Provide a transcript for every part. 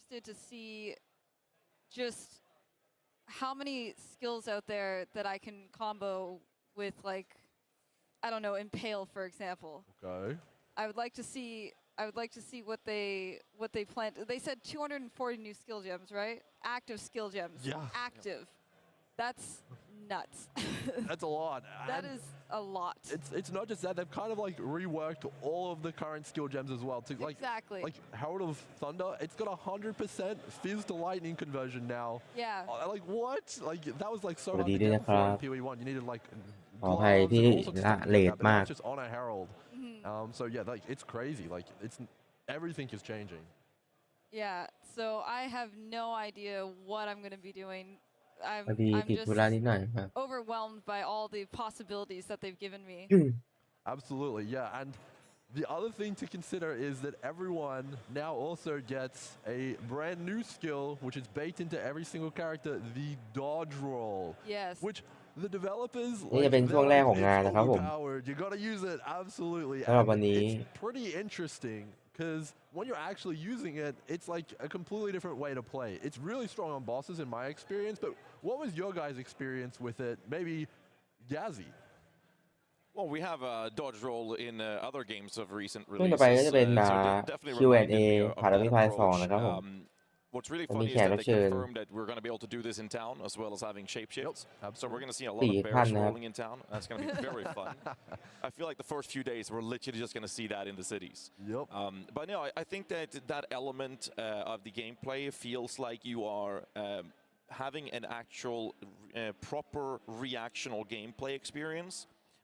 interested to see just how many skills out there that I can combo with, like, I don't know, Impale, for example. Okay. I would like to see what they plan. They said 240 new skill gems, right? Active skill gems. Yeah. Active. That's nuts. That's a lot. That And is a lot. it's not just that, they've kind of like reworked all of the current skill gems as well. To like, Exactly. Like Herald of Thunder, it's got 100% fizz to lightning conversion now. Yeah. Like what? Like that was like so สวัส hard ดี to ด้วย get นะค before รั in บ PoE1. You needed like ขออภัย gloves ที่ and all sorts of ละ stuff to เล get ท that, but now มาก it's just on a Herald. So yeah, like it's crazy. Like it's everything is changing. Yeah. So I have no idea what I'm going to be doing. พอดี I'm ติด just ธุระนิดหน่อยครับ overwhelmed by all the possibilities that they've given me. Absolutely, yeah. And the other thing to consider is that everyone now also gets a brand new skill, which is baked into every single character, the dodge roll. Yes. Which the developers, นี่จะเป็นช่วงแรกของงานนะครับผม overpowered. You got to use it absolutely. สำหรับวันนี้ It's pretty interesting because when you're actually using it, it's like a completely different way to play. It's really strong on bosses in my experience. But what was your guys' experience with it? Maybe Yazzie. Well, we have a dodge roll in other games of recent ช่วงต่อไปก็ releases, จะเป็น so it definitely Q&A reminded me of ผ่านอ that ภิปราย2 approach. นะครับผม What's really จะมี funny แข is ก that รับ they เชิญ confirmed that we're going to be able to do this in town as well as having shapeshifts. So we're going to see a lot 4 of ท่าน bears นะครับ rolling in town. That's going to be very fun. I feel like the first few days we're literally just going to see that in the cities. Yep. But no, I think that that element of the gameplay feels like you are having an actual proper reactional gameplay experience.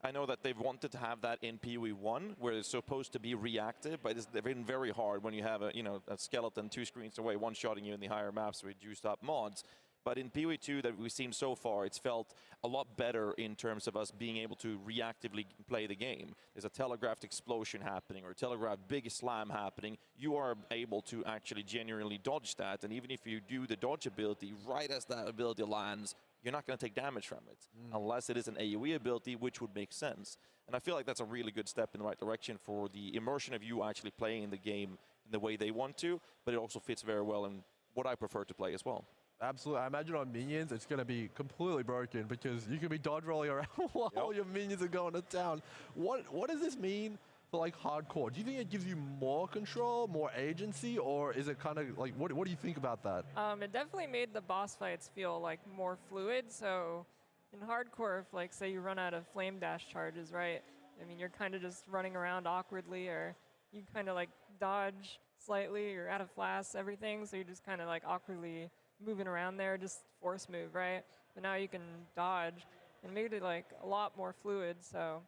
I know that they've wanted to have that in PoE1, where it's supposed to be reactive, but it's been very hard when you have a skeleton 2 screens away, one-shotting you in the higher maps with juiced-up mods. But in PoE2 that we've seen so far, it's felt a lot better in terms of us being able to reactively play the game. There's a telegraphed explosion happening or a telegraphed big slam happening. You are able to actually genuinely dodge that. And even if you do the dodge ability, right as that ability lands, you're not going to take damage from it unless it is an AoE ability, which would make sense. And I feel like that's a really good step in the right direction for the immersion of you actually playing the game in the way they want to, but it also fits very well in what I prefer to play as well. Absolutely. I imagine on minions, it's going to be completely broken because you can be dodge rolling around while your minions are going to town. What does this mean for like hardcore? Do you think it gives you more control, more agency, or is it kind of like, what do you think about that? It definitely made the boss fights feel like more fluid. So in hardcore, if like say you run out of flame dash charges, right? I mean, you're kind of just running around awkwardly, or you kind of like dodge slightly, you're out of flasks, everything. So you're just kind of like awkwardly moving around there, just force move, right? But now you can dodge and made it like a lot more fluid. So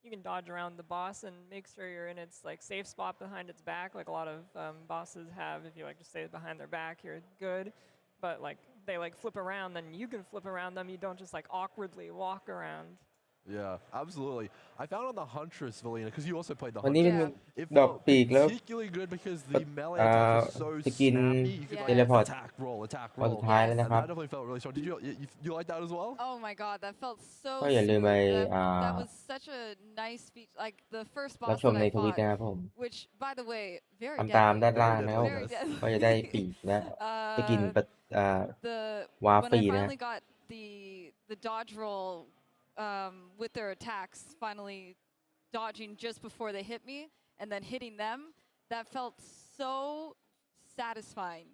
you can dodge around the boss and make sure you're in its like safe spot behind its back, like a lot of bosses have. If you like just stay behind their back, you're good. But like they like flip around, then you can flip around them. You don't just like awkwardly walk around. Yeah, absolutely. I found on the Huntress, Valina, because you also played the วันนี้ Huntress. เป็น It ดอก felt ปีกแล้ว particularly good because the melee attack is so สกิน snappy. You could เทเล like พอร์ต attack, roll, attack, วัน roll. สุดท้ายแล้ว And นะค that รับ definitely felt really strong. Did you like that as well? Oh my god, that felt so ก็อย่าลืมไป smooth. That was such a nice speech. Like the first รับ boss ชม that ใน I ทวิต fought, นะครับผม which by the way, very ทำตาม deadly. ด้านล่างนะครับผม Very deadly. ก็จะได้ปีกและสกินปะThe วาร์ป when ฟรี I นะ finally got the dodge roll with their attacks, finally dodging just before they hit me and then hitting them, that felt so satisfying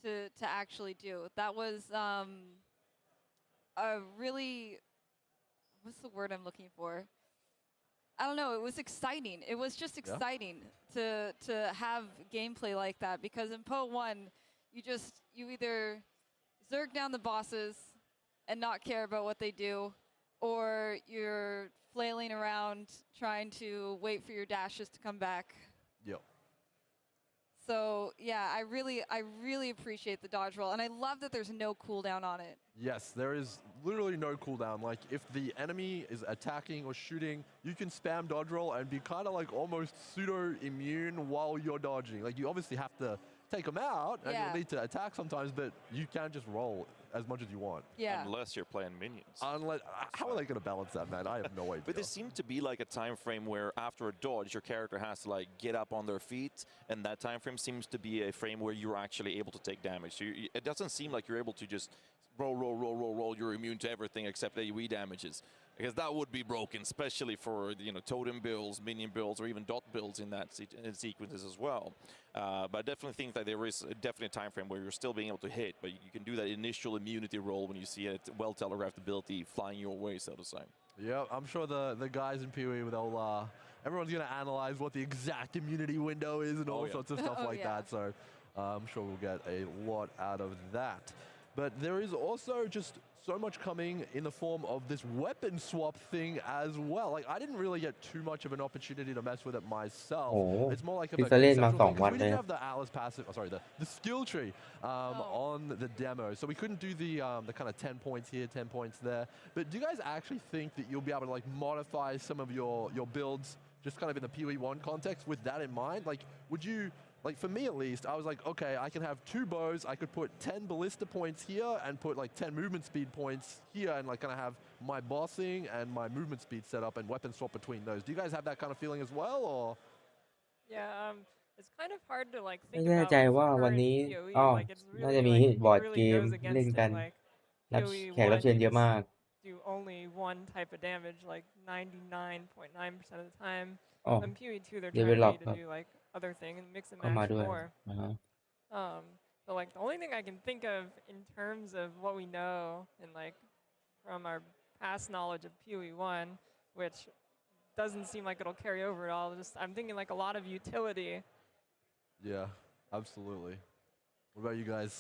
to actually do. That was a really, what's the word I'm looking for? I don't know. It was exciting. It was just exciting to have gameplay like that because in PoE1, you either zerg down the bosses and not care about what they do, or you're flailing around trying to wait for your dashes to come back. Yep. So yeah, I really appreciate the dodge roll, and I love that there's no cooldown on it. Yes, there is literally no cooldown. Like if the enemy is attacking or shooting, you can spam dodge roll and be kind of like almost pseudo immune while you're dodging. Like you obviously have to take them out, and Yeah. you'll need to attack sometimes, but you can just roll as much as you want. Yeah. Unless you're playing minions. Unless, how are they going to balance that, man? I have no idea. But there seems to be like a time frame where after a dodge, your character has to like get up on their feet, and that time frame seems to be a frame where you're actually able to take damage. So it doesn't seem like you're able to just roll. You're immune to everything except AoE damages, because that would be broken, especially for totem builds, minion builds, or even dot builds in that sequences as well. But I definitely think that there is definitely a time frame where you're still being able to hit, but you can do that initial immunity roll when you see a well-telegraphed ability flying your way, so to say. Yeah, I'm sure the guys in PoE, they'll everyone's going to analyze what the exact immunity window is and all sorts of stuff like that. So I'm sure we'll get a lot out of that. But there is also just so much coming in the form of this weapon swap thing as well. Like, I didn't really get too much of an opportunity to mess with it myself. โอ้โห It's more like a พิซซ่าเล่นมา conceptual 2 thing, วั 'cause น we เลย didn't have the Alice passive, the skill tree on the demo. So we couldn't do the kind of 10 points here, 10 points there. But do you guys actually think that you'll be able to like modify some of your builds just kind of in the PoE1 context with that in mind? Like, would you... Like, for me at least, I was like, okay, I can have 2 bows. I could put 10 ballista points here and put like 10 movement speed points here, and like kind of have my bossing and my movement speed set up and weapon swap between those. Do you guys have that kind of feeling as well, or? Yeah, it's kind of hard to like ไม่ think แน่ about ใจ with ว่าวัน current นี้ PoE. อ้อ Like it's น่า really จะมี like บอร์ด it เก really ม goes เล่น against กัน it. Like รับ PoE แขกรับเชิญเยอะมาก do only one type of damage like 99.9% of the time. อ๋อ And PoE2 they're trying to develop get you to do like other thing and mix and เข้ามา match ด้วย more. นะฮะ But like the only thing I can think of in terms of what we know and like from our past knowledge of PoE1, which doesn't seem like it'll carry over at all. Just I'm thinking like a lot of utility. Yeah, absolutely. What about you guys?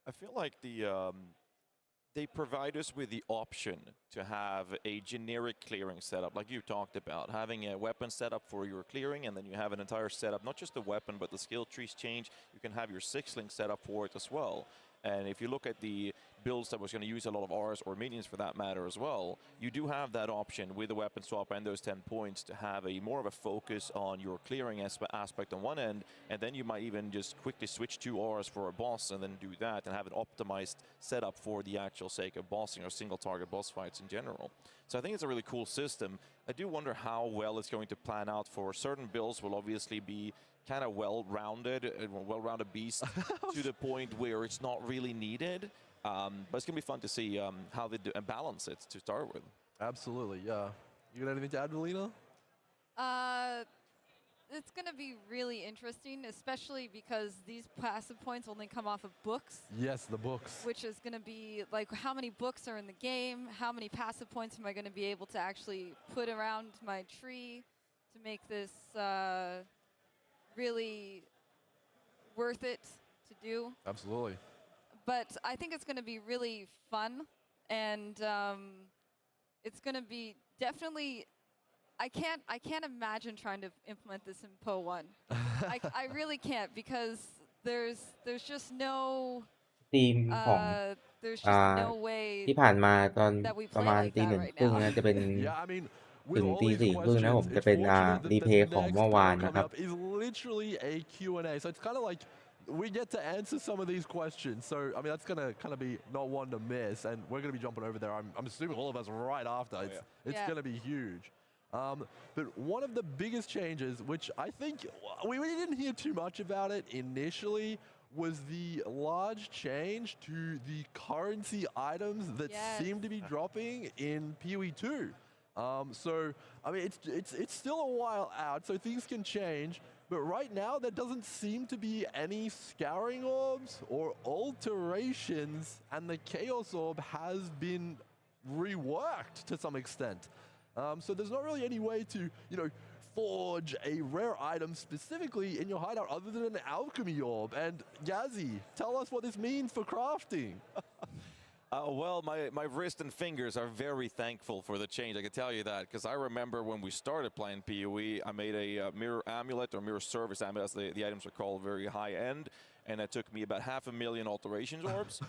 I feel like they provide us with the option to have a generic clearing setup, like you talked about, having a weapon setup for your clearing, and then you have an entire setup, not just the weapon, but the skill trees change. You can have your 6-link setup for it as well. And if you look at the builds that was going to use a lot of Rs or minions for that matter as well, you do have that option with the weapon swap and those 10 points to have a more of a focus on your clearing aspect on one end, and then you might even just quickly switch 2 Rs for a boss and then do that and have an optimized setup for the actual sake of bossing or single target boss fights in general. So I think it's a really cool system. I do wonder how well it's going to plan out for certain builds. Will obviously be kind of well-rounded beast to the point where it's not really needed. But it's going to be fun to see how they balance it to start with. Absolutely, yeah. You got anything to add, Valina? It's going to be really interesting, especially because these passive points only come off of books. Yes, the books. Which is going to be like how many books are in the game, how many passive points am I going to be able to actually put around my tree to make this really worth it to do. Absolutely. But I think it's going to be really fun, and it's going to be definitely. I can't imagine trying to implement this in PoE1. I really can't, because there's just no ทีมของ there's just no way ที่ผ่านมาตอน that we ประ play มาณ like ตี that 1 right ครึ่ง now. นะจะเป็น Yeah, I mean, ถึ with ง all ตี these 4 ครึ่งนะผม questions, จะ it's เป็น fortunate that รี the เพย์ของ next เมื่อวาน panel นะครับ coming up is literally a Q&A. So it's kind of like we get to answer some of these questions. So, I mean, that's going to kind of be not one to miss. And we're going to be jumping over there, I'm assuming all of us right after. It's going to be huge. But one of the biggest changes, which I think we didn't hear too much about it initially, was the large change to the currency items that seem to be dropping in PoE2. So, I mean, it's still a while out, so things can change. But right now, there doesn't seem to be any scouring orbs or alterations, and the Chaos Orb has been reworked to some extent. So there's not really any way to, forge a rare item specifically in your hideout other than an alchemy orb. And Gazi, tell us what this means for crafting. Well, my wrist and fingers are very thankful for the change. I can tell you that, because I remember when we started playing PoE, I made a mirror amulet or mirror service amulet, as the items are called, very high end, and it took me about 500,000 alterations orbs.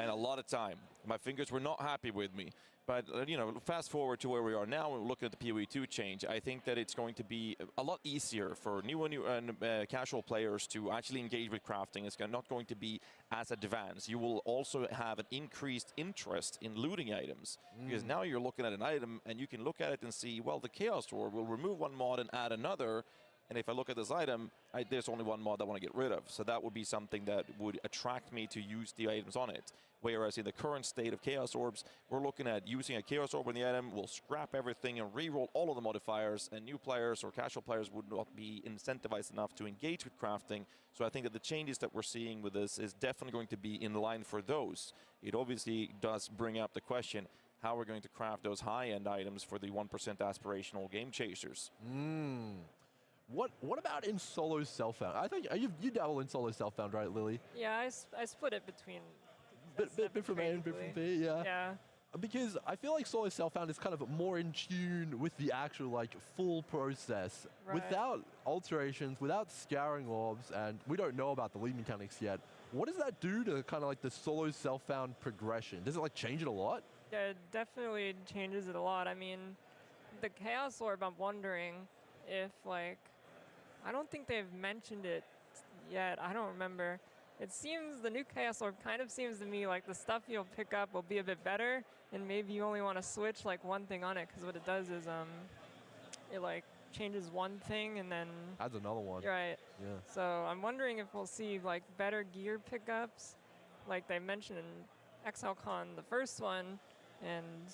and a lot of time. My fingers were not happy with me. But, you know, fast forward to where we are now and looking at the PoE2 change, I think that it's going to be a lot easier for new and casual players to actually engage with crafting. It's not going to be as advanced. You will also have an increased interest in looting items. Because now you're looking at an item and you can look at it and see, well, the Chaos Orb will remove one mod and add another. And if I look at this item, there's only one mod I want to get rid of. So that would be something that would attract me to use the items on it. Whereas in the current state of Chaos Orbs, we're looking at using a Chaos Orb in the item, we'll scrap everything and re-roll all of the modifiers, and new players or casual players would not be incentivized enough to engage with crafting. So I think that the changes that we're seeing with this is definitely going to be in line for those. It obviously does bring up the question, how we're going to craft those high-end items for the 1% aspirational game chasers. What about in solo self-found? I think you dabble in solo self-found, right, Lily? Yeah, I split it between. Bit from A and bit from B, yeah. Yeah. Because I feel like solo self-found is kind of more in tune with the actual like full process, Right. without alterations, without scouring orbs, and we don't know about the lead mechanics yet. What does that do to kind of like the solo self-found progression? Does it like change it a lot? Yeah, it definitely changes it a lot. I mean, the Chaos Orb, I'm wondering if like, I don't think they've mentioned it yet. I don't remember. It seems the new Chaos Orb kind of seems to me like the stuff you'll pick up will be a bit better, and maybe you only want to switch like one thing on it, because what it does is it like changes one thing and then Adds another one. right. Yeah. So I'm wondering if we'll see like better gear pickups, like they mentioned in Exilecon, the first one, and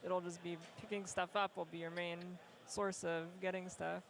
it'll just be picking stuff up will be your main source of getting stuff.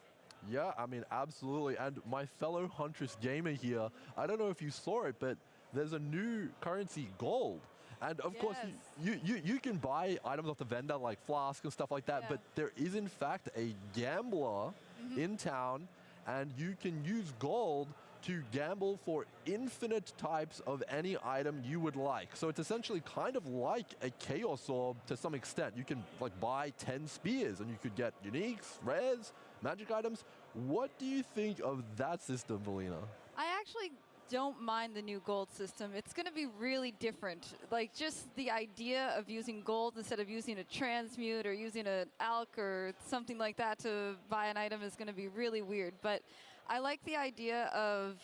Yeah, I mean, absolutely. And my fellow Huntress gamer here, I don't know if you saw it, but there's a new currency, gold. And of course, you can buy items off the vendor, like flasks and stuff like that, Yeah. but there is in fact a gambler in town, and you can use gold to gamble for infinite types of any item you would like. So it's essentially kind of like a Chaos Orb to some extent. You can like buy 10 spears and you could get uniques, rares, magic items. What do you think of that system, Melina? I actually don't mind the new gold system. It's going to be really different. Like just the idea of using gold instead of using a transmute or using an alch or something like that to buy an item is going to be really weird. But I like the idea of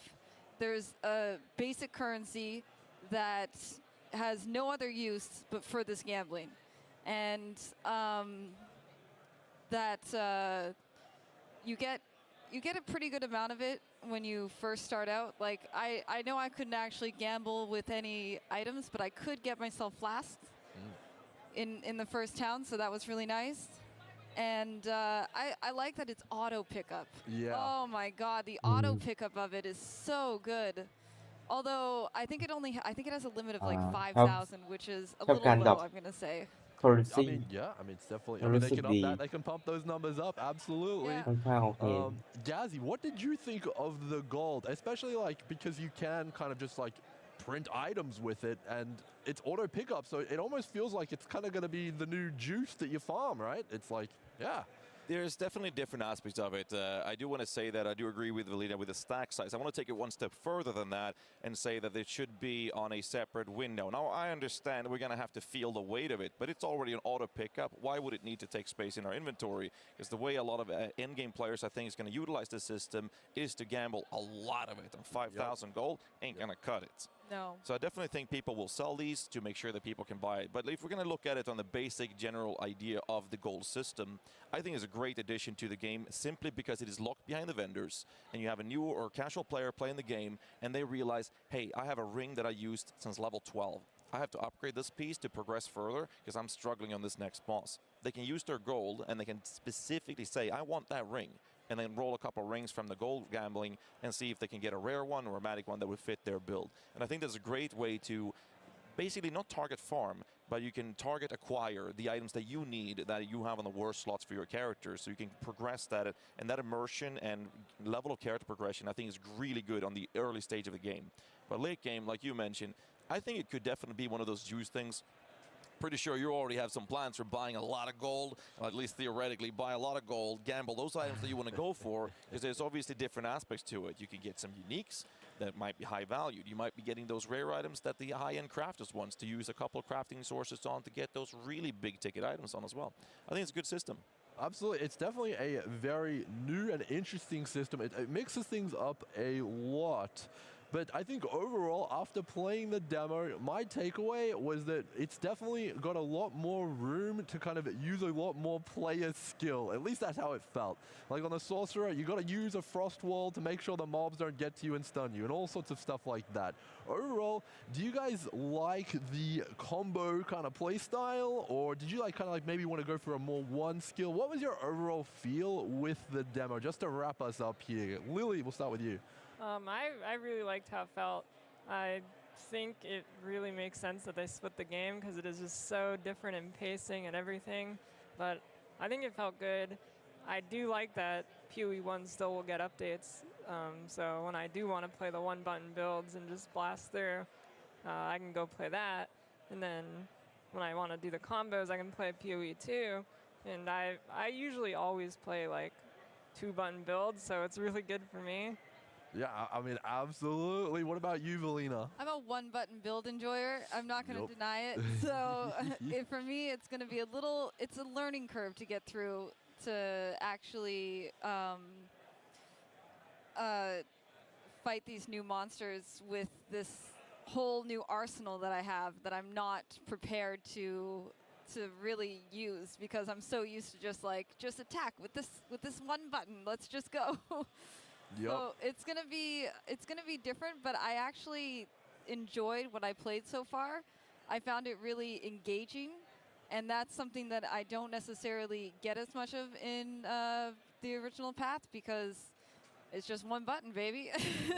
there's a basic currency that has no other use but for this gambling. And you get a pretty good amount of it when you first start out. Like I know I couldn't actually gamble with any items, but I could get myself flasks in the first town, so that was really nice. And I like that it's auto pickup. Yeah. Oh my God, the auto pickup of it is so good. Although I think it has a limit of like 5,000, which is a little low, I'm gonna say. currency I mean, yeah, I mean, it's definitely, I mean, they can up that, they can pump those numbers up, absolutely. Yeah. ค่อนข้างโอเค Gazzy, what did you think of the gold? Especially like because you can kind of just like print items with it and it's auto pickup, so it almost feels like it's kind of going to be the new juice that you farm, right? It's like, yeah. There's definitely different aspects of it. I do want to say that I do agree with Valina with the stack size. I want to take it one step further than that and say that it should be on a separate window. Now, I understand we're going to have to feel the weight of it, but it's already an auto pickup. Why would it need to take space in our inventory? Because the way a lot of in-game players, I think, is going to utilize this system is to gamble a lot of it. And 5,000 gold ain't going to cut it. No. So I definitely think people will sell these to make sure that people can buy it. But if we're going to look at it on the basic general idea of the gold system, I think it's a great addition to the game simply because it is locked behind the vendors and you have a new or casual player playing the game and they realize, hey, I have a ring that I used since level 12. I have to upgrade this piece to progress further because I'm struggling on this next boss. They can use their gold and they can specifically say, I want that ring. And then roll a couple rings from the gold gambling and see if they can get a rare one or a magic one that would fit their build. And I think that's a great way to basically not target farm, but you can target acquire the items that you need, that you have on the worst slots for your characters, so you can progress that. And that immersion and level of character progression, I think, is really good on the early stage of the game. But late game, like you mentioned, I think it could definitely be one of those juice things. Pretty sure you already have some plans for buying a lot of gold, or at least theoretically buy a lot of gold, gamble those items that you want to go for, because there's obviously different aspects to it. You can get some uniques that might be high valued. You might be getting those rare items that the high-end crafters wants to use a couple of crafting sources on to get those really big ticket items on as well. I think it's a good system. Absolutely. It's definitely a very new and interesting system. It mixes things up a lot. But I think overall, after playing the demo, my takeaway was that it's definitely got a lot more room to kind of use a lot more player skill. At least that's how it felt. Like on the Sorcerer, you got to use a Frost Wall to make sure the mobs don't get to you and stun you, and all sorts of stuff like that. Overall, do you guys like the combo kind of play style, or did you like kind of like maybe want to go for a more one skill? What was your overall feel with the demo? Just to wrap us up here. Lily, we'll start with you. I really liked how it felt. I think it really makes sense that they split the game because it is just so different in pacing and everything. But I think it felt good. I do like that PoE 1 still will get updates. So when I do want to play the one-button builds and just blast through, I can go play that. And then when I want to do the combos, I can play PoE 2. And I usually always play like two-button builds, so it's really good for me. Yeah, I mean, absolutely. What about you, Valina? I'm a one-button build enjoyer. I'm not going to deny it. So for me, it's going to be it's a learning curve to get through to actually fight these new monsters with this whole new arsenal that I have that I'm not prepared to really use because I'm so used to just attack with this one button. Let's just go. Yep. So it's gonna be different, but I actually enjoyed what I played so far. I found it really engaging, and that's something that I don't necessarily get as much of in the original Path because it's just one button, baby.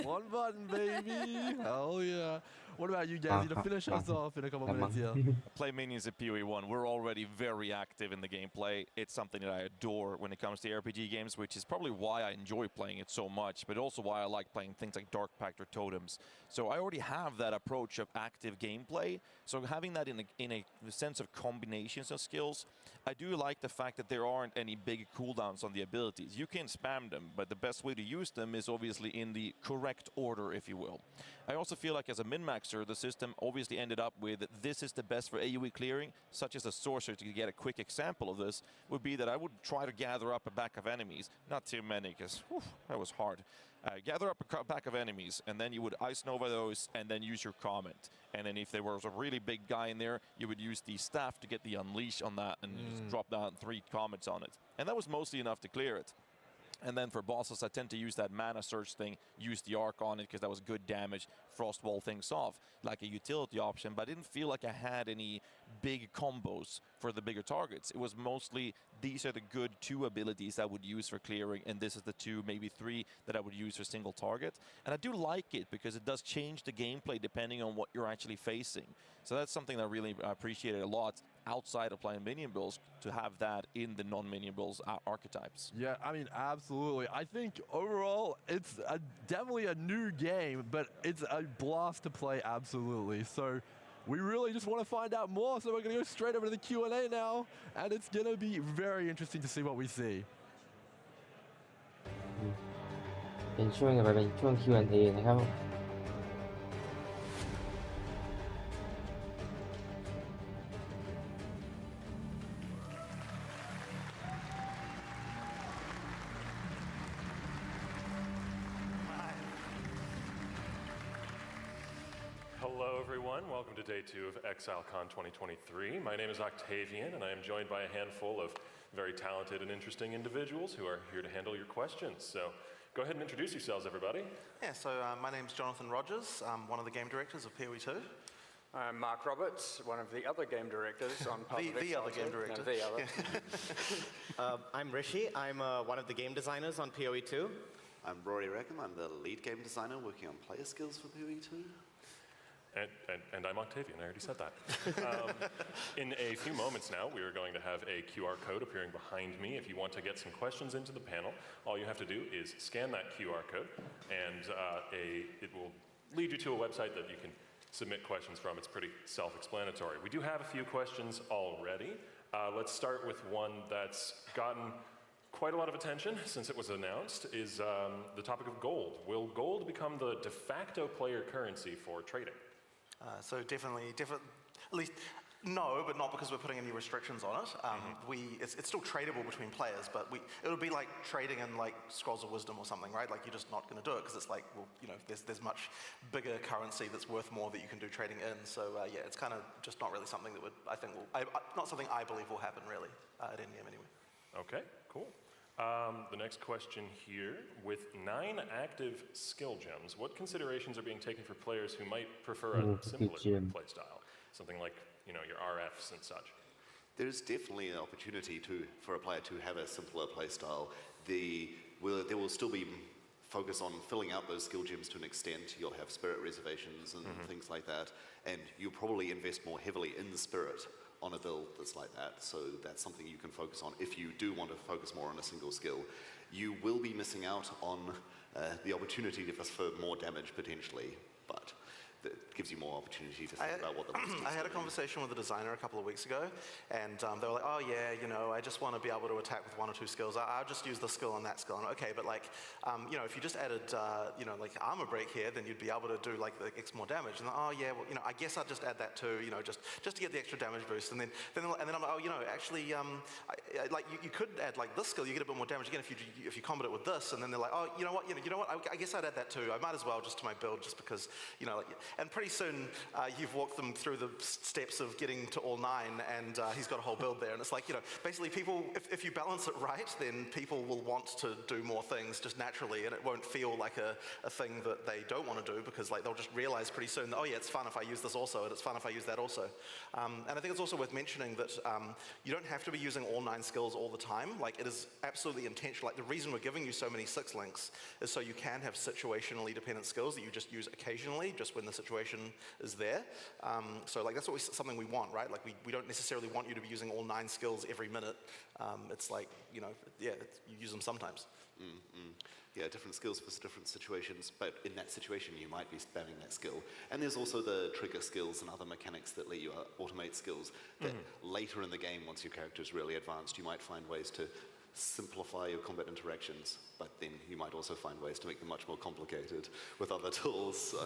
One button, baby. Hell yeah. What about you, Gazi, to finish us off in a couple minutes here? Play minions at PoE 1. We're already very active in the gameplay. It's something that I adore when it comes to RPG games, which is probably why I enjoy playing it so much, but also why I like playing things like Dark Pact or Totems. So I already have that approach of active gameplay. So having that in a sense of combinations of skills, I do like the fact that there aren't any big cooldowns on the abilities. You can spam them, but the best way to use them is obviously in the correct order, if you will. I also feel like as a min-maxer, the system obviously ended up with this is the best for AoE clearing, such as a sorcerer. To get a quick example of this would be that I would try to gather up a back of enemies, not too many because that was hard. Gather up a back of enemies, and then you would Ice Nova those, and then use your comment. And then if there was a really big guy in there, you would use the staff to get the Unleash on that and just drop down 3 comments on it. And that was mostly enough to clear it. And then for bosses, I tend to use that mana search thing, use the arc on it because that was good damage, frost wall things off, like a utility option, but I didn't feel like I had any big combos for the bigger targets. It was mostly, these are the good 2 abilities I would use for clearing, and this is the 2, maybe 3 that I would use for single target. And I do like it because it does change the gameplay depending on what you're actually facing. So that's something that I really appreciated a lot outside of playing minion builds, to have that in the non-minion builds archetypes. Yeah, I mean, absolutely. I think overall, it's definitely a new game, but it's a blast to play, absolutely. So we really just want to find out more, so we're going to go straight over to the Q&A now, and it's going to be very interesting to see what we see. เป็นช่วงกันไปเป็นช่วง Q&A นะครับ Hello, everyone. Welcome to Day 2 of Exilecon 2023. My name is Octavian, and I am joined by a handful of very talented and interesting individuals who are here to handle your questions. So go ahead and introduce yourselves, everybody. Yeah, so my name's Jonathan Rogers. I'm one of the game directors of PoE 2. I'm Mark Roberts, one of the other game directors on Path of Exile. The other game director. No, the other. I'm Rishi. I'm one of the game designers on PoE 2. I'm Rory Rackham. I'm the lead game designer working on player skills for PoE 2. And I'm Octavian, I already said that. In a few moments now, we are going to have a QR code appearing behind me. If you want to get some questions into the panel, all you have to do is scan that QR code, and it will lead you to a website that you can submit questions from. It's pretty self-explanatory. We do have a few questions already. Let's start with one that's gotten quite a lot of attention since it was announced is the topic of gold. Will gold become the de facto player currency for trading? So definitely, at least no, but not because we're putting any restrictions on it. It's still tradable between players, but it would be like trading in like Scrolls of Wisdom or something, right? Like you're just not going to do it because it's like, well, you know, there's much bigger currency that's worth more that you can do trading in. So yeah, it's kind of just not really something that not something I believe will happen really at Endgame anyway. Okay, cool. The next question here, with 9 active skill gems, what considerations are being taken for players who might prefer a simpler playstyle? Something like, you know, your RFs and such. There's definitely an opportunity for a player to have a simpler playstyle. There will still be focus on filling out those skill gems to an extent. You'll have spirit reservations and things like that, and you'll probably invest more heavily in the spirit on a build that's like that. So that's something you can focus on if you do want to focus more on a single skill. You will be missing out on the opportunity for more damage potentially, but that gives you more opportunity to think about what the monster is. I had a conversation with a designer a couple of weeks ago, and they were like, oh yeah, you know, I just want to be able to attack with 1 or 2 skills. I'll just use this skill and that skill. And okay, but like, you know, if you just added, you know, like armor break here, then you'd be able to do like the X more damage. And oh yeah, well, you know, I guess I'll just add that too, you know, just to get the extra damage boost. And then I'm like, oh, you know, actually, like you could add like this skill, you get a bit more damage again if you combat it with this. And then they're like, oh, you know what, I guess I'd add that too. I might as well just to my build, just because, you know, like, and pretty soon you've walked them through the steps of getting to all 9, and he's got a whole build there. And it's like, you know, basically people, if you balance it right, then people will want to do more things just naturally, and it won't feel like a thing that they don't want to do, because like they'll just realize pretty soon that, oh yeah, it's fun if I use this also, and it's fun if I use that also. And I think it's also worth mentioning that you don't have to be using all 9 skills all the time. Like, it is absolutely intentional. Like, the reason we're giving you so many 6 links is so you can have situationally dependent skills that you just use occasionally, just when the situation is there. So like that's something we want, right? Like we don't necessarily want you to be using all 9 skills every minute. It's like, you know, yeah, you use them sometimes. Yeah, different skills for different situations, but in that situation you might be spamming that skill. And there's also the trigger skills and other mechanics that let you automate skills that later in the game, once your character is really advanced, you might find ways to simplify your combat interactions, but then you might also find ways to make them much more complicated with other tools. So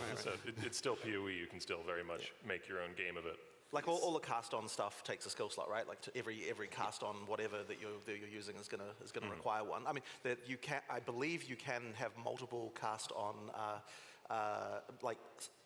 it's still PoE, you can still very much make your own game of it. Like all the cast on stuff takes a skill slot, right? Like every cast on whatever that you're using is gonna require one. I mean, I believe you can have multiple cast on like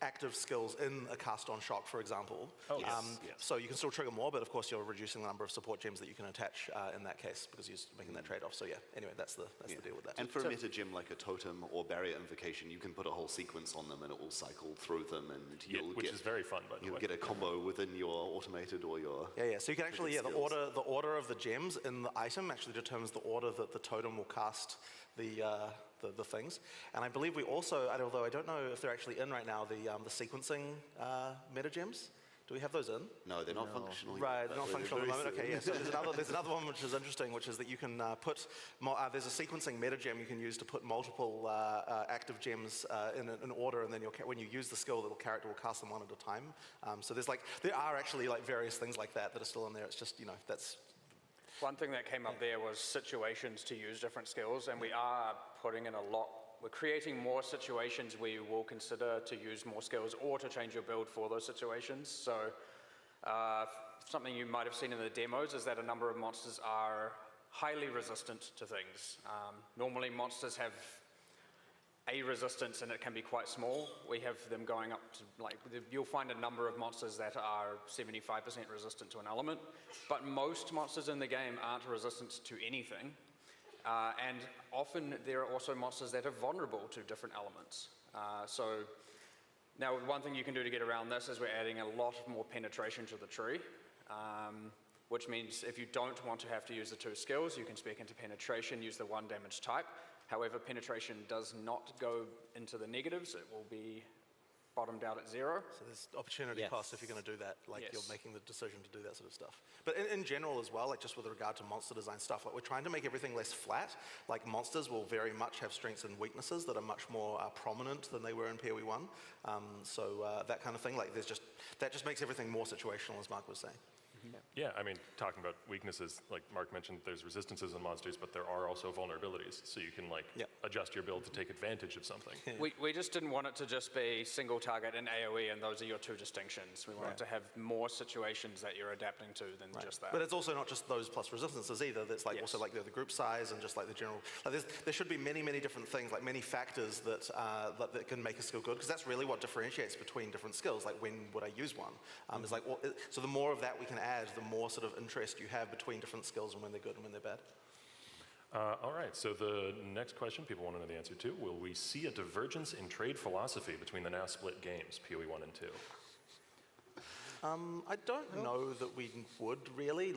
active skills in a cast on shock, for example. Oh, yes. So you can still trigger more, but of course you're reducing the number of support gems that you can attach in that case, because you're making that trade-off. So yeah, anyway, that's the deal with that. And for a meta gem like a totem or barrier invocation, you can put a whole sequence on them and it will cycle through them, and which is very fun, by the way. You'll get a combo within your automated or your... Yeah. So you can actually, the order of the gems in the item actually determines the order that the totem will cast the things. And I believe we also, although I don't know if they're actually in right now, the sequencing meta gems. Do we have those in? No, they're not functional. Right, they're not functional at the moment. Okay, yeah. So there's another one which is interesting, which is that you can put there's a sequencing meta gem you can use to put multiple active gems in order, and then when you use the skill, the character will cast them one at a time. So there are actually like various things like that are still in there. It's just, you know, that's. One thing that came up there was situations to use different skills, and we are putting in a lot. We're creating more situations where you will consider to use more skills or to change your build for those situations. So something you might have seen in the demos is that a number of monsters are highly resistant to things. Normally monsters have a resistance and it can be quite small. We have them going up to, like, you'll find a number of monsters that are 75% resistant to an element, but most monsters in the game aren't resistant to anything. And often there are also monsters that are vulnerable to different elements. So now one thing you can do to get around this is we're adding a lot more penetration to the tree, which means if you don't want to have to use the 2 skills, you can spec into penetration, use the 1 damage type. However, penetration does not go into the negatives. It will be bottomed out at 0. So there's opportunity cost if you're going to do that, like you're making the decision to do that sort of stuff. But in general as well, like just with regard to monster design stuff, like we're trying to make everything less flat. Like monsters will very much have strengths and weaknesses that are much more prominent than they were in PoE 1. So that kind of thing, like that just makes everything more situational, as Mark was saying. Yeah, I mean, talking about weaknesses, like Mark mentioned, there's resistances in monsters, but there are also vulnerabilities, so you can like adjust your build to take advantage of something. We just didn't want it to just be single target and AoE, and those are your two distinctions. We wanted to have more situations that you're adapting to than just that. But it's also not just those plus resistances either. It's like also like the group size and just like the general. Like there should be many different things, like many factors that that can make a skill good, because that's really what differentiates between different skills. Like when would I use one? It's like so the more of that we can add, the more sort of interest you have between different skills and when they're good and when they're bad. All right, so the next question people want to know the answer to, will we see a divergence in trade philosophy between the now split games, PoE 1 and 2? I don't know that we would really.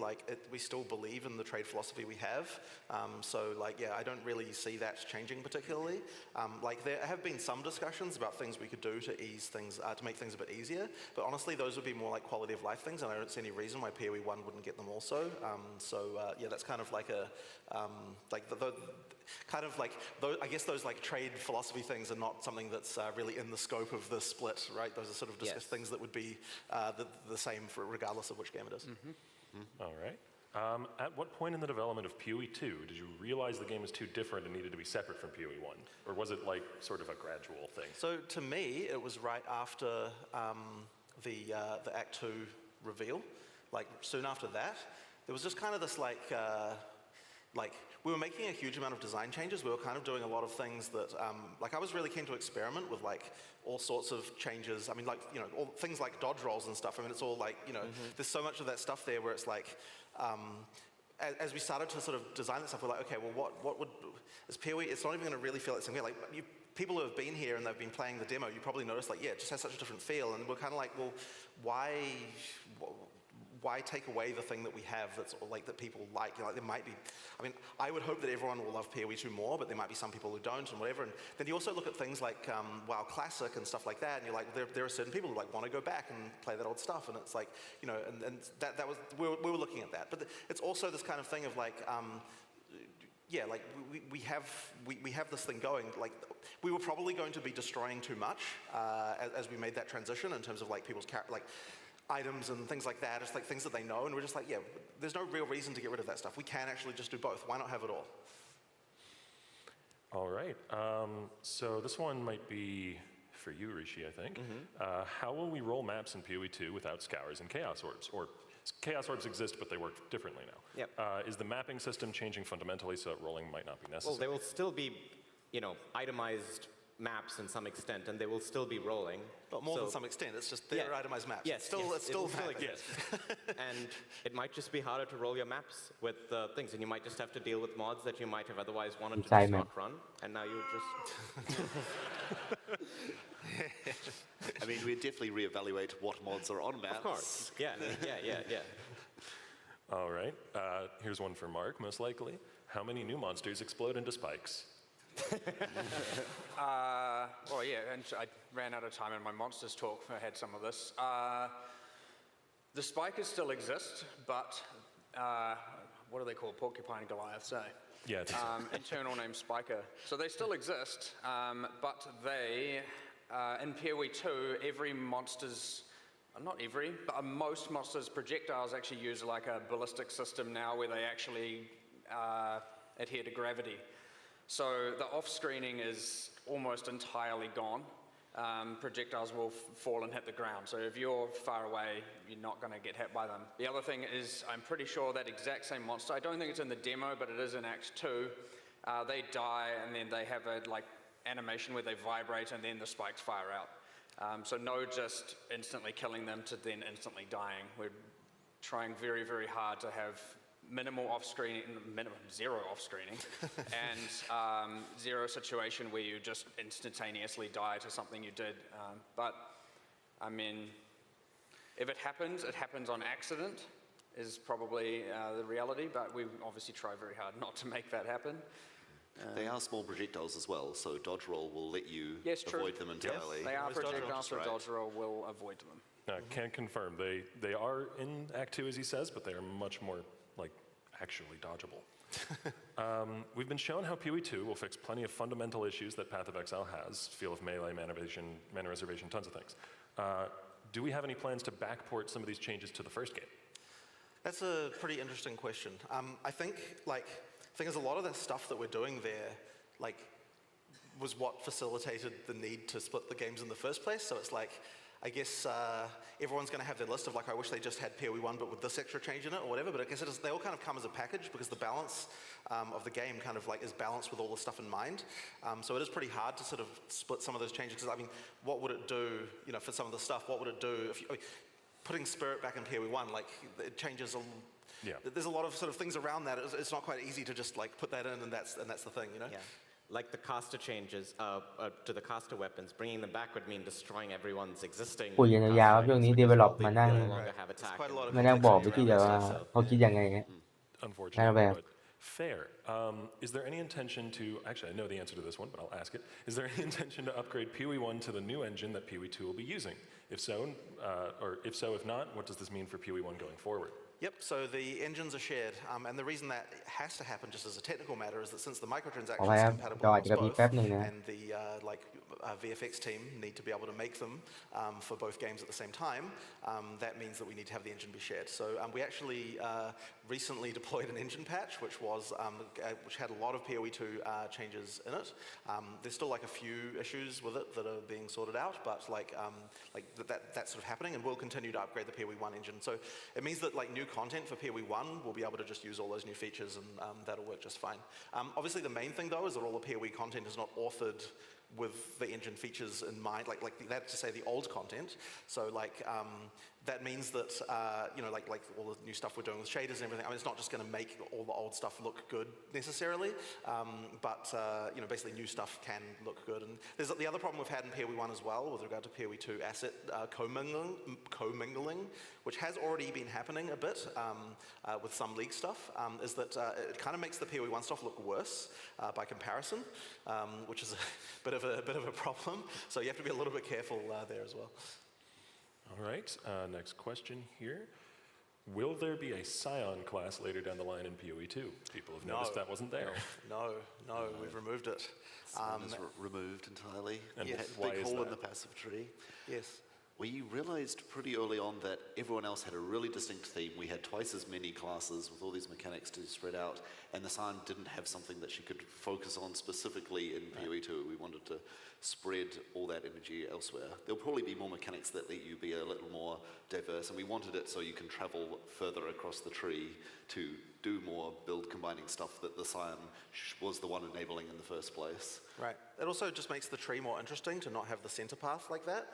We still believe in the trade philosophy we have. I don't really see that changing particularly. There have been some discussions about things we could do to ease things, to make things a bit easier. But honestly, those would be more like quality of life things, and I don't see any reason why PoE 1 wouldn't get them also. That's kind of like a I guess those like trade philosophy things are not something that's really in the scope of the split, right? Those are sort of things that would be the same for regardless of which game it is. All right. At what point in the development of PoE 2 did you realize the game was too different and needed to be separate from PoE 1? Or was it like sort of a gradual thing? So to me, it was right after the Act 2 reveal. Like soon after that, there was just kind of this we were making a huge amount of design changes. We were kind of doing a lot of things that, I was really keen to experiment with all sorts of changes. I mean, all things like dodge rolls and stuff. I mean, it's all there's so much of that stuff there where it's as we started to sort of design that stuff, we're like, okay, well, what would, as PoE, it's not even going to really feel like the same way. People who have been here and they've been playing the demo, you probably noticed, it just has such a different feel. And we're kind of like, well, why take away the thing that we have that's that people like? There might be, I would hope that everyone will love PoE 2 more, but there might be some people who don't and whatever. And then you also look at things like WoW Classic and stuff like that, and you're like, there are certain people who want to go back and play that old stuff, and it's like, and that was, we were looking at that. But it's also this kind of thing of we have this thing going. We were probably going to be destroying too much as we made that transition in terms of people's items and things like that, just things that they know, and we're just there's no real reason to get rid of that stuff. We can actually just do both. Why not have it all? All right, so this one might be for you, Rishi, I think. How will we roll maps in PoE 2 without scours and chaos orbs? Or chaos orbs exist, but they work differently now. Yep. Is the mapping system changing fundamentally so that rolling might not be necessary? Well, there will still be, itemized maps in some extent, and they will still be rolling. But more than some extent, it's just they're itemized maps. Yes, it's still exist. And it might just be harder to roll your maps with things, and you might just have to deal with mods that you might have otherwise wanted to just not run, and now you just... I mean, we'd definitely reevaluate what mods are on maps. Of course, yeah. All right, here's one for Mark, most likely. How many new monsters explode into spikes? Well, yeah, and I ran out of time in my monsters talk. I had some of this. The spikers still exist, but what are they called? Porcupine Goliaths, eh? Yeah, it's internal name Spiker. So they still exist, but they, in PoE 2, every monster's, not every, but most monsters' projectiles actually use a ballistic system now where they actually adhere to gravity. So the off-screening is almost entirely gone. Projectiles will fall and hit the ground. So if you're far away, you're not going to get hit by them. The other thing is, I'm pretty sure that exact same monster, I don't think it's in the demo, but it is in Act 2, they die and then they have a animation where they vibrate and then the spikes fire out. So no just instantly killing them to then instantly dying. We're trying very, very hard to have minimal off-screening, zero off-screening, and zero situation where you just instantaneously die to something you did. But, I mean, if it happens on accident, is probably the reality, but we obviously try very hard not to make that happen. They are small projectiles as well, so dodge roll will let you avoid them entirely. Yes, they are projectiles, so dodge roll will avoid them. Can't confirm. They are in Act 2, as he says, but they are much more actually dodgeable. We've been shown how PoE 2 will fix plenty of fundamental issues that Path of Exile has, feel of melee, mana reservation, tons of things. Do we have any plans to backport some of these changes to the first game? That's a pretty interesting question. I think there's a lot of that stuff that we're doing there, like, was what facilitated the need to split the games in the first place. So it's like, I guess everyone's going to have their list of like, I wish they just had PoE 1 but with this extra change in it or whatever, but I guess they all kind of come as a package because the balance of the game kind of like is balanced with all the stuff in mind. So it is pretty hard to sort of split some of those changes because I mean, what would it do, you know, for some of the stuff, what would it do if you, putting Spirit back in PoE 1, like it changes there's a lot of sort of things around that. It's not quite easy to just like put that in and that's the thing, you know? Yeah. Like the caster changes to the caster weapons, bringing them back would mean destroying everyone's existing คุยกันยาวๆครับช่วงนี้ develop มานั่ง no longer have attack. มานั่งบอกวิธีแบบว่าเขาคิดยังไงฮะ Unfortunately, but fair. Is there any intention to, actually I know the answer to this one, but I'll ask it. Is there any intention to upgrade PoE 1 to the new engine that PoE 2 will be using? If so, if not, what does this mean for PoE 1 going forward? Yep, so the engines are shared, and the reason that has to happen just as a technical matter is that since the microtransactions are compatible across both, and the VFX team need to be able to make them for both games at the same time, that means that we need to have the engine be shared. So we actually recently deployed an engine patch, which had a lot of PoE 2 changes in it. There's still like a few issues with it that are being sorted out, but that's sort of happening, and we'll continue to upgrade the PoE 1 engine. So it means that like new content for PoE 1 will be able to just use all those new features, and that'll work just fine. Obviously, the main thing though is that all the PoE content is not authored with the engine features in mind, like that's to say the old content. So like that means that you know like all the new stuff we're doing with shaders and everything. I mean, it's not just going to make all the old stuff look good necessarily, but you know basically new stuff can look good. And there's the other problem we've had in PoE 1 as well with regard to PoE 2 asset commingling, which has already been happening a bit with some league stuff, is that it kind of makes the PoE 1 stuff look worse by comparison, which is a bit of a problem. So you have to be a little bit careful there as well. All right, next question here. Will there be a Scion class later down the line in PoE 2? People have noticed that wasn't there. No, we've removed it. Is removed entirely. And yes. Why Big is hole that? in the passive tree. Yes. We realized pretty early on that everyone else had a really distinct theme. We had twice as many classes with all these mechanics to spread out, and the Scion didn't have something that she could focus on specifically in PoE 2. We wanted to spread all that energy elsewhere. There'll probably be more mechanics that let you be a little more diverse, and we wanted it so you can travel further across the tree to do more build combining stuff that the Scion was the one enabling in the first place. Right. It also just makes the tree more interesting to not have the center path like that.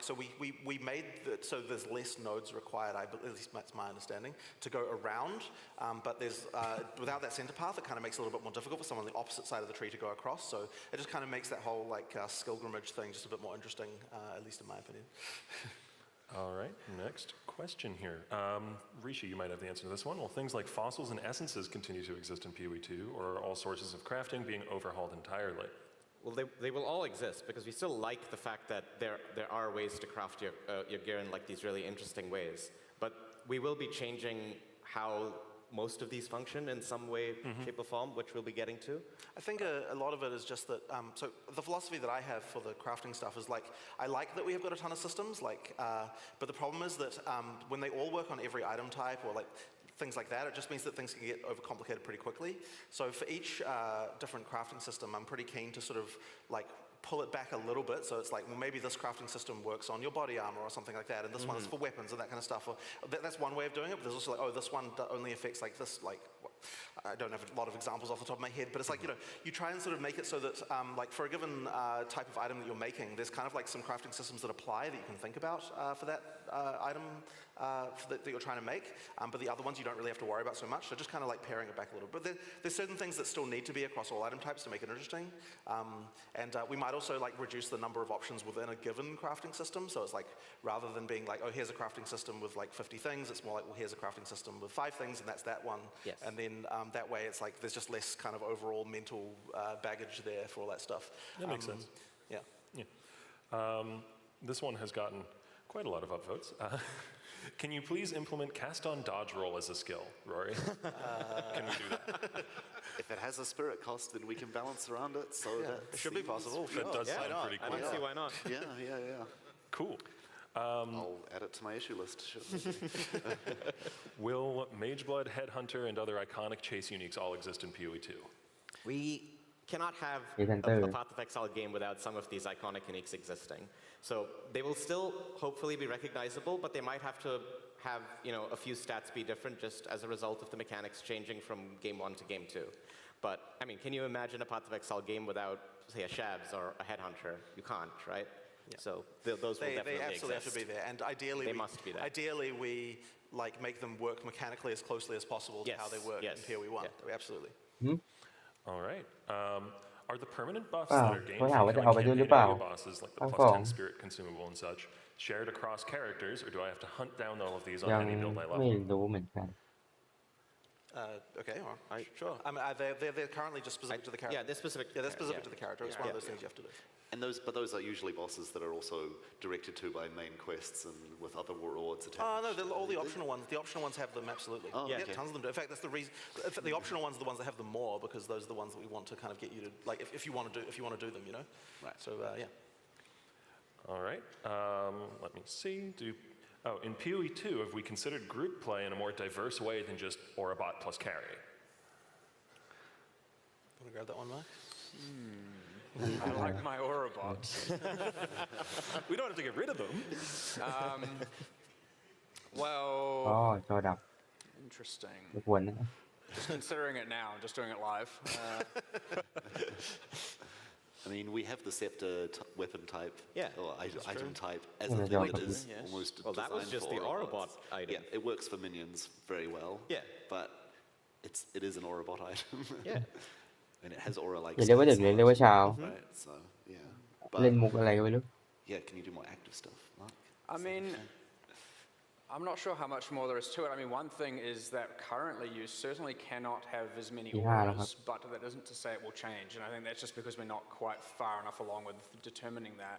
So we made that so there's less nodes required, at least that's my understanding, to go around. But there's without that center path, it kind of makes it a little bit more difficult for someone on the opposite side of the tree to go across. So it just kind of makes that whole Skilgrimage thing just a bit more interesting, at least in my opinion. All right, next question here. Rishi, you might have the answer to this one. Will things like fossils and essences continue to exist in PoE 2, or are all sources of crafting being overhauled entirely? Well, they will all exist because we still like the fact that there are ways to craft your gear in like these really interesting ways. But we will be changing how most of these function in some way, shape, or form, which we'll be getting to. I think a lot of it is just that, so the philosophy that I have for the crafting stuff is like, I like that we have got a ton of systems, but the problem is that when they all work on every item type or like things like that, it just means that things can get overcomplicated pretty quickly. So for each different crafting system, I'm pretty keen to sort of like pull it back a little bit, so it's like, well, maybe this crafting system works on your body armor or something like that, and this one is for weapons and that kind of stuff. Or that's one way of doing it, but there's also like, oh, this one only affects like this, like, I don't have a lot of examples off the top of my head, but it's like, you know, you try and sort of make it so that, like, for a given type of item that you're making, there's kind of like some crafting systems that apply that you can think about for that item that you're trying to make, but the other ones you don't really have to worry about so much, so just kind of like paring it back a little bit. But there's certain things that still need to be across all item types to make it interesting, and we might also like reduce the number of options within a given crafting system, so it's like, rather than being like, oh, here's a crafting system with like 50 things, it's more like, well, here's a crafting system with 5 things, and that's that one. Yes. And then that way it's like, there's just less kind of overall mental baggage there for all that stuff. That makes sense. Yeah. This one has gotten quite a lot of upvotes. Can you please implement cast on dodge roll as a skill, Rory? Can we do that? If it has a spirit cost, then we can balance around it. So that it should be possible. That does sound pretty I cool. don't see why not. Yeah. Cool. I'll add it to my issue list. Will Mageblood, Headhunter, and other iconic chase uniques all exist in PoE 2? We cannot have Headhunter. a Path of Exile game without some of these iconic uniques existing. So they will still hopefully be recognizable, but they might have to have a few stats be different just as a result of the mechanics changing from game 1 to game 2. But I mean, can you imagine a Path of Exile game without, say, a Shabs or a Headhunter? You can't, right? Yeah. So those will definitely they absolutely exist. have to be there, and ideally They must be there. Ideally, we make them work mechanically as closely as possible to how they work in PoE 1. Yeah. Absolutely. All right. Are the permanent buffs Ah, that are gained well, from yeah, killing I'll do campaign the bow. area bosses, like the I'll +10 go. spirit consumable and such, shared across characters, or do I have to hunt down all of these on ยัง any build I ไม่ level? รู้เหมือนกัน Okay, well, sure. I mean, they're currently just specific to the character. Yeah, they're specific. Yeah, they're specific to the character. It's one of those things you have to do. And those are usually bosses that are also directed to by main quests and with other rewards attached. Oh no, all the optional ones. The optional ones have them absolutely. Oh, yeah, okay. tons of them do. In fact, that's the reason. The optional ones are the ones that have them more because those are the ones that we want to kind of get you to like if you want to do them, Right. So yeah. All right. Let me see. In PoE 2, have we considered group play in a more diverse way than just Aurabot plus carry? Want to grab that one, Mark? I like my aura bots. We don't have to get rid of them. Well, อ๋อจอดับ interesting. ไม่ควรนะ Just considering it now, I'm just doing it live. I mean, we have the scepter weapon type or item type as Yeah, a yeah, thing that yeah. is Yes. almost Well, that was designed just for the Aurabot Aurabot item. Yeah, it works for minions very well. Yeah. But it is an Aurabot item. Yeah. And it has aura-like อย่าเรียกว่าเด็กเลยเรียกว่าชาว right? So yeah. เล่น But มุกอะไรก็ไม่รู้ yeah, can you do more active stuff, Mark? I mean, I'm not sure how much more there is to it. I mean, one thing is that currently you certainly cannot have as many Yeah, auras, but that isn't to say it will change. And I think that's just because we're not quite far enough along with determining that.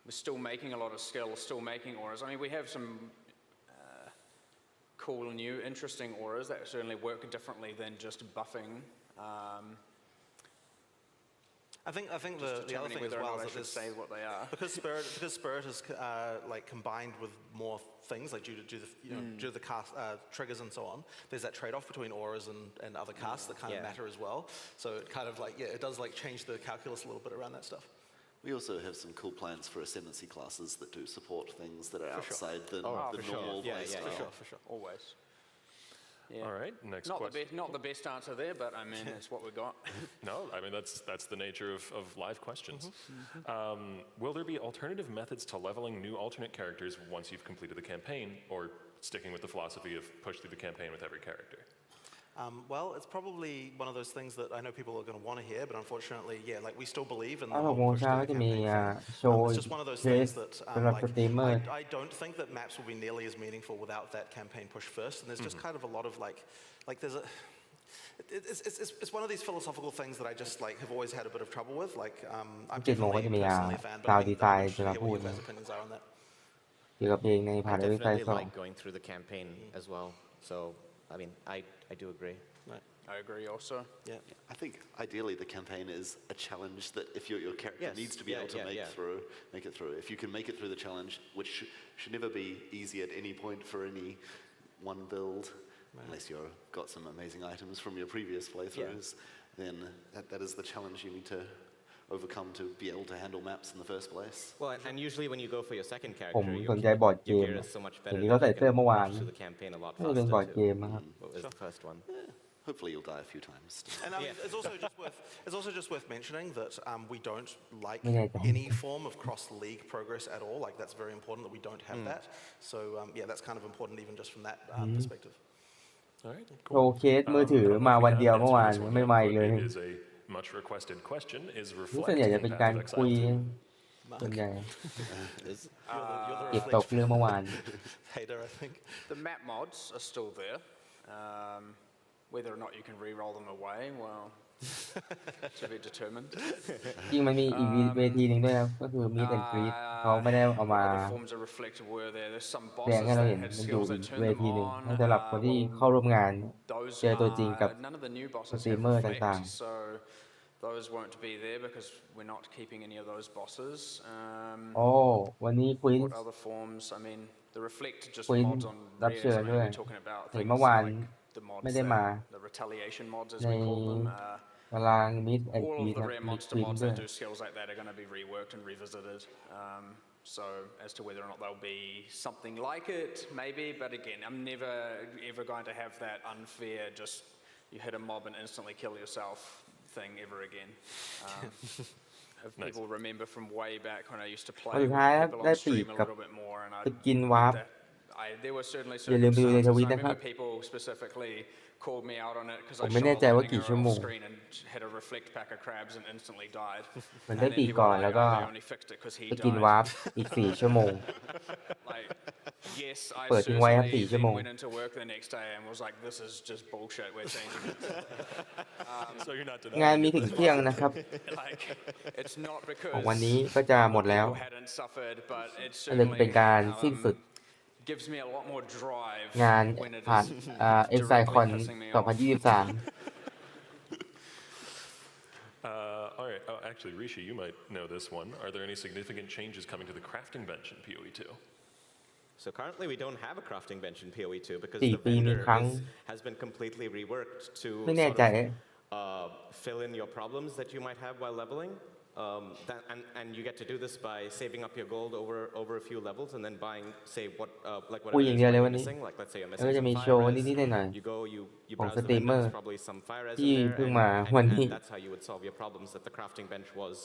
We're still making a lot of skill, still making auras. I mean, we have some cool, new, interesting auras that certainly work differently than just buffing. I think Just the other determining thing as whether or well not I is that should this, say what they are. because Spirit is like combined with more things like due to the cast triggers and so on. There's that trade-off between auras and other casts that kind of matter as well. So it kind of like it does like change the calculus a little bit around that stuff. We also have some cool plans for ascendancy classes that do support things that are For sure. outside the for sure. normal Yeah, play yeah, style. For sure, always. Yeah. All right. Next Not question. not the best answer there, but I mean, it's what we got. No, I mean, that's the nature of live questions. Will there be alternative methods to leveling new alternate characters once you've completed the campaign, or sticking with the philosophy of push through the campaign with every character? Well, it's probably one of those things that I know people are going to want to hear, but unfortunately, yeah, like we still believe in the 6 whole โมง push เช้า through ก็ the จะมี campaign โชว์ It's just one of those เทส things that สำหรับสตรีมเมอร์ I don't think that maps will be nearly as meaningful without that campaign push first, and there's just kind of a lot of like there's a it's one of these philosophical things that I just like have always had a bit of trouble with. Like I'm 7 โมงก็ definitely จะมี personally a fan, but I Cloud think Design I'm จะมา interested to hear พู what ด your นะ guys' opinions are on that. เกี่ยวกับเพลงใน I ผ่านเว็บไซต์ definitely 2 like going through the campaign as well. So, I mean, I do agree. I agree also. Yeah. I think ideally the campaign is a challenge that if your character Yes, needs to be able to make it through. If you can make it through the challenge, which should never be easy at any point for any one build, unless you've got some amazing items from your previous playthroughs, then that is the challenge you need to overcome to be able to handle maps in the first place. Well, and usually when you go for your second ผม character, สนใจบอร์ดเก your ม gear is so much เห็น better ที่ that เขาใส่ you เสื้อ can เมื่อวาน push through the campaign a lot น่าจะเป็น faster บอร์ดเก too. มนะครับ What was the first one? Hopefully you'll die a few times. And I mean, it's also just worth mentioning that we don't like ไม่แน่ใจ any form of cross-league progress at all. Like that's very important that we don't have that. So yeah, that's kind of important even just from that perspective. All right. โชว์เคสมือถือมาวันเดียวเมื่อวาน This one ไม่มาอีกเลย is a much requested question. Is รู้ reflect ส่วนใหญ่จะ in เป็น Path การ of คุย Exile 2? ส่วนใหญ่ You're the เก็บตกเรื่องเมื่อวาน hater, I think. The map mods are still there. Whether or not you can re-roll them away, well, to be determined. จริงมันมีอีกเวทีหนึ่งด้วยครับก็คือมีแต่กรีดเขาไม่ได้เอามา Other forms of reflective were there. There's some แสดง bosses ให้เรา that เห็น had มันอยู่ skills อี that กเว turned ที them หนึ่ง on. ให้สำหรับคนที่เข้าร่วมงาน Those เจอตัวจริงกับ none of the new ส bosses ตรีม have เมอร์ reflect, ต่าง so those won't be there because we're not keeping any of those bosses. โอ้วันนี้ควีน What other forms? I mean, the reflect just Queen mods on รับ rares. เชิญ I mean, ด้วย we're talking about เห็น things เมื่อวาน like the mods ไม่ได้มา the retaliation mods as ใน we call them. ตารางมิดแอนด์ All ควี of น the ครับ rare มี monster ควีน mods ด้วย that do skills like that are going to be reworked and revisited. So as to whether or not they'll be something like it, maybe. But again, I'm never ever going to have that unfair just you hit a mob and instantly kill yourself thing ever again. If people remember from way back when I used to play วันสุ with ดท้ายครับ people ได้ on ปีก stream a กับ little bit more, and I สกินวาร์ป there were certainly อย่าลืมไปดูในท circumstances. วิต I นะครับ remember people specifically called me out on it because ผ I มไม่ shot แน่ใจว่า lightning กี่ arrow ชั่วโม off ง screen and had a reflect pack of crabs and instantly died. มัน And ได้ then ปีก people ก่อน were แล้ว like, ก็ "Oh, they only fixed it 'cause he สกิน died." วาร์ปอีก4 ชั่วโมง Like, yes, I เปิดทิ้งไว้ครับ certainly 4 ชั่วโม then ง went into work the next day and was like, "This is just bullshit. We're changing it." So you're not งาน denying มี it. ถึงเที่ยงนะครับ Like, it's not ของ because วันนี้ก็จะหมดแล้ว people hadn't suffered, but it ก็เลยเป็น certainly การสิ้นสุด gives me a lot more drive งาน when it ผ่าน is เอ็กไซคอน directly pissing me off. 2023 All right. Oh, actually, Rishi, you might know this one. Are there any significant changes coming to the crafting bench in PoE2? So currently we don't have a crafting bench in PoE2 because 4 the ปีมี vendor ครั้ง has been completely reworked to ไม่แน่ sort ใจ of fill in your problems that you might have while leveling. And you get to do this by saving up your gold over a few levels and then buying, say, like คุย whatever อย่าง is เดียวเลย you're วันนี้ missing. Like let's say you're แล้วก็ missing จะมี some โชว์ fire นิด res. ๆหน่อย You go, you ของ browse the สตรีมเมอ vendor. ร์ There's probably some fire res ที่ in there. เพิ่งมาวันนี้ And that's how you would solve your problems that the crafting bench was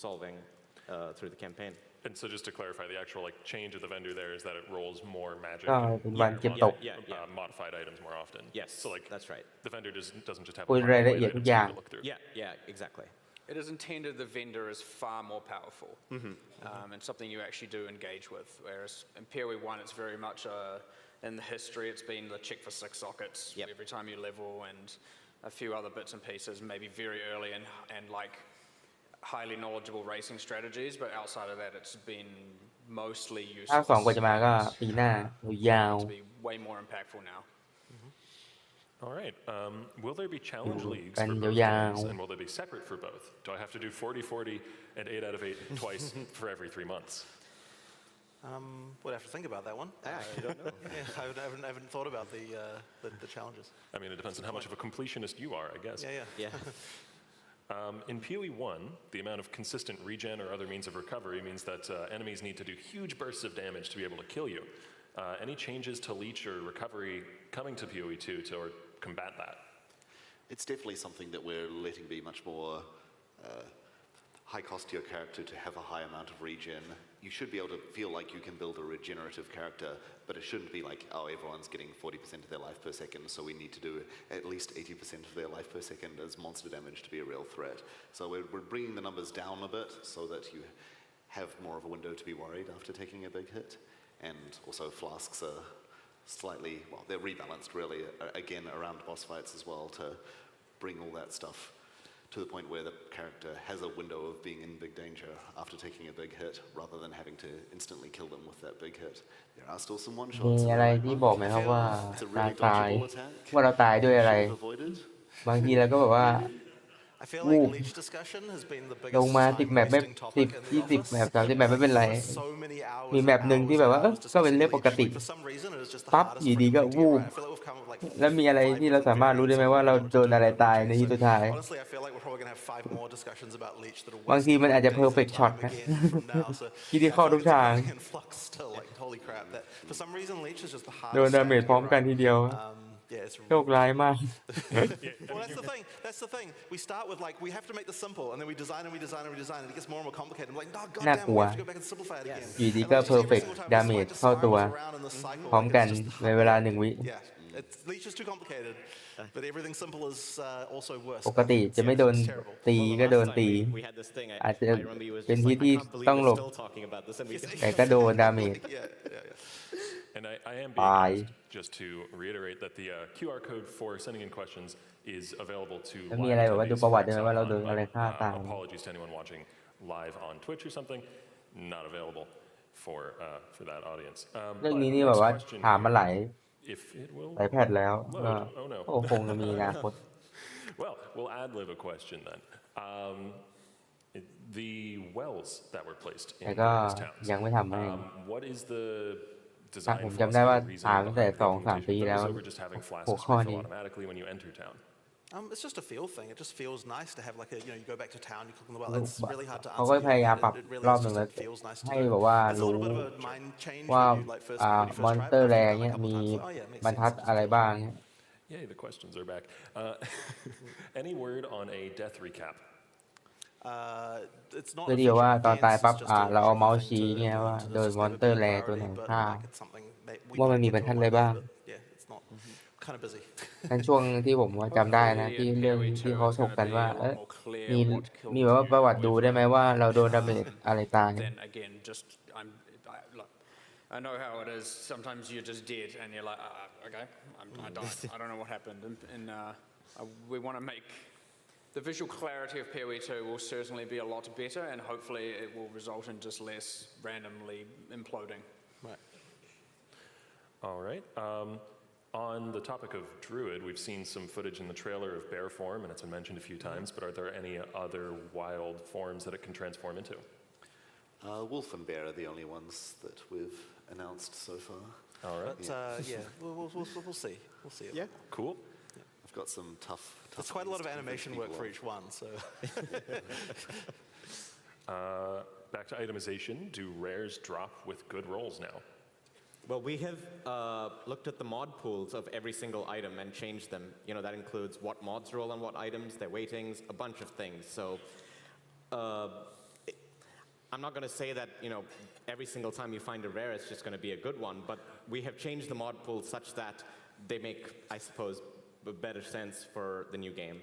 solving through the campaign. And so just to clarify, the actual like change of the vendor there is that it rolls more magic, ก็เป็นวันเก็บตก modified items more often. Yes, So like that's right. the vendor doesn't just have คุย a ราย ton ละ of เอียด items ทุก for อ you ย่าง to look through. Yeah, exactly. It is intended the vendor is far more powerful and something you actually do engage with. Whereas in PoE 1, it's very much in the history, it's been the check for 6 sockets every time you level and a few other bits and pieces, maybe very early and like highly knowledgeable racing strategies. But outside of that, it's been mostly ภาค 2 กว่า useless จะมาก็ปีหน้ายาว to be way more impactful now. All right. Will there be challenge leagues กัน for both ยาว games, and will they be separate for both? Do I have to do 40-40 and 8 out of 8 twice for every 3 months? We'd have to think about that one. I actually don't know. Yeah, I haven't thought about the challenges. I mean, it depends on how much of a completionist you are, I guess. Yeah. In PoE 1, the amount of consistent regen or other means of recovery means that enemies need to do huge bursts of damage to be able to kill you. Any changes to leech or recovery coming to PoE 2 to combat that? It's definitely something that we're letting be much more high cost to your character to have a high amount of regen. You should be able to feel like you can build a regenerative character, but it shouldn't be like, oh, everyone's getting 40% of their life per second, so we need to do at least 80% of their life per second as monster damage to be a real threat. So we're bringing the numbers down a bit so that you have more of a window to be worried after taking a big hit. And also flasks are slightly, well, they're rebalanced really, again, around boss fights as well to bring all that stuff to the point where the character has a window of being in big danger after taking a big hit rather than having to instantly kill them with that big hit. There are still some มี one-shots. อะไรที่บอกไหมครับว่า It's a การ really ตาย dodgeable attack. ว่าเราตายด้วยอะไร Should have avoided. บางทีเราก็แบบว่า I feel like leech discussion has been the ลง biggest มา10 แมปไม่ time-wasting topic in the 10 20 แมป 30 แมปไม่เป็นไร office. So many hours มีแมปหนึ่งที่แบบว่า ก็เป็นเรื่องปกติ For some reason, it is just the ปั๊บ hardest อยู่ for ดีก็ everyone to วู get บ right. I feel like we've come up with like แล้วมีอะไรที่เราสามารถรู้ได้ไหมว่าเราโดนอะไรตายในที่สุดท้าย Honestly, I feel like we're probably going to have 5 more discussions about leech that are บางทีมันอาจจะ wasting perfect time shot นะ again from now. So คิดที่เข้า I feel ทุ like ก it's ทาง in flux still. Like holy crap! That for some reason, leech is just the โดน hardest. ดาเมจพร้อมกันทีเดียว Yeah, it's โชคร้ายมาก well, that's the thing. That's the thing. We start with like we have to make this simple, and then we design and we design and we design, and it gets more and more complicated. I'm like, no, goddamn, น่า we กลัว have to go back and simplify it again. อยู่ดี And ก็ like, just every perfect single time, damage it's เข้า like ตัว just spirals around in this cycle. พร้อม Like, กัน it's just ในเวลา1 วิ Yeah, leech is too complicated, but everything simple is also worse. ปกติจะไม่โดน It's terrible. ตีก็โดนตี We had this thing. I อาจจะ remember you was เป็น just ที่ like, ที่ I can't believe ต้องหล we're บ still talking about this, and we แต่ก็โดนดาเมจ And I am being Bye. asked just to reiterate that the QR code for sending in questions is available to แล้วมีอะไรแบบว่าดู live ประวัติ attendees ได้ไหมว่าเราโดน on, อะไรฆ่าตาย apologies to anyone watching live on Twitch or something, not available for that audience. เรื่อง But นี้นี่แบบว่า next question ถามมาหลาย if it will หลายแพทแล้วก็ load. Oh no. คงจะมีอนาคต Well, we'll ad-lib a question then. The wells that were placed แต่ in ก็ various towns. ยังไม่ทำให้ What is the ผม design จำได้ว่า philosophy ถาม reason ตั้งแต่ behind the 2-3 ปี implementation แล้ว of those over just having หัว flasks ข้อ refill นี้ automatically when you enter town? It's just a feel thing. It just feels nice to have like a, you go back to town, you click on the well. It's really hard to เขาก็ answer. พยายามปรับ It really รอบ is หนึ่ง just แล้ว it feels nice to ให้ do. แบบว่า It's a รู้ little bit of a mind change ว่า when you like first when you มอน first เตอ try ร์ it. แร After ง you've เนี้ done ย it a มี couple times, oh yeah, it makes บรรทัด sense. อะไรบ้าง Yay, the questions are back. Any word on a death recap? It's not เพื่อที่ว่า official ตอนตาย against, ปั๊บ it's just a เราเอาเมาส์ thing ชี้ to เงี้ยว่า to โดย just มอน give เตอ it ร์แร priority, ตัวไหน but ฆ่า like it's something that we ว่ามัน might มี get บรร to ทัด on อะไร Monday, บ้าง but yeah, it's not kind of busy. นั่นช่วงที่ผมว่าจำได้นะ ที่เรื่องที่เขาถกกันว่ามีมีแบบว่าประวัติดูได้ไหมว่าเราโดนดาเมจอะไรตาย Then again, just look, I know how it is. Sometimes you're just dead, and you're like, okay, I died. I don't know what happened, and we want to make the visual clarity of PoE 2 will certainly be a lot better, and hopefully it will result in just less randomly imploding. Right. All right. On the topic of Druid, we've seen some footage in the trailer of bear form, and it's been mentioned a few times, but are there any other wild forms that it can transform into? Wolf and bear are the only ones that we've announced so far. All right. But yeah, we'll see. We'll see. Yeah, Cool. I've got some tough. It's quite a lot of ones to convince animation work people for of. each one, so. Back to itemization. Do rares drop with good rolls now? Well, we have looked at the mod pools of every single item and changed them. You know, that includes what mods roll on what items, their weightings, a bunch of things. So I'm not going to say that, you know, every single time you find a rare, it's just going to be a good one, but we have changed the mod pools such that they make, I suppose, a better sense for the new game.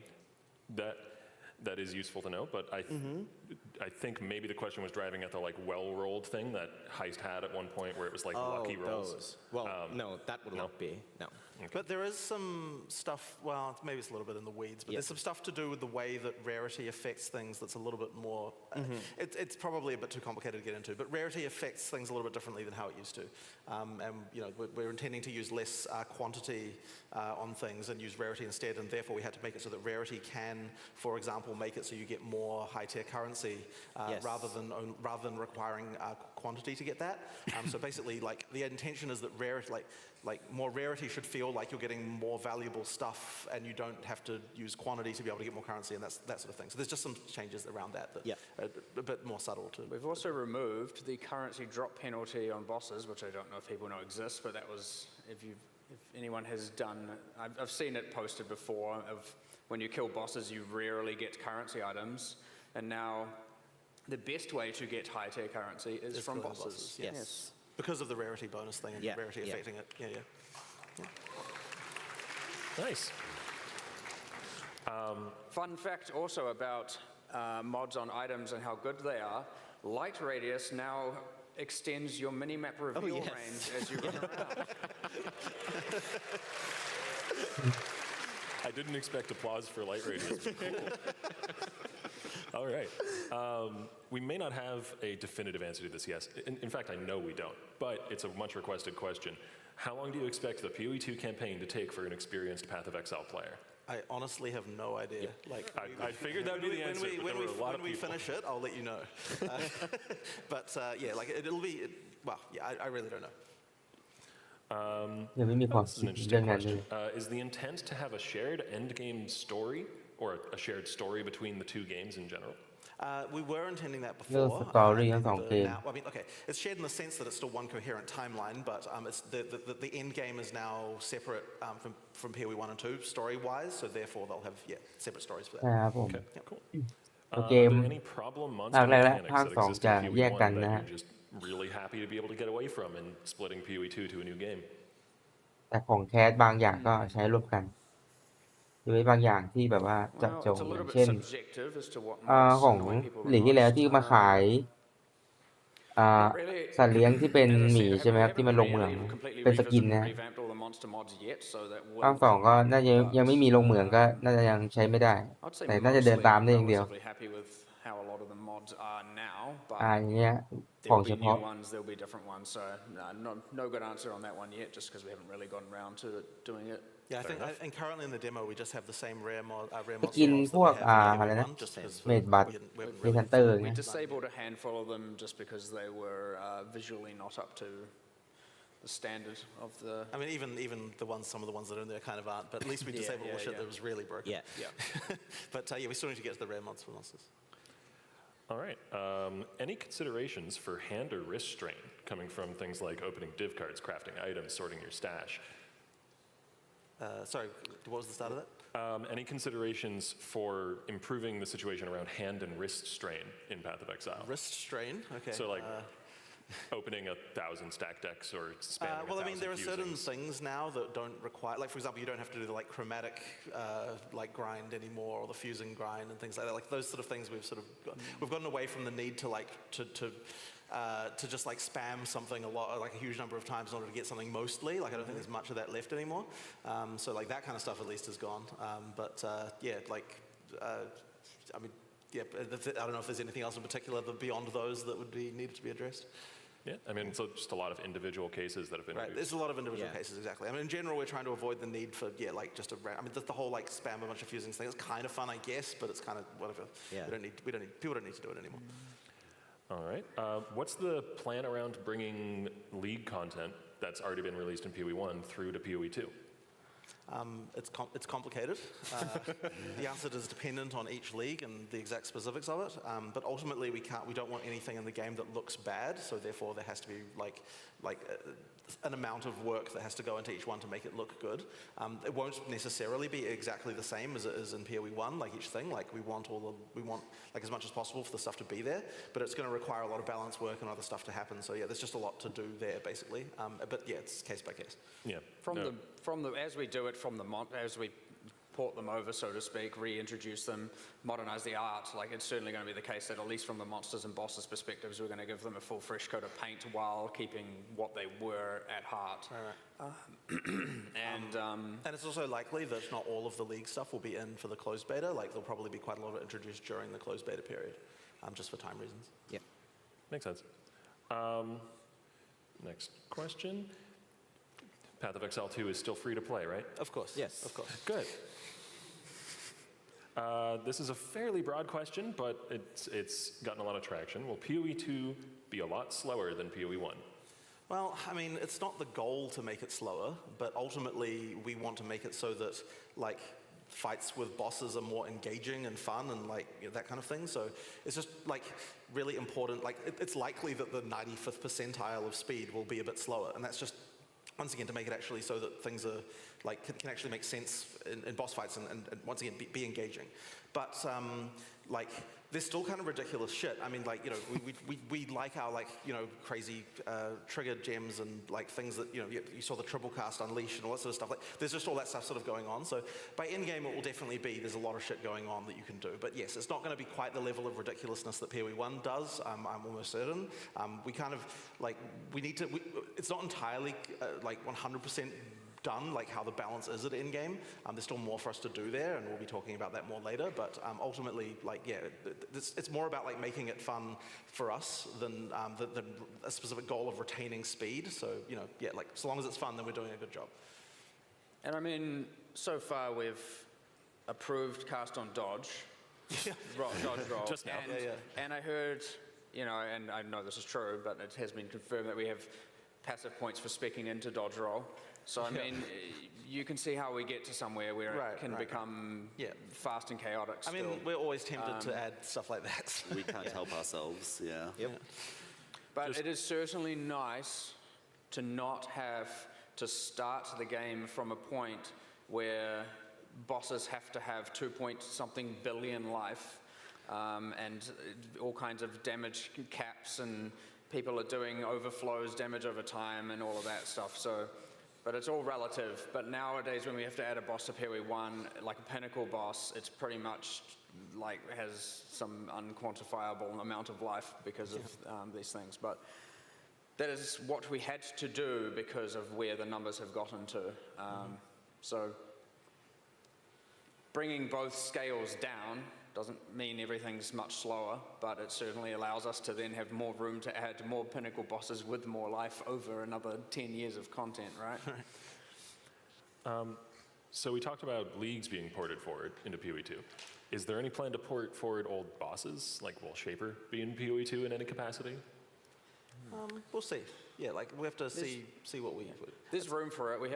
That is useful to know, but I think maybe the question was driving at the like well-rolled thing that Heist had at one point where it was like lucky rolls. Those. Well, no, that would not be, no. But there is some stuff, well, maybe it's a little bit in the weeds, but there's some stuff to do with the way that rarity affects things that's a little bit more, it's probably a bit too complicated to get into, but rarity affects things a little bit differently than how it used to. And, you know, we're intending to use less quantity on things and use rarity instead, and therefore we had to make it so that rarity can, for example, make it so you get more high-tier currency rather than requiring quantity to get that. So basically, like, the intention is that rarity, like more rarity should feel like you're getting more valuable stuff and you don't have to use quantity to be able to get more currency and that sort of thing. So there's just some changes around that are a bit more subtle too. We've also removed the currency drop penalty on bosses, which I don't know if people know exists, but that was, if anyone has done, I've seen it posted before of when you kill bosses, you rarely get currency items, and now the best way to get high-tier currency is from bosses. Yes. Because of the rarity bonus thing and rarity affecting it. Yeah. Nice. Fun fact also about mods on items and how good they are. Light radius now extends your mini-map reveal range as you run around. I didn't expect applause for light radius. But cool. All right. We may not have a definitive answer to this, yes. In fact, I know we don't, but it's a much requested question. How long do you expect the PoE 2 campaign to take for an experienced Path of Exile player? I honestly have no idea. Like I figured that would be the answer, but there were a lot of people. When we finish it, I'll let you know. But yeah, like it'll be, well, yeah, I really don't know. ยังไม่มีความ This is คิ an ดเรื่อง interesting นั้นเลย question. Is the intent to have a shared endgame story or a shared story between the two games in general? We were intending that เรื่อง before. สตอรี่ทั้งสองเกม I mean, okay, it's shared in the sense that it's still one coherent timeline, but it's the end game is now separate from PoE 1 and 2 story-wise, so therefore they'll have separate stories for that. ใช่ครับผม Okay, cool. เกม Are there any problem ภา monster คแรกและ mechanics ภาค that สอง exist จะ in แย PoE ก 1 กัน that นะฮะ you're just really happy to be able to get away from and splitting PoE 2 to a new game? แต่ของแคสบางอย่างก็ใช้ร่วมกันหรือางอย่างที่แบบว่าเจาะ Well, จง it's a อ little ย่าง bit เช่น subjective as to what ของ mods people หลีกที่แล้วที่มาขายสัตว์เลี้ยงที่เป็นหมีใช่ไหมครับที่มันลงเหมืองเป็นสกินนะ revamped all the monster mods yet, so that ภาคสองก็น่าจะยังไม่มีลงเหมืองก็น่าจะยังใช้ไม่ได้ I'd say แต่น่าจะเดิน mostly ตามได้อย่างเดียว relatively happy with how a lot of the mods are now, but อย่างเงี้ย ของ there'll เฉ be พาะ new ones, there'll be different ones. So no good answer on that one yet, just because we haven't really gotten around to doing it. Yeah, I think and currently in the demo we just have the same rare ไป mod กิน slots พวก that we have in อะไร the นะ one, just because เมดบัต we haven't มี really ฮันเตอร์ We เงี้ย disabled a handful of them just because they were visually not up to the standard of the. I mean, even some of the ones that are in there kind of aren't, but at least we disabled all the shit that was really broken. Yeah. But yeah, we still need to get to the rare mods for monsters. All right. Any considerations for hand or wrist strain coming from things like opening div cards, crafting items, sorting your stash? Sorry, what was the start of that? Any considerations for improving the situation around hand and wrist strain in Path of Exile? Wrist strain, okay. So like opening 1,000 stack decks or spamming well, I mean, there are 1,000 certain fusings. things now that don't require, like for example, you don't have to do the like chromatic like grind anymore, or the fusing grind and things like that. Like those sort of things we've gotten away from the need to like to just like spam something a lot, like a huge number of times in order to get something mostly. Like I don't think there's much of that left anymore. So like that kind of stuff at least is gone. But yeah, like I mean, yeah, I don't know if there's anything else in particular beyond those that would be needed to be addressed. Yeah, I mean, so just a lot of individual cases that have been Right, there's a lot of individual cases, exactly. I mean, in general, we're trying to avoid the need for, like just I mean, the whole like spam a bunch of fusings thing is kind of fun, I guess, but it's kind of whatever. Yeah. People don't need to do it anymore. All right. What's the plan around bringing League content that's already been released in PoE1 through to PoE2? It's complicated. The answer is dependent on each league and the exact specifics of it. But ultimately, we don't want anything in the game that looks bad. So therefore, there has to be like an amount of work that has to go into each one to make it look good. It won't necessarily be exactly the same as it is in PoE1, like each thing. Like we want like as much as possible for the stuff to be there, but it's going to require a lot of balance work and other stuff to happen. So yeah, there's just a lot to do there basically. But yeah, it's case by case. Yeah. From the as we do it as we port them over, so to speak, reintroduce them, modernize the art, like it's certainly going to be the case that at least from the monsters and bosses perspectives, we're going to give them a full fresh coat of paint while keeping what they were at heart. And it's also likely that not all of the league stuff will be in for the closed beta. Like there'll probably be quite a lot of it introduced during the closed beta period, just for time reasons. Yeah. Makes sense. Next question. Path of Exile 2 is still free to play, right? Of course. Yes. Of course. Good. This is a fairly broad question, but it's gotten a lot of traction. Will PoE2 be a lot slower than PoE1? Well, I mean, it's not the goal to make it slower, but ultimately we want to make it so that like fights with bosses are more engaging and fun and like that kind of thing. So it's just like really important. Like it's likely that the 95th percentile of speed will be a bit slower, and that's just once again to make it actually so that things are like can actually make sense in boss fights and once again be engaging. But like there's still kind of ridiculous shit. I mean, like, you know, we like our like, you know, crazy trigger gems and like things that, you know, you saw the triple cast unleash and all that sort of stuff. Like there's just all that stuff sort of going on. So by end game it will definitely be there's a lot of shit going on that you can do. But yes, it's not going to be quite the level of ridiculousness that PoE1 does. I'm almost certain. We kind of like it's not entirely like 100% done, like how the balance is at endgame. There's still more for us to do there, and we'll be talking about that more later. But ultimately, like, yeah, it's more about like making it fun for us than a specific goal of retaining speed. So, you know, yeah, like so long as it's fun, then we're doing a good job. And I mean, so far we've approved cast on dodge. Dodge roll. Just now. And I heard, you know, and I know this is true, but it has been confirmed that we have passive points for speccing into dodge roll. So I mean, you can see how we get to somewhere where it can become fast and chaotic still. I mean, we're always tempted to add stuff like that. We can't help ourselves, yeah. But it is certainly nice to not have to start the game from a point where bosses have to have 2-point-something billion life and all kinds of damage caps, and people are doing overflows, damage over time, and all of that stuff. So. But it's all relative. But nowadays, when we have to add a boss to PoE1, like a pinnacle boss, it's pretty much like has some unquantifiable amount of life because of these things. But that is what we had to do because of where the numbers have gotten to. So bringing both scales down Doesn't mean everything's much slower, but it certainly allows us to then have more room to add more pinnacle bosses with more life over another 10 years of content, right? So we talked about leagues being ported forward into PoE 2. Is there any plan to port forward old bosses, like will Shaper be in PoE 2 in any capacity? We'll see. Yeah, like we have to see what we. There's room for it. We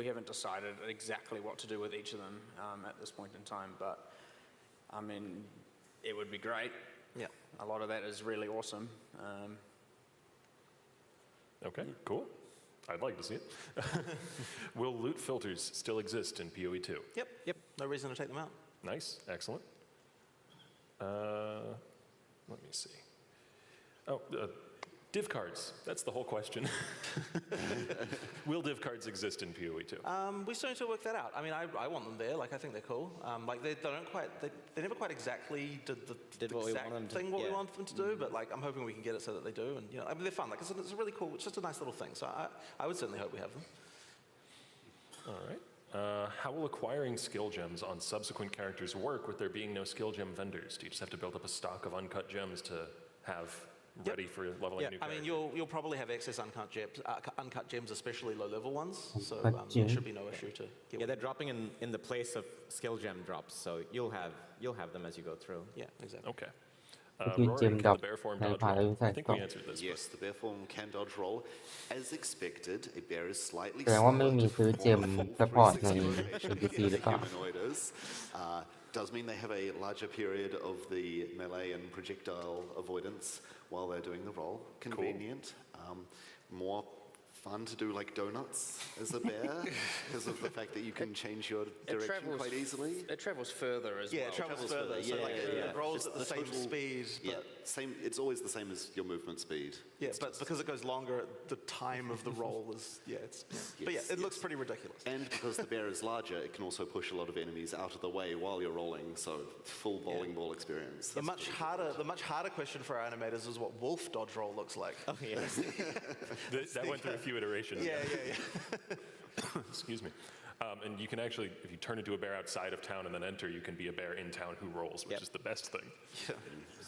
haven't decided exactly what to do with each of them at this point in time, but I mean, it would be great. Yeah. A lot of that is really awesome. Okay, cool. I'd like to see it. Will loot filters still exist in PoE 2? Yep. No reason to take them out. Nice, excellent. Let me see. Oh, div cards. That's the whole question. Will div cards exist in PoE 2? We still need to work that out. I mean, I want them there. Like, I think they're cool. Like, they never quite exactly did what we want them to, we want them to do. But like, I'm hoping we can get it so that they do. And I mean, they're fun. Like, it's a really cool. It's just a nice little thing. So I would certainly hope we have them. All right. How will acquiring skill gems on subsequent characters work with there being no skill gem vendors? Do you just have to build up a stock of uncut gems to have ready for leveling new I characters? mean, you'll probably have excess uncut gems, especially low-level ones. So Uncut there gem. should be no issue to get. Yeah, they're dropping in the place of skill gem drops, so you'll have them as you go through. Yeah, exactly. Okay. ก็คือ Rory, เจม can ดับ the bear form ใน dodge พา roll? ใส่ I think ต่อ we answered this. Yes, the bear form can dodge roll. As expected, a bear is slightly แสดงว่าไม่มี slower to ซื้อเจม perform a ซัพพอร์ต full ใน 360 NPC rotation หรือเปล่า than humanoid is. Does mean they have a larger period of the melee and projectile avoidance while they're doing the roll. Convenient. More fun to do like donuts as a bear because of the fact that you can change your direction quite easily. It travels further as well. Yeah, it travels further. So like it rolls at the same speed. Yeah, same. It's always the same as your movement speed. Yeah, but because it goes longer, the time of the roll is but yeah, it looks pretty ridiculous. And because the bear is larger, it can also push a lot of enemies out of the way while you're rolling. So full bowling ball experience. The much harder question for our animators is what wolf dodge roll looks like. Oh, yes. That went through a few iterations. Yeah. Excuse me. And you can actually, if you turn into a bear outside of town and then enter, you can be a bear in town who rolls, which is the best thing.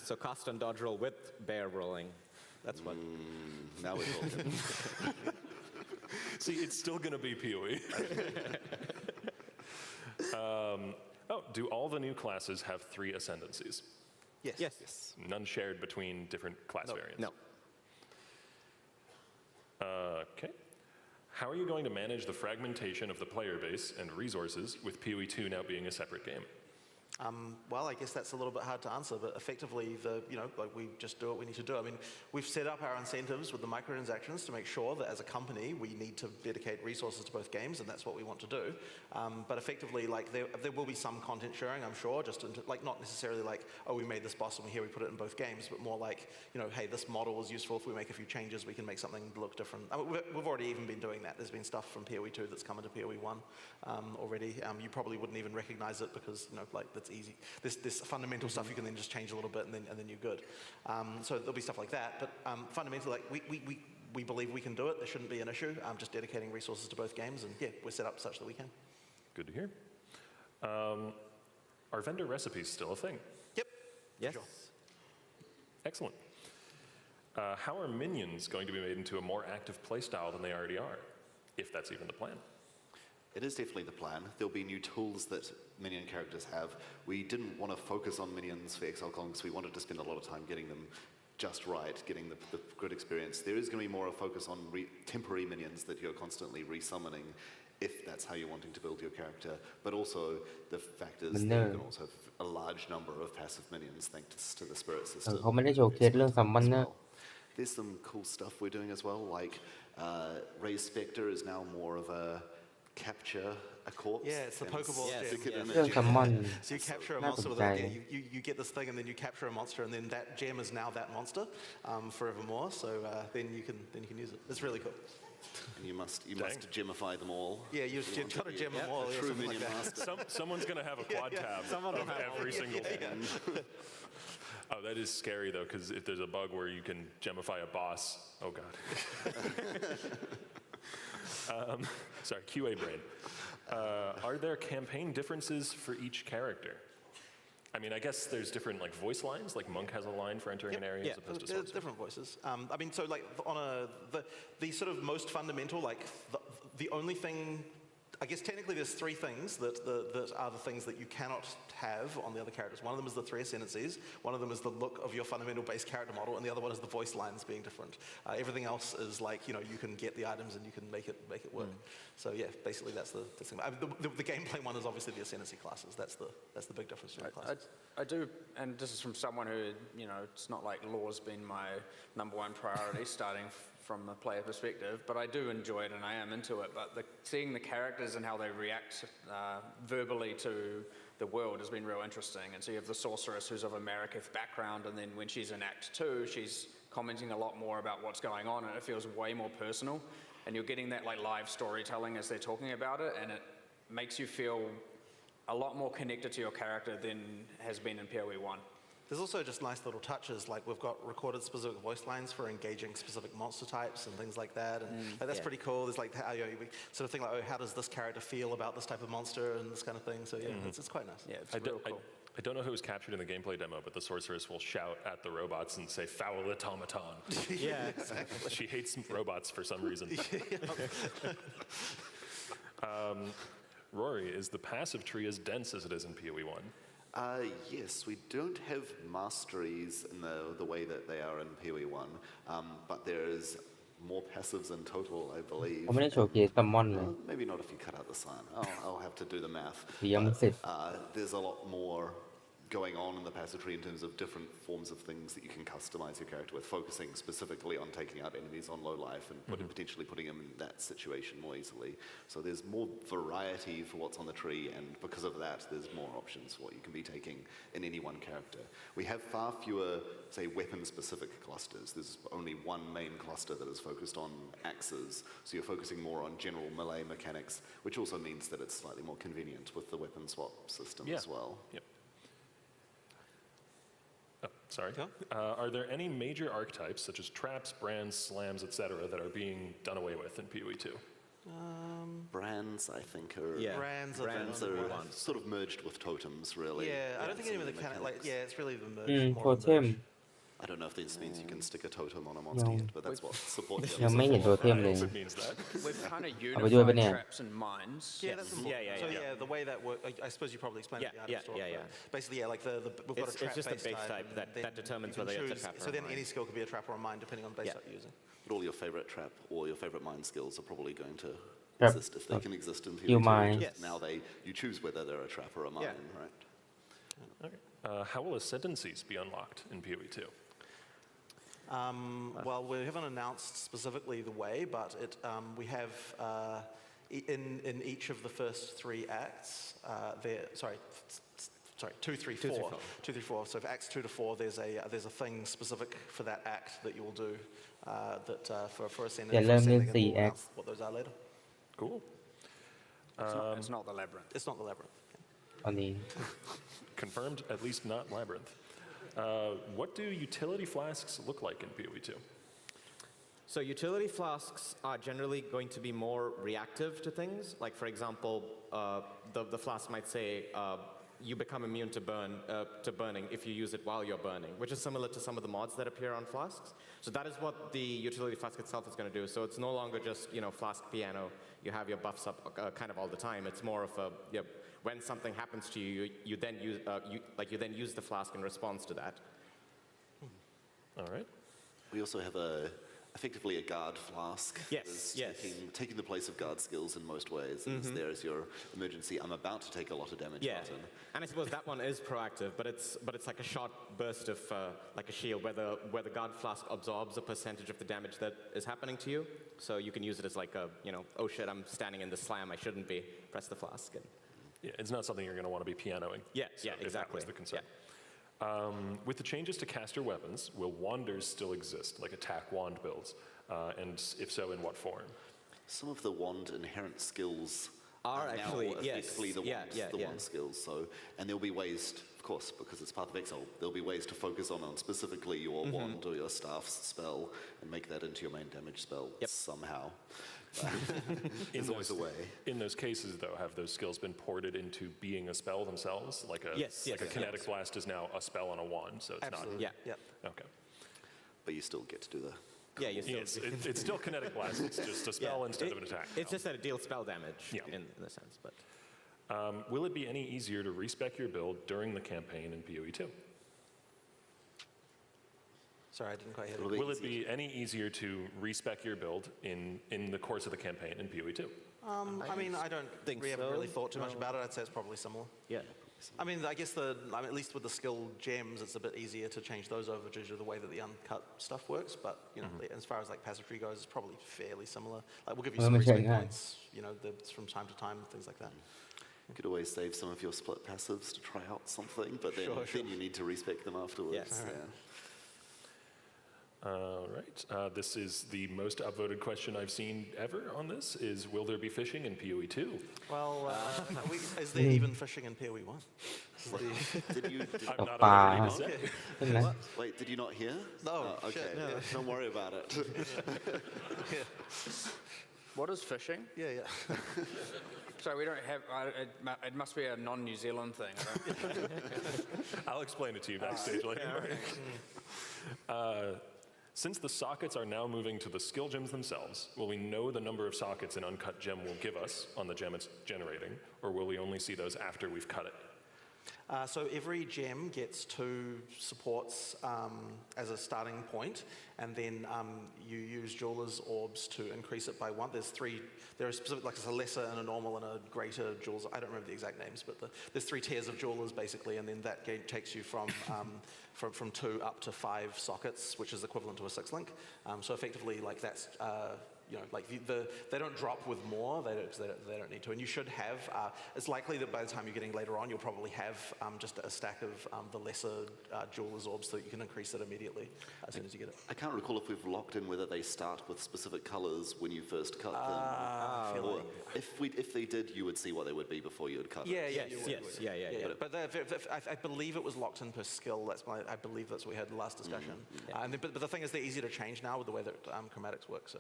So cast and dodge roll with bear rolling. That's what. Now we're talking. See, it's still going to be PoE. Do all the new classes have 3 ascendancies? Yes. None shared between different class variants? No. Okay. How are you going to manage the fragmentation of the player base and resources with PoE 2 now being a separate game? Well, I guess that's a little bit hard to answer, but effectively, like we just do what we need to do. I mean, we've set up our incentives with the microtransactions to make sure that as a company, we need to dedicate resources to both games, and that's what we want to do. But effectively, like there will be some content sharing, I'm sure, just like not necessarily like, oh, we made this boss and here we put it in both games, but more like, hey, this model is useful. If we make a few changes, we can make something look different. I mean, we've already even been doing that. There's been stuff from PoE 2 that's come into PoE 1 already. You probably wouldn't even recognize it because, like that's easy. This fundamental stuff you can then just change a little bit and then you're good. So there'll be stuff like that. But fundamentally, like we believe we can do it. There shouldn't be an issue. Just dedicating resources to both games, and yeah, we're set up such that we can. Good to hear. Are vendor recipes still a thing? Yep. Yes. Sure. Excellent. How are minions going to be made into a more active playstyle than they already are, if that's even the plan? It is definitely the plan. There'll be new tools that minion characters have. We didn't want to focus on minions for Exilecon because we wanted to spend a lot of time getting them just right, getting the good experience. There is going to be more a focus on temporary minions that you're constantly resummoning if that's how you're wanting to build your character. But also the fact is that you can also have a large number of passive minions thanks to the spirit system. เขาไม่ได้โชว์เคสเรื่องซัมมอนเนอร์ There's some cool stuff we're doing as well, like Ray's Spectre is now more of a capture a corpse. Yeah, it's the and Pokeball stick gem. it in a เรื่อง gem. ซัมมอน So you capture a น่าส monster น with ใจ you get this thing and then you capture a monster and then that gem is now that monster forevermore. So then you can use it. It's really cool. And you must gemify them all. Yeah, you've got to gem them all. A Yeah, true something like minion that. master. Someone's going to have a quad tab of every single thing. Oh, that is scary though, because if there's a bug where you can gemify a boss, oh god. Sorry, QA brain. Are there campaign differences for each character? I mean, I guess there's different like voice lines. Like Monk has a line for entering an area as opposed to there's Sorcerer. different voices. I mean, so like the sort of most fundamental, like the only thing, I guess technically there's three things that are the things that you cannot have on the other characters. One of them is the three ascendancies, one of them is the look of your fundamental base character model, and the other one is the voice lines being different. Everything else is like, you know, you can get the items and you can make it work. So yeah, basically that's the thing. I mean, the gameplay one is obviously the ascendancy classes. That's the big difference between the classes. I do, and this is from someone who, you know, it's not like lore's been my #1 priority starting from a player perspective, but I do enjoy it and I am into it. But seeing the characters and how they react verbally to the world has been real interesting. And so you have the sorceress who's of a Mariketh background, and then when she's in Act 2, she's commenting a lot more about what's going on, and it feels way more personal. And you're getting that like live storytelling as they're talking about it, and it makes you feel a lot more connected to your character than has been in PoE 1. There's also just nice little touches, like we've got recorded specific voice lines for engaging specific monster types and things like that, and like, that's pretty cool. There's like how, you know, we sort of think like, oh, how does this character feel about this type of monster and this kind of thing. So yeah, it's quite nice. Yeah, it's real cool. I don't know who was captured in the gameplay demo, but the sorceress will shout at the robots and say, "Foul automaton." Yeah, exactly. She hates robots for some reason. Rory, is the passive tree as dense as it is in PoE 1? Yes, we don't have masteries in the way that they are in PoE 1, but there is more passives in total, I believe. เขาไม่ได้โชว์เคสซัมมอนเลย Maybe not if you cut out the sign. I'll have to do the math. ยังไม่เสร็จ There's a lot more going on in the passive tree in terms of different forms of things that you can customize your character with, focusing specifically on taking out enemies on low life and potentially putting them in that situation more easily. So there's more variety for what's on the tree, and because of that, there's more options for what you can be taking in any one character. We have far fewer, say, weapon-specific clusters. There's only one main cluster that is focused on axes, so you're focusing more on general melee mechanics, which also means that it's slightly more convenient with the weapon swap system as well. Yep. Oh, sorry. Are there any major archetypes, such as traps, brands, slams, etc., that are being done away with in PoE 2? Brands, I think, are brands are sort of merged with totems, really. Yeah, I don't think any of the kind of like it's really the merge. โทเทม I don't know if this means you can stick a totem on a monster yet, but that's what support ยังไม่เห็นโทเทมเลย It means that. We've kind of เอาไปด้วยปะ unified เนี่ย traps and mines. Yeah, that's important. So yeah, the way that works, I suppose you probably explained it in the item store. Basically, yeah, like we've got a trap It's just the base type that determines whether it's a trap or So a then mine. any skill could be a trap or a mine depending on the base type you're using. But all your favorite trap or your favorite mine skills are probably going to Trap. exist if they can exist in You PoE 2. mine. Just Now you choose whether they're a trap or a mine, right? Okay. How will ascendancies be unlocked in PoE 2? Well, we haven't announced specifically the way, but we have in each of the first three acts. Two, three, four. 2, 3, 4. So for acts 2 to 4, there's a thing specific for that act that you will do for ascending. อย่าเริ่มเล่น and 4 we'll X announce what those are later. Cool. It's not the labyrinth. It's not the labyrinth. ตอนนี้ Confirmed, at least not labyrinth. What do utility flasks look like in PoE 2? So utility flasks are generally going to be more reactive to things. Like for example, the flask might say, you become immune to burning if you use it while you're burning, which is similar to some of the mods that appear on flasks. So that is what the utility flask itself is going to do. So it's no longer just, you know, flask piano, you have your buffs up kind of all the time. It's more of a, when something happens to you, you then use the flask in response to that. All right. We also have effectively a guard flask. Yes, that is taking the place of guard skills in most ways. And there is your emergency, I'm about to take a lot of damage button. And I suppose that one is proactive, but it's like a short burst of like a shield where the guard flask absorbs a percentage of the damage that is happening to you. So you can use it as like a, you know, oh shit, I'm standing in the slam, I shouldn't be. Press the flask. And Yeah, it's not something you're going to want to be pianoing. Exactly. If that was the concern. With the changes to caster weapons, will wanders still exist, like attack wand builds? And if so, in what form? Some of the wand inherent skills Are now actually, yes. effectively the wand skills. So, and there'll be ways, of course, because it's Path of Exile, there'll be ways to focus on specifically your wand or your staff's spell and make that into your main damage spell somehow. There's always a way. In those cases, though, have those skills been ported into being a spell themselves? Like a kinetic blast is now a spell on a wand, so it's Absolutely. not. Yeah. Okay. But you still get to do the... Yeah, you still It's still kinetic blast. It's just a spell instead of an attack. It's just that it deals spell damage in a sense, but. Will it be any easier to respec your build during the campaign in PoE 2? Sorry, I didn't quite hear that. Will it be any easier to respec your build in the course of the campaign in PoE 2? I mean, I don't think we haven't really thought too much about it. I'd say it's probably similar. Yeah. I mean, I guess at least with the skill gems, it's a bit easier to change those over due to the way that the uncut stuff works. But you know, as far as like passive tree goes, it's probably fairly similar. Like we'll give you some respect points, you know, from time to time, things like that. You could always save some of your split passives to try out something, but then, then you need to respec them afterwards. Yes. All right. This is the most upvoted question I've seen ever on this, is will there be fishing in PoE 2? Well, is there even fishing in PoE 1? I'm not already to say. What? Wait, did you not hear? No. Okay, don't worry about it. What is fishing? Yeah. So we don't have, it must be a non-New Zealand thing. I'll explain it to you backstage later. Since the sockets are now moving to the skill gems themselves, will we know the number of sockets an uncut gem will give us on the gem it's generating, or will we only see those after we've cut it? So every gem gets 2 supports as a starting point, and then you use Jeweler's Orbs to increase it by 1. There's 3, there are specific, like it's a lesser and a normal and a greater Jewelers. I don't remember the exact names, but there's 3 tiers of Jewelers basically, and then that takes you from 2 up to 5 sockets, which is equivalent to a 6-link. So effectively, like that's, you know, like they don't drop with more, they don't need to. And you should have, it's likely that by the time you're getting later on, you'll probably have just a stack of the lesser Jeweler's Orbs so that you can increase it immediately as soon as you get it. I can't recall if we've locked in whether they start with specific colors when you first cut them. Or if they did, you would see what they would be before you would cut Yeah, it. Yeah. But I believe it was locked in per skill. I believe that's what we had in the last discussion. But the thing is, they're easy to change now with the way that chromatics work. So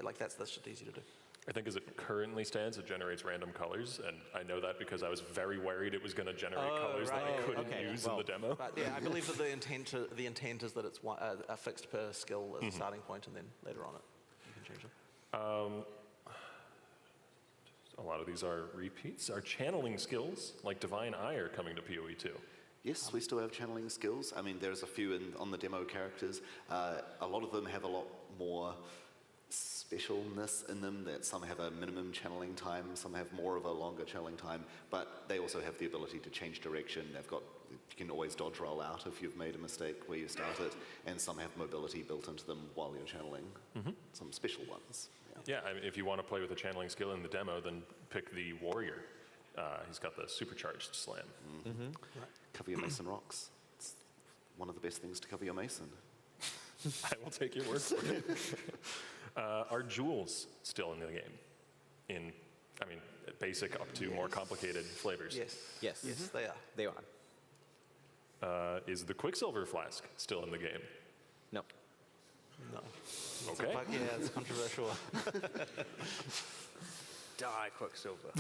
like that's just easy to do. I think as it currently stands, it generates random colors, and I know that because I was very worried it was going to generate colors that I couldn't use in the demo. But I believe that the intent is that it's a fixed per skill as a starting point, and then later on you can change them. A lot of these are repeats. Are channeling skills like Divine Eye are coming to PoE 2? Yes, we still have channeling skills. I mean, there's a few on the demo characters. A lot of them have a lot more specialness in them, that some have a minimum channeling time, some have more of a longer channeling time, but they also have the ability to change direction. You can always dodge roll out if you've made a mistake where you start it, and some have mobility built into them while you're channeling, some special ones. Yeah, I mean, if you want to play with a channeling skill in the demo, then pick the Warrior. He's got the supercharged slam. Cover your Mason rocks. It's one of the best things to cover your Mason. I will take your word for it. Are jewels still in the game? I mean, basic up to more complicated flavors? Yes, they are. They are. Is the Quicksilver flask still in the game? No. Okay. It's controversial. Die, Quicksilver.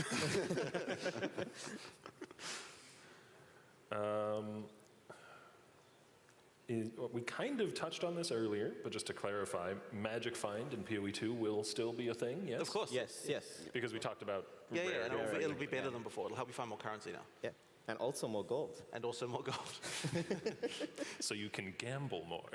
We kind of touched on this earlier, but just to clarify, Magic Find in PoE 2 will still be a thing, yes? Of course. Yes. Because we talked about And rare. it'll be better than before. It'll help you find more currency now. Yeah. And also more gold. And also more gold. So you can gamble more.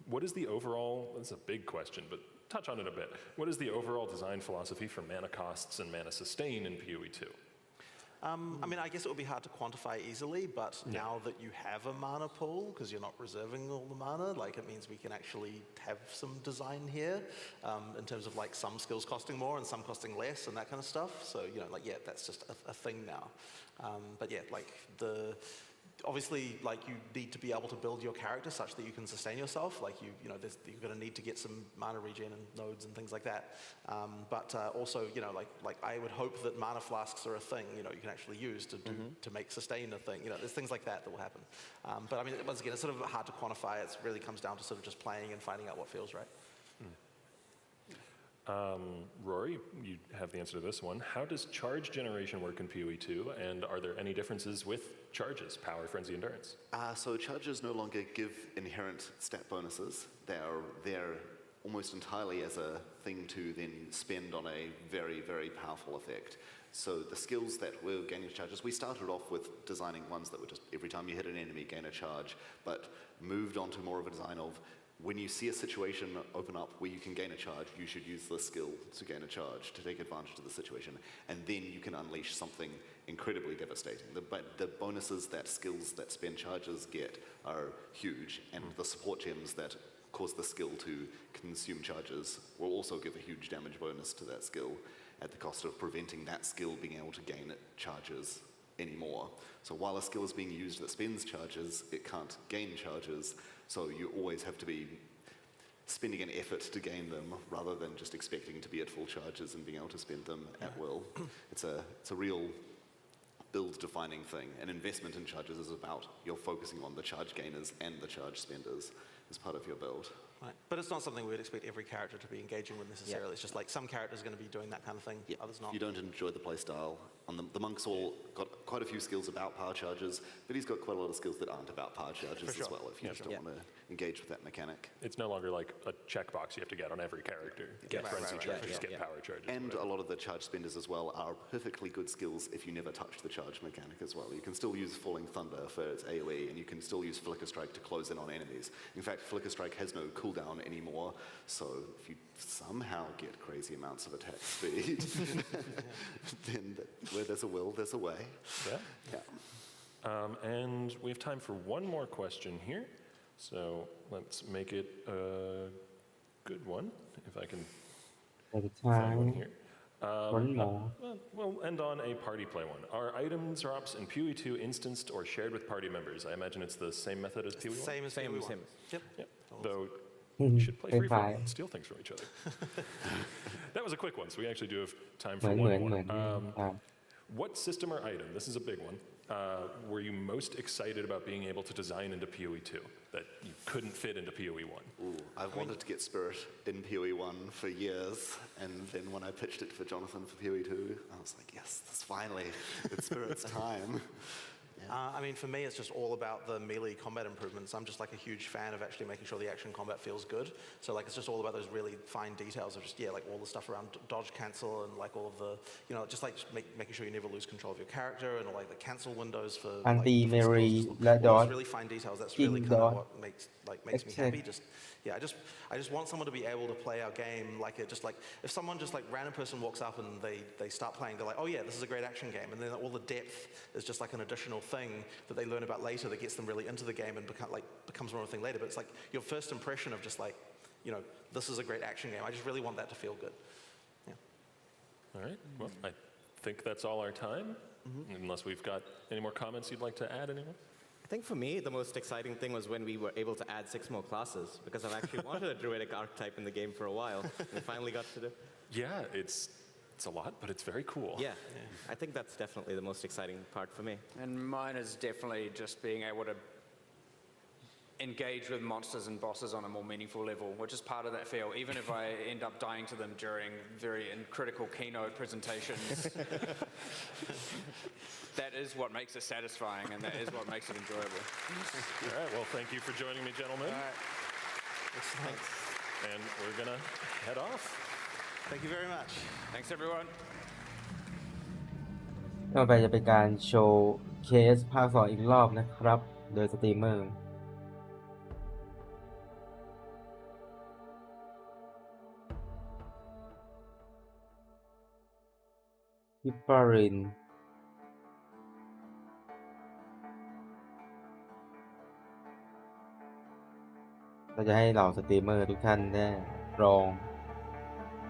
What is the overall, this is a big question, but touch on it a bit. What is the overall design philosophy for mana costs and mana sustain in PoE 2? I mean, I guess it would be hard to quantify easily, but now that you have a mana pool, because you're not reserving all the mana, like it means we can actually have some design here in terms of like some skills costing more and some costing less and that kind of stuff. So, you know, like, yeah, that's just a thing now. But yeah, like obviously, like you need to be able to build your character such that you can sustain yourself. Like you're going to need to get some mana regen and nodes and things like that. But also, like I would hope that mana flasks are a thing. You can actually use to make sustain a thing. There's things like that will happen. But I mean, once again, it's sort of hard to quantify. It really comes down to sort of just playing and finding out what feels right. Rory, you have the answer to this one. How does charge generation work in PoE 2, and are there any differences with charges, power, frenzy, endurance? So charges no longer give inherent stat bonuses. They are there almost entirely as a thing to then spend on a very, very powerful effect. So the skills that were gaining charges, we started off with designing ones that were just every time you hit an enemy, gain a charge, but moved on to more of a design of when you see a situation open up where you can gain a charge, you should use this skill to gain a charge, to take advantage of the situation, and then you can unleash something incredibly devastating. The bonuses that skills that spend charges get are huge, and the support gems that cause the skill to consume charges will also give a huge damage bonus to that skill at the cost of preventing that skill being able to gain charges anymore. So while a skill is being used that spends charges, it can't gain charges, so you always have to be spending an effort to gain them rather than just expecting to be at full charges and being able to spend them at will. It's a real build-defining thing. An investment in charges is about you're focusing on the charge gainers and the charge spenders as part of your build. Right. But it's not something we'd expect every character to be engaging with necessarily. It's just like some characters are going to be doing that kind of thing, others not. If you don't enjoy the playstyle, the monk's all got quite a few skills about power charges, but he's got quite a lot of skills that aren't about power charges as well, if you just don't want to engage with that mechanic. It's no longer like a checkbox you have to get on every character. Get frenzy charges, get power charges. And a lot of the charge spenders as well are perfectly good skills if you never touch the charge mechanic as well. You can still use Falling Thunder for its AoE, and you can still use Flicker Strike to close in on enemies. In fact, Flicker Strike has no cooldown anymore, so if you somehow get crazy amounts of attack speed, then where there's a will, there's a way. And we have time for one more question here, so let's make it a good one, if I can find one here. One more. We'll end on a party play one. Are item drops in PoE 2 instanced or shared with party members? I imagine it's the same method as PoE 1? Same as PoE 1. Yep. Though we should play free for and steal things from each other. That was a quick one, so we actually do have time for one more. What system or item, this is a big one, were you most excited about being able to design into PoE 2 that you couldn't fit into PoE 1? Ooh, I've wanted to get Spirit in PoE 1 for years, and then when I pitched it for Jonathan for PoE 2, I was like, yes, finally, it's Spirit's time. I mean, for me, it's just all about the melee combat improvements. I'm just like a huge fan of actually making sure the action combat feels good. So like, it's just all about those really fine details of just, like all the stuff around dodge cancel and like all of the, just like making sure you never lose control of your character and like the cancel windows for anti-melee, all those really fine details. That's really kind of what makes me happy. I just want someone to be able to play our game like it. Just like if someone just like random person walks up and they start playing, they're like, oh yeah, this is a great action game, and then all the depth is just like an additional thing that they learn about later that gets them really into the game and becomes more of a thing later. But it's like your first impression of just like, this is a great action game. I just really want that to feel good. Yeah. All right. Well, I think that's all our time. Unless we've got any more comments you'd like to add, anyone? I think for me, the most exciting thing was when we were able to add 6 more classes, because I've actually wanted a druidic archetype in the game for a while, and we finally got to do. Yeah, it's a lot, but it's very cool. Yeah, I think that's definitely the most exciting part for me. And mine is definitely just being able to engage with monsters and bosses on a more meaningful level, which is part of that feel, even if I end up dying to them during very critical keynote presentations. That is what makes it satisfying, and that is what makes it enjoyable. All right, well, thank you for joining me, gentlemen. All right. Thanks. And we're going to head off. Thank you very much. Thanks, everyone. ต่อไปจะเป็นการโชว์เคสภาค 2 อีกรอบนะครับ โดยสตรีมเมอร์ฮิปปารินเราจะให้เหล่าสตรีมเมอร์ทุกท่านได้ลอง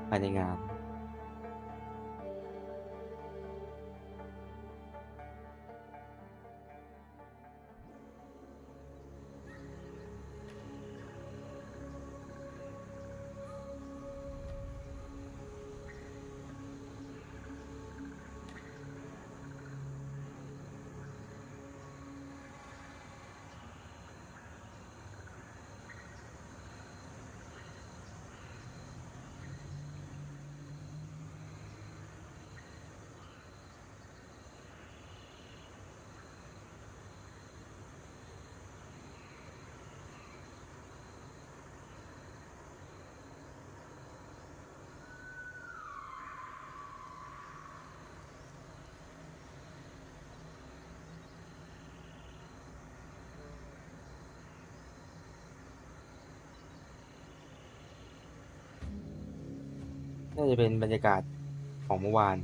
ภายในงาน น่าจะเป็นบรรยากาศของเมื่อวาน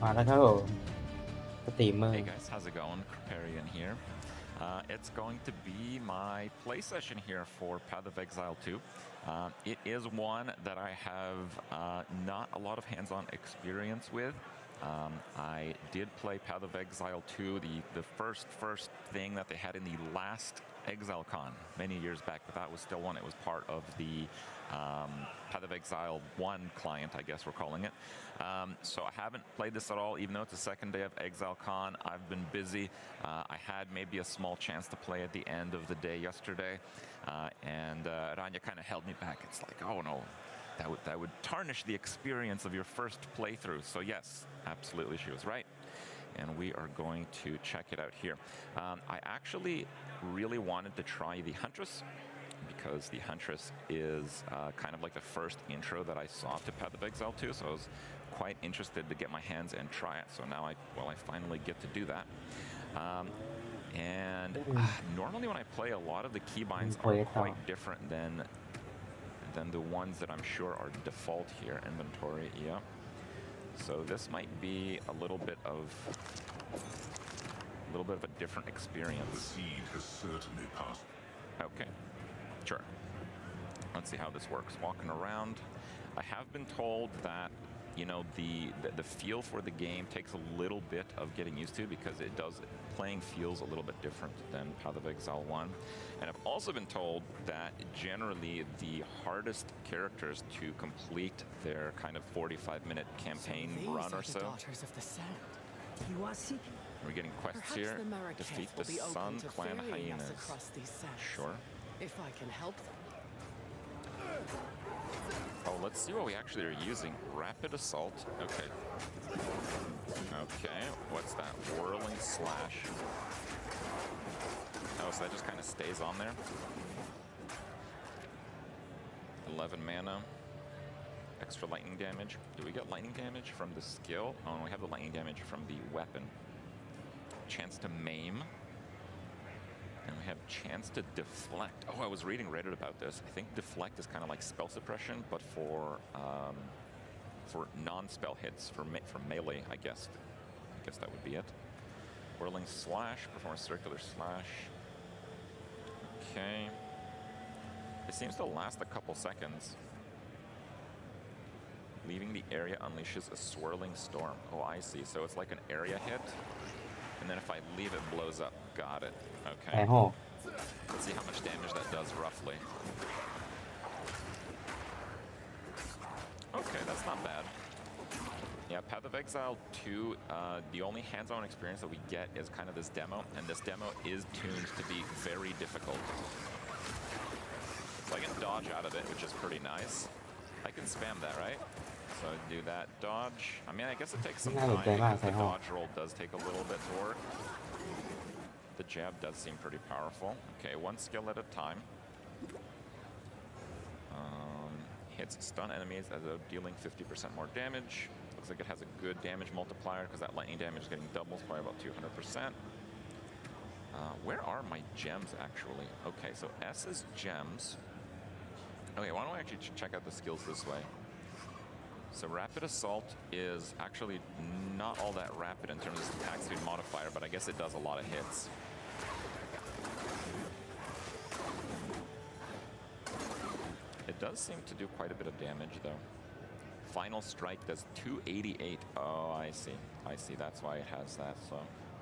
มาแล้วครับผมสตรีมเมอร์ Hey guys, how's it going? Kriparian here. It's going to be my play session here for Path of Exile 2. It is one that I have not a lot of hands-on experience with. I did play Path of Exile 2, the first thing that they had in the last Exilecon many years back, but that was still one. It was part of the Path of Exile 1 client, I guess we're calling it. So I haven't played this at all, even though it's the second day of Exilecon. I've been busy. I had maybe a small chance to play at the end of the day yesterday, and Rania kind of held me back. It's like, oh no, that would tarnish the experience of your first playthrough. So yes, absolutely, she was right. And we are going to check it out here. I actually really wanted to try the Huntress, because the Huntress is kind of like the first intro that I saw to Path of Exile 2, so I was quite interested to get my hands and try it. So now I finally get to do that. And normally when I play, a lot of the keybinds are quite different than the ones that I'm sure are default here. Inventory, yeah. So this might be a little bit of a different experience. The seed has certainly passed. Okay, sure. Let's see how this works. Walking around, I have been told that, you know, the feel for the game takes a little bit of getting used to because playing feels a little bit different than Path of Exile 1. And I've also been told that generally the hardest characters to complete their kind of 45-minute campaign run or so. Daughters of the Sand. You are seeking. We're getting quests here. Defeat the Sun Clan Hyenas. Sure. If I can help them. Oh, let's see what we actually are using. Rapid Assault. Okay. Okay, what's that? Whirling Slash. Oh, so that just kind of stays on there. 11 mana. Extra lightning damage. Do we get lightning damage from the skill? Oh, no, we have the lightning damage from the weapon. Chance to maim. And we have chance to deflect. Oh, I was reading Reddit about this. I think deflect is kind of like spell suppression, but for non-spell hits, for melee, I guess. I guess that would be it. Whirling Slash, perform a circular slash. Okay. It seems to last a couple seconds. Leaving the area unleashes a swirling storm. Oh, I see. So it's like an area hit. And then if I leave it, blows up. Got it. Okay. Let's see how much damage that does roughly. Okay, that's not bad. Yeah, Path of Exile 2, the only hands-on experience that we get is kind of this demo, and this demo is tuned to be very difficult. So I can dodge out of it, which is pretty nice. I can spam that, right? So do that dodge. I mean, I guess it takes some time because the dodge roll does take a little bit to work. The jab does seem pretty powerful. Okay, one skill at a time. Hits stun enemies as though dealing 50% more damage. Looks like it has a good damage multiplier because that lightning damage is getting doubles by about 200%. Where are my gems actually? Okay, so S is gems. Okay, why don't we actually check out the skills this way? So Rapid Assault is actually not all that rapid in terms of attack speed modifier, but I guess it does a lot of hits. It does seem to do quite a bit of damage though. Final Strike does 288. Oh, I see. I see. That's why it has that. So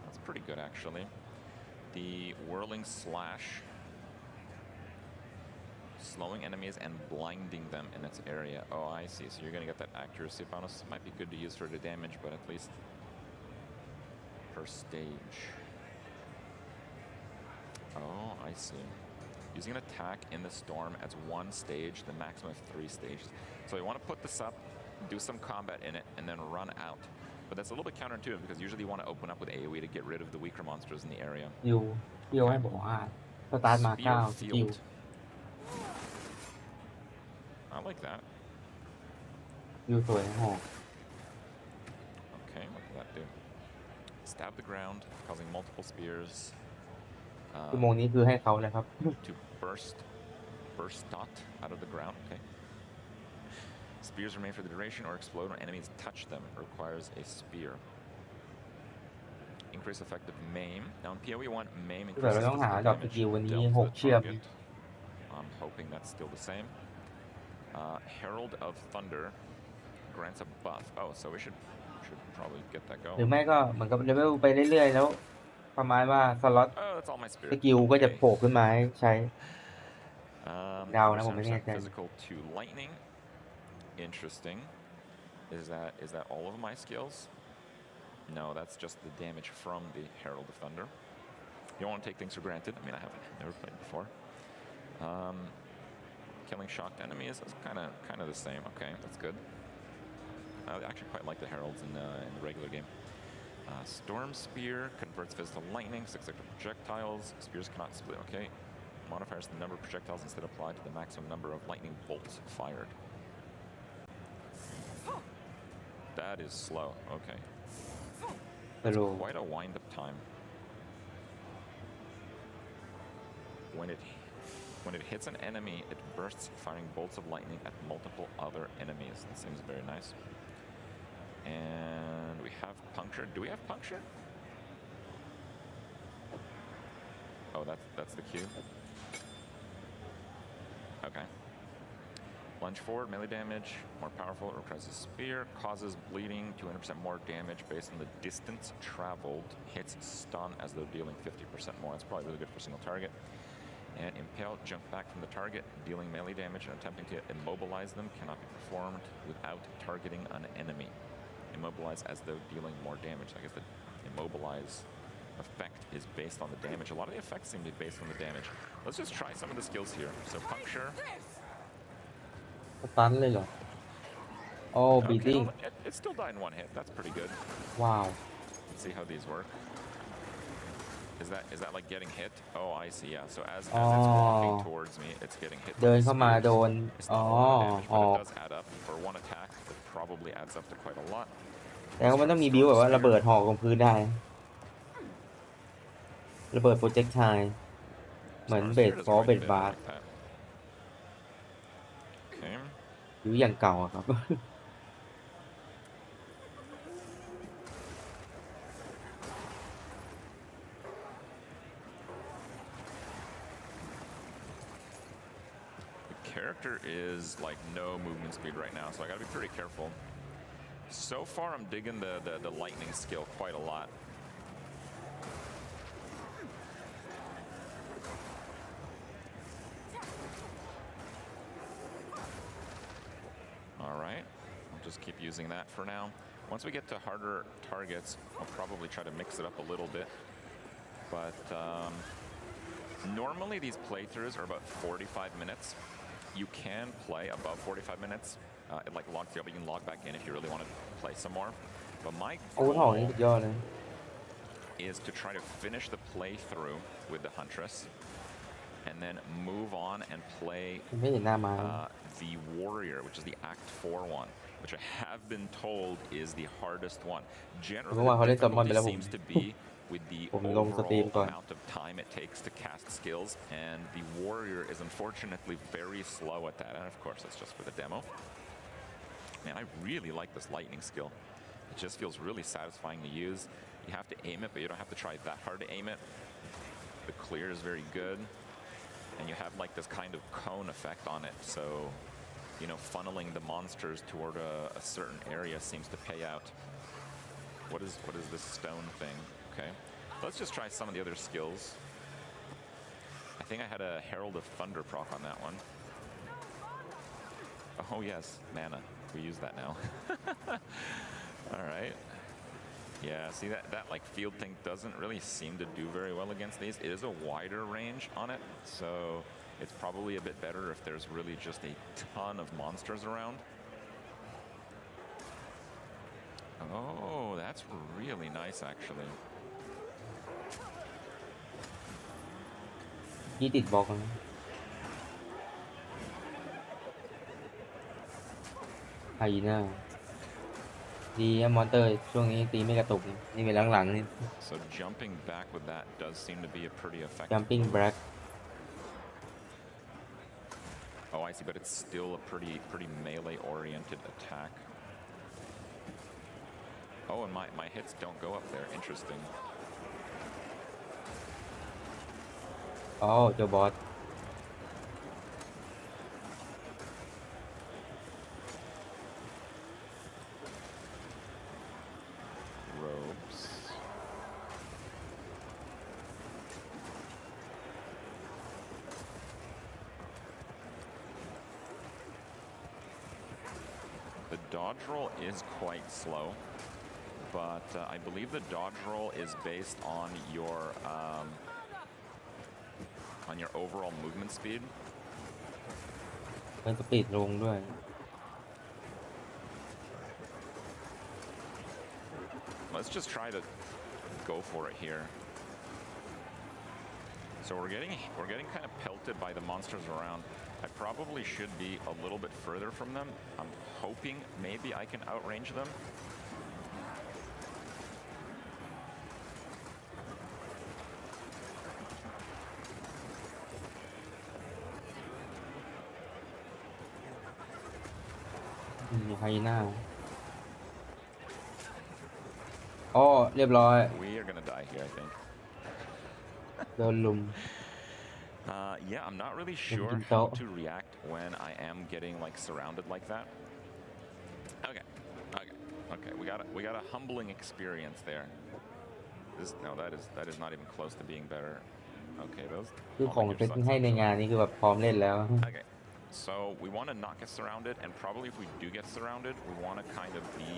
that's pretty good actually. The Whirling Slash, slowing enemies and blinding them in its area. Oh, I see. So you're going to get that accuracy bonus. Might be good to use for the damage, but at least per stage. Oh, I see. Using an attack in the storm as one stage, the maximum of 3 stages. So you want to put this up, do some combat in it, and then run out. But that's a little bit counterintuitive because usually you want to open up with AoE to get rid of the weaker monsters in the area. ยูให้บอกว่าสตาร์ทมา9สกิล I like that. ยูสวยโห Okay, what does that do? Stab the ground, causing multiple spears. ชั่วโมงนี้คือให้เขาเลยครับ To burst dot out of the ground. Okay. Spears remain for the duration or explode when enemies touch them. Requires a spear. Increase effective maim. Now in PoE 1, maim increases physical damage dealt to the target. I'm hoping that's still the same. Herald of Thunder grants a buff. Oh, so we should probably get that หรือ going. ไม่ก็เหมือนกับเลเวลไปเรื่อยๆแล้วประมาณว่าสล็อต Oh, that's all my ส spirit. กิลก็จะโผล่ขึ้นมาให้ใช้ เดานะผมไม่แน่ใจ Physical to lightning. Interesting. Is that all of my skills? No, that's just the damage from the Herald of Thunder. You don't want to take things for granted. I mean, I haven't never played before. Killing shocked enemies is kind of the same. Okay, that's good. I actually quite like the heralds in the regular game. Storm Spear converts physical lightning, 6 extra projectiles. Spears cannot split. Okay. Modifiers the number of projectiles instead applied to the maximum number of lightning bolts fired. That is slow. Okay. That's quite a wind-up time. when it hits an enemy, it bursts firing bolts of lightning at multiple other enemies. That seems very nice. And we have puncture. Do we have puncture? Oh, that's the cue. Okay. Lunge forward, melee damage, more powerful, requires a spear, causes bleeding, 200% more damage based on the distance traveled, hits stun as though dealing 50% more. That's probably really good for single target. And impale, jump back from the target, dealing melee damage and attempting to immobilize them cannot be performed without targeting an enemy. Immobilize as though dealing more damage. I guess the immobilize effect is based on the damage. A lot of the effects seem to be based on the damage. Let's just try some of the skills here. So puncture. สตันเลยเหรอโอ้ Okay, beating well, it still died in one hit. That's pretty good. ว้าว Let's see how these work. Is that like getting hit? Oh, I see. Yeah. So as อ๋อ it's walking towards me, it's getting hit. เดินเข้ามา Spears. โดน It's อ๋อ not a lot of damage, อ but อก it does add up. For one attack, it probably adds up to quite a lot. แต่ว่ามันต้องมีบิวแบบว่าระเบิดหอกลงพื้นได้ระเบิดโปรเจกต์ไทล์เหมือน Storm เบ Spear ส does ฟอร์ quite เบ a ส bit บาร์ like that. Okay. บิวอย่างเก่าอะครับ The character is like no movement speed right now, so I gotta be pretty careful. So far, I'm digging the lightning skill quite a lot. All right, I'll just keep using that for now. Once we get to harder targets, I'll probably try to mix it up a little bit. But normally these playthroughs are about 45 minutes. You can play above 45 minutes. It like logs you up, but you can log back in if you really want to play some more. But my อาวุธหอกนี่ goal สุดยอดเลย is to try to finish the playthrough with the Huntress and then move on and play ไม่เห็นหน้ามา the Warrior, which is the Act 4 one, which I have been told is the hardest one. Generally, เมื่อวานเขา the เล่นซัมมอนไป difficulty แล้วผม seems to be with the ผมลงสตรีม overall ก่อน amount of time it takes to cast skills, and the Warrior is unfortunately very slow at that. And of course, that's just for the demo. Man, I really like this lightning skill. It just feels really satisfying to use. You have to aim it, but you don't have to try that hard to aim it. The clear is very good, and you have like this kind of cone effect on it, so you know, funneling the monsters toward a certain area seems to pay out. What is this stone thing? Okay, let's just try some of the other skills. I think I had a Herald of Thunder proc on that one. Oh yes, mana. We use that now. All right. Yeah, see that like field thing doesn't really seem to do very well against these. It is a wider range on it, so it's probably a bit better if there's really just a ton of monsters around. Oh, that's really nice actually. ยี่ติดบล็อกนะไฮยีน่าดีนะมอนเตอร์ช่วงนี้ตีไม่กระตุกนี่เป็นหลังๆนี่ So jumping back with that does seem to be a pretty effective. jumping back Oh, I see, but it's still a pretty melee-oriented attack. Oh, and my hits don't go up there. Interesting. อ๋อเจอบอส Robes. The dodge roll is quite slow, but I believe the dodge roll is based on your overall movement speed. เป็นสปีดลงด้วย Let's just try to go for it here. So we're getting kind of pelted by the monsters around. I probably should be a little bit further from them. I'm hoping maybe I can outrange them. มีไฮยีน่าอ๋อเรียบร้อย We are gonna die here, I think. โดนลุม Yeah, I'm not really sure Didn't how tell. to react when I am getting like surrounded like that. Okay, okay, okay. We got a humbling experience there. No, that is not even close to being better. Okay, those. คือ oh ของ my เซ็ต gosh, ให้ใน sucks. งานนี้คือแบบพร้อมเล่นแล้ว Okay, so we want to not get surrounded, and probably if we do get surrounded, we want to kind of be.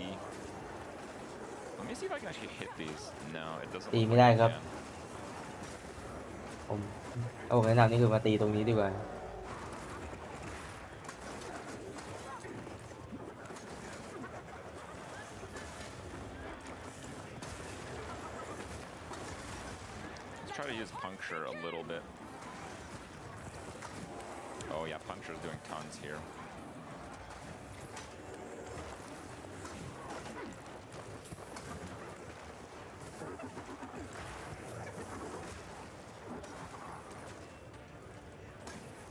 Let me see if I can actually hit these. No, it doesn't. ตี look ไม่ like ได้ I ครับ can. ผมแนะนำนี่คือมาตีตรงนี้ดีกว่า Let's try to use puncture a little bit. Oh yeah, puncture is doing tons here.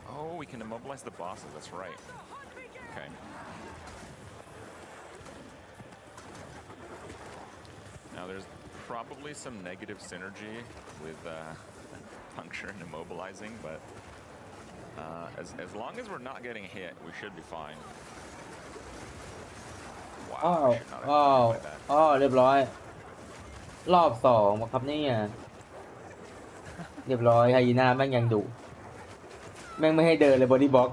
Oh, we can immobilize the bosses, that's right. Okay. Now there's probably some negative synergy with puncture and immobilizing, but as long as we're not getting hit, we should be fine. อ้าว Wow, I should not have อ้าว done by that. อ้าวเรียบร้อย รอบ2ครับเนี่ยเรียบร้อยไฮยีน่าแม่งยังดุแม่งไม่ให้เดินเลยบอดี้บล็อก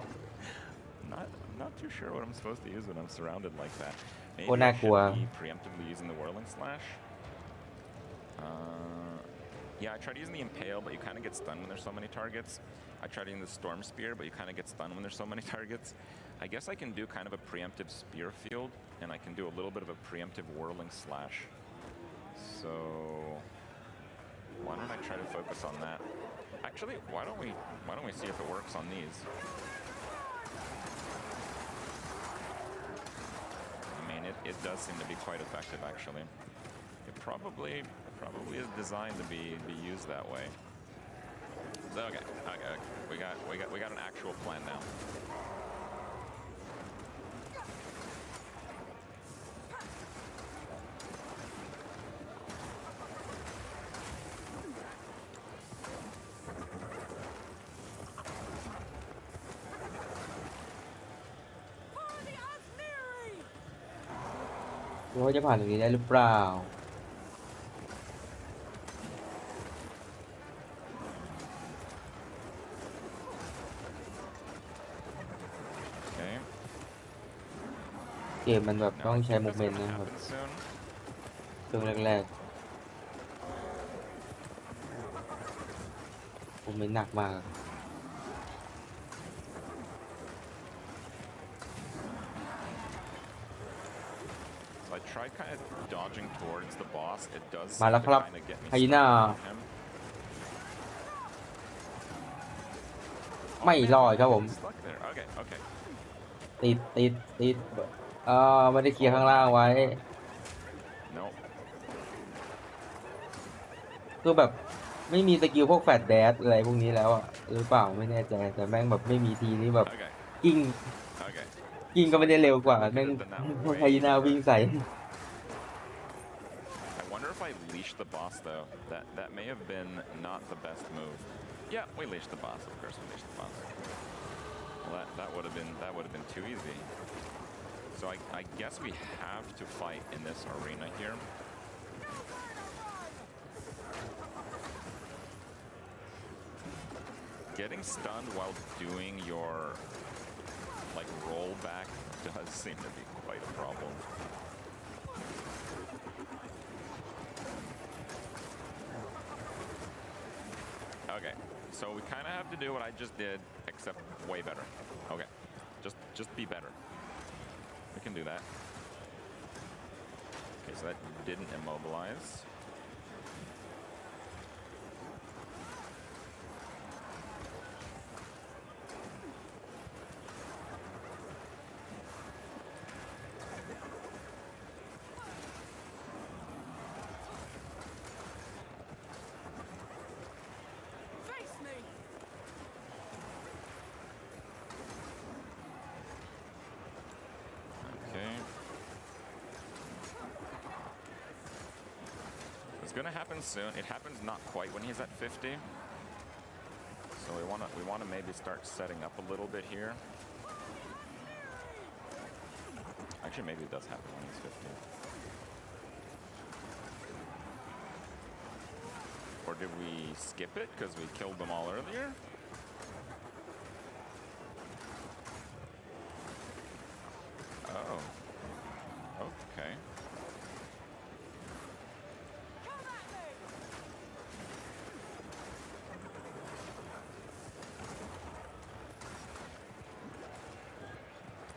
I'm not too sure what I'm supposed to use when I'm surrounded like that. Maybe โคตรน่า I กลัว should be preemptively using the whirling slash. Yeah, I tried using the impale, but you kind of get stunned when there's so many targets. I tried using the storm spear, but you kind of get stunned when there's so many targets. I guess I can do kind of a preemptive spear field, and I can do a little bit of a preemptive whirling slash. So why don't I try to focus on that? Actually, why don't we see if it works on these? I mean, it does seem to be quite effective, actually. It probably is designed to be used that way. So, okay, we got an actual plan now. For the Asmiri! ดูว่าจะผ่านตรงนี้ได้หรือเปล่า Okay. เกมมันแบบ Now ต้อง I ใช้ think โม that's เมนต์ gonna นะครับ happen soon. ช่วงแรกๆโมเมนต์หนักมาก So I tried kind of dodging towards the boss. It does มา seem แล้ว to ครับ kind of get me ไฮยีน่า stuck on him. ไม่รอดครับผม Stuck there. Okay, okay. ติดไม่ได้เคลียร์ข้างล่างไว้ Nope. คือแบบไม่มีสกิลพวกแฟลชแดชอะไรพวกนี้แล้วอ่ะหรือเปล่าไม่แน่ใจแต่แม่งแบบไม่มีทีนี้แบบ Okay. กิ้ง Okay. กิ้งก็ไม่ได้เร็วกว่าแม่งไฮยีน่าวิ่งใส่ I wonder if I leashed the boss though. That may have been not the best move. Yeah, we leashed the boss. Of course, we leashed the boss. Well, that would have been too easy. So I guess we have to fight in this arena here. Getting stunned while doing your like rollback does seem to be quite a problem. Okay, so we kind of have to do what I just did, except way better. Okay, just be better. We can do that. Okay, so that didn't immobilize. Face me! Okay. gonna happen soon. It happens not quite when he's at 50. So we wanna maybe start setting up a little bit here. Actually, maybe it does happen when he's 50. Or did we skip it because we killed them all earlier? Oh. Okay.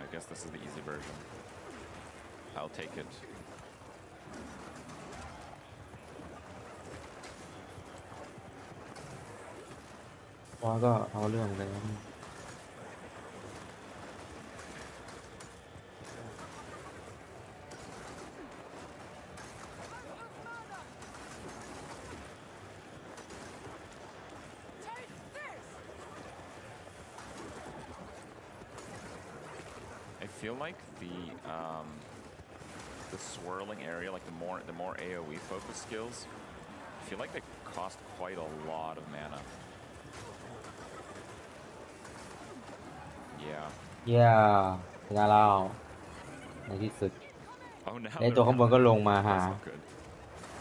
I guess this is the easy version. I'll take it. ว่าก็เอาเรื่องเลยนะ I feel like the swirling area, like the more AoE focused skills, I feel like they cost quite a lot of mana. Yeah. เย่ชนะเราในที่สุด Oh, now ในตัวข้างบนก็ลงมาหา That's not good.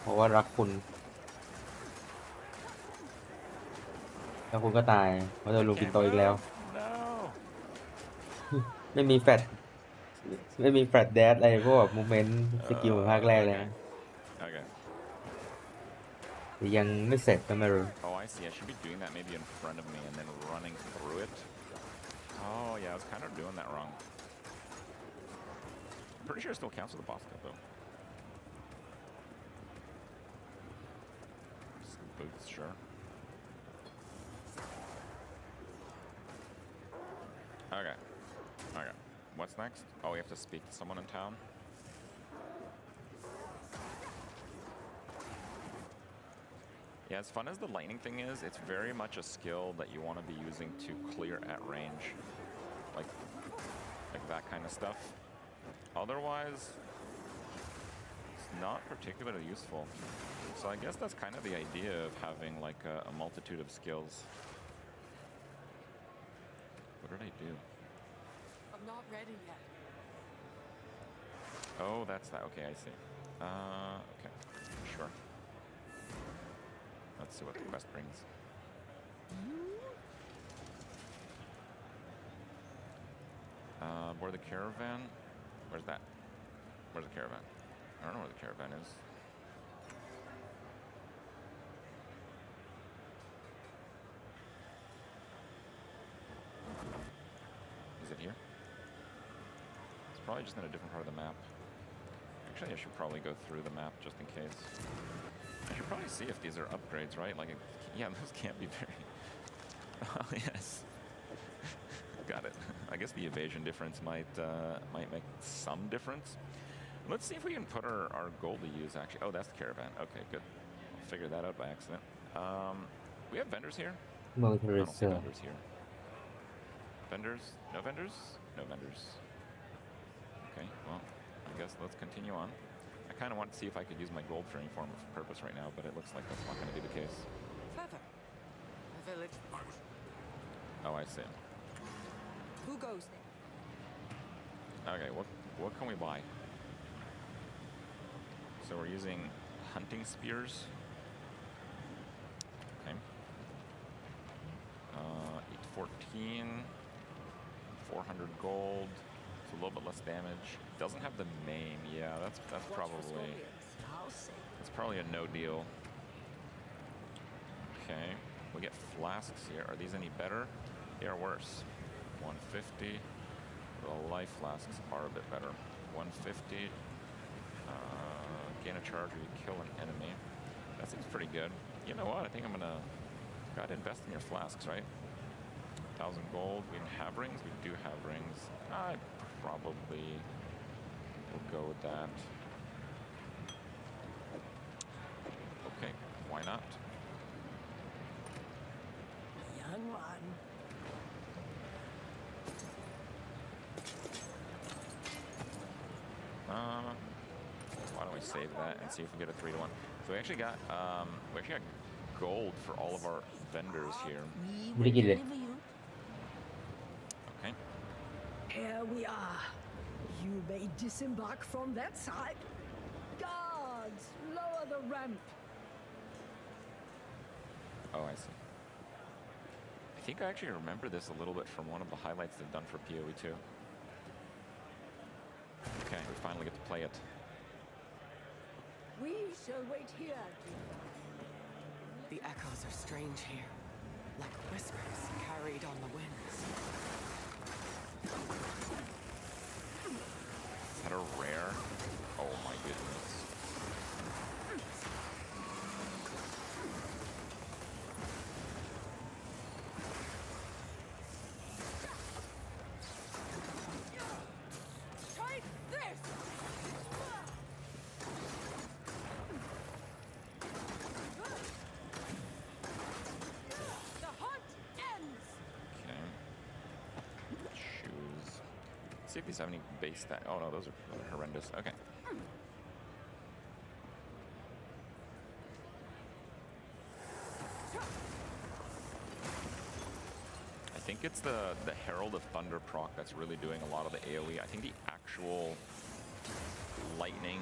เพราะว่ารักคุณแล้วคุณก็ตายเพราะโดนลูกปินโตอีกแล้ว No. ไม่มีแฟลชแดดอะไรพวกแบบมูเมนต์สกิลภาคแรกเลยนะ Okay. แต่ยังไม่เสร็จก็ไม่รู้ Oh, I see. I should be doing that maybe in front of me and then running through it. Oh, yeah, I was kind of doing that wrong. I'm pretty sure it still counts as a boss cut, though. Just boots, sure. Okay. Okay. What's next? Oh, we have to speak to someone in town. Yeah, as fun as the lightning thing is, it's very much a skill that you want to be using to clear at range. Like that kind of stuff. Otherwise, it's not particularly useful. So I guess that's kind of the idea of having like a multitude of skills. What did I do? I'm not ready yet. Oh, that's that. Okay, I see. Okay, sure. Let's see what the quest brings. Board the caravan. Where's that? Where's the caravan? I don't know where the caravan is. Is it here? It's probably just in a different part of the map. Actually, I should probably go through the map just in case. I should probably see if these are upgrades, right? Like, yeah, those can't be very... Oh, yes. Got it. I guess the evasion difference might make some difference. Let's see if we can put our gold to use, actually. Oh, that's the caravan. Okay, good. I'll figure that out by accident. We have vendors here? I don't see vendors here. Vendors? No vendors? No vendors. Okay, well, I guess let's continue on. I kind of want to see if I could use my gold for any form of purpose right now, but it looks like that's not going to be the case. Feather. A village. Oh, I see. Who goes there? Okay, what can we buy? So we're using hunting spears. Okay. 814, 400 gold. It's a little bit less damage. Doesn't have the maim. Yeah, that's probably a no deal. Okay, we get flasks here. Are these any better? They are worse. 150. The life flasks are a bit better. 150. Gain a charge or you kill an enemy. That seems pretty good. You know what? I think I'm gonna gotta invest in your flasks, right? 1,000 gold. We didn't have rings. We do have rings. I probably will go with that. Okay, why not? Young one. Why don't we we save that and see if we get a 3-1. So we actually got gold for all of our vendors here. Beri gila. Okay. Here we are. You may disembark from that side. Guards, lower the ramp. Oh, I see. I think I actually remember this a little bit from one of the highlights they've done for PoE 2. Okay, we finally get to play it. We shall wait here. The echoes are strange here, like whispers carried on the winds. Is that a rare? Oh my goodness. Try this! The hunt ends! Okay. Shoes. See if these have any base stat. Oh no, those are horrendous. Okay. I think it's the Herald of Thunder proc that's really doing a lot of the AoE. I think the actual lightning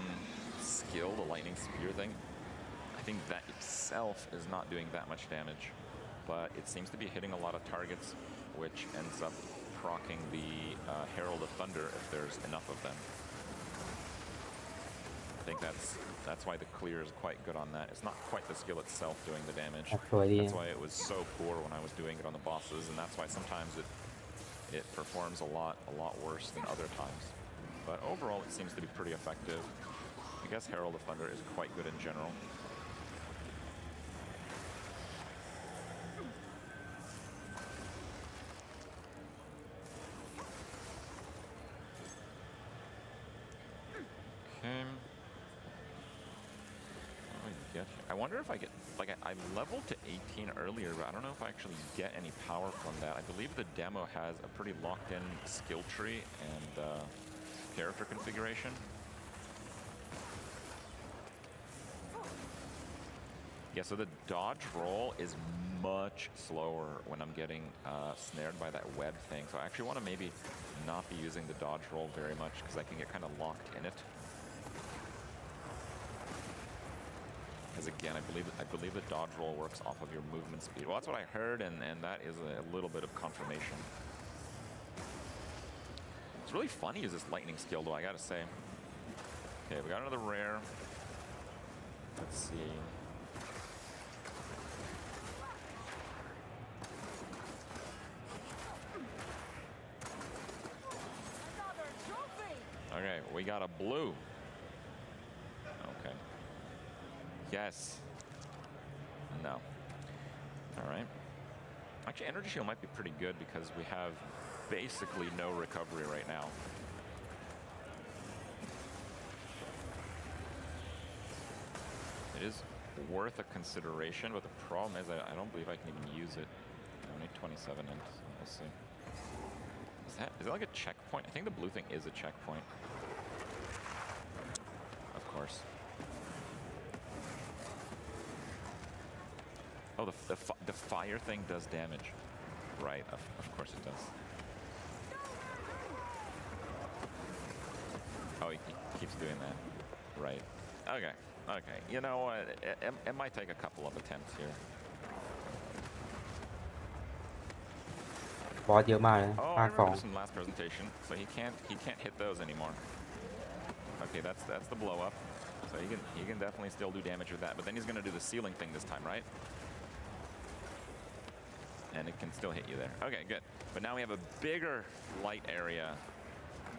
skill, the lightning spear thing, I think that itself is not doing that much damage, but it seems to be hitting a lot of targets, which ends up proccing the Herald of Thunder if there's enough of them. I think that's why the clear is quite good on that. It's not quite the skill itself doing the damage. That's why it was so poor when I was doing it on the bosses, and that's why sometimes it performs a lot worse than other times. But overall, it seems to be pretty effective. I guess Herald of Thunder is quite good in general. Okay. I wonder if I get, like, I leveled to 18 earlier, but I don't know if I actually get any power from that. I believe the demo has a pretty locked-in skill tree and character configuration. Yeah, so the dodge roll is much slower when I'm getting snared by that web thing. So I actually want to maybe not be using the dodge roll very much because I can get kind of locked in it. Because again, I believe the dodge roll works off of your movement speed. Well, that's what I heard, and that is a little bit of confirmation. It's really fun to use this lightning skill, though, I gotta say. Okay, we got another rare. Let's see. Okay, we got a blue. Okay. Yes. No. All right. Actually, Energy Shield might be pretty good because we have basically no recovery right now. It is worth a consideration, but the problem is I don't believe I can even use it. I need 27 in, so we'll see. Is it like a checkpoint? I think the blue thing is a checkpoint. Of course. Oh, the fire thing does damage. Right, of course it does. Oh, he keeps doing that. Right. Okay, okay. You know what? It might take a couple of attempts here. Oh, I remember this from last presentation. So he can't hit those anymore. Okay, that's the blow up. So he can definitely still do damage with that. But then he's gonna do the ceiling thing this time, right? And it can still hit you there. Okay, good. But now we have a bigger light area,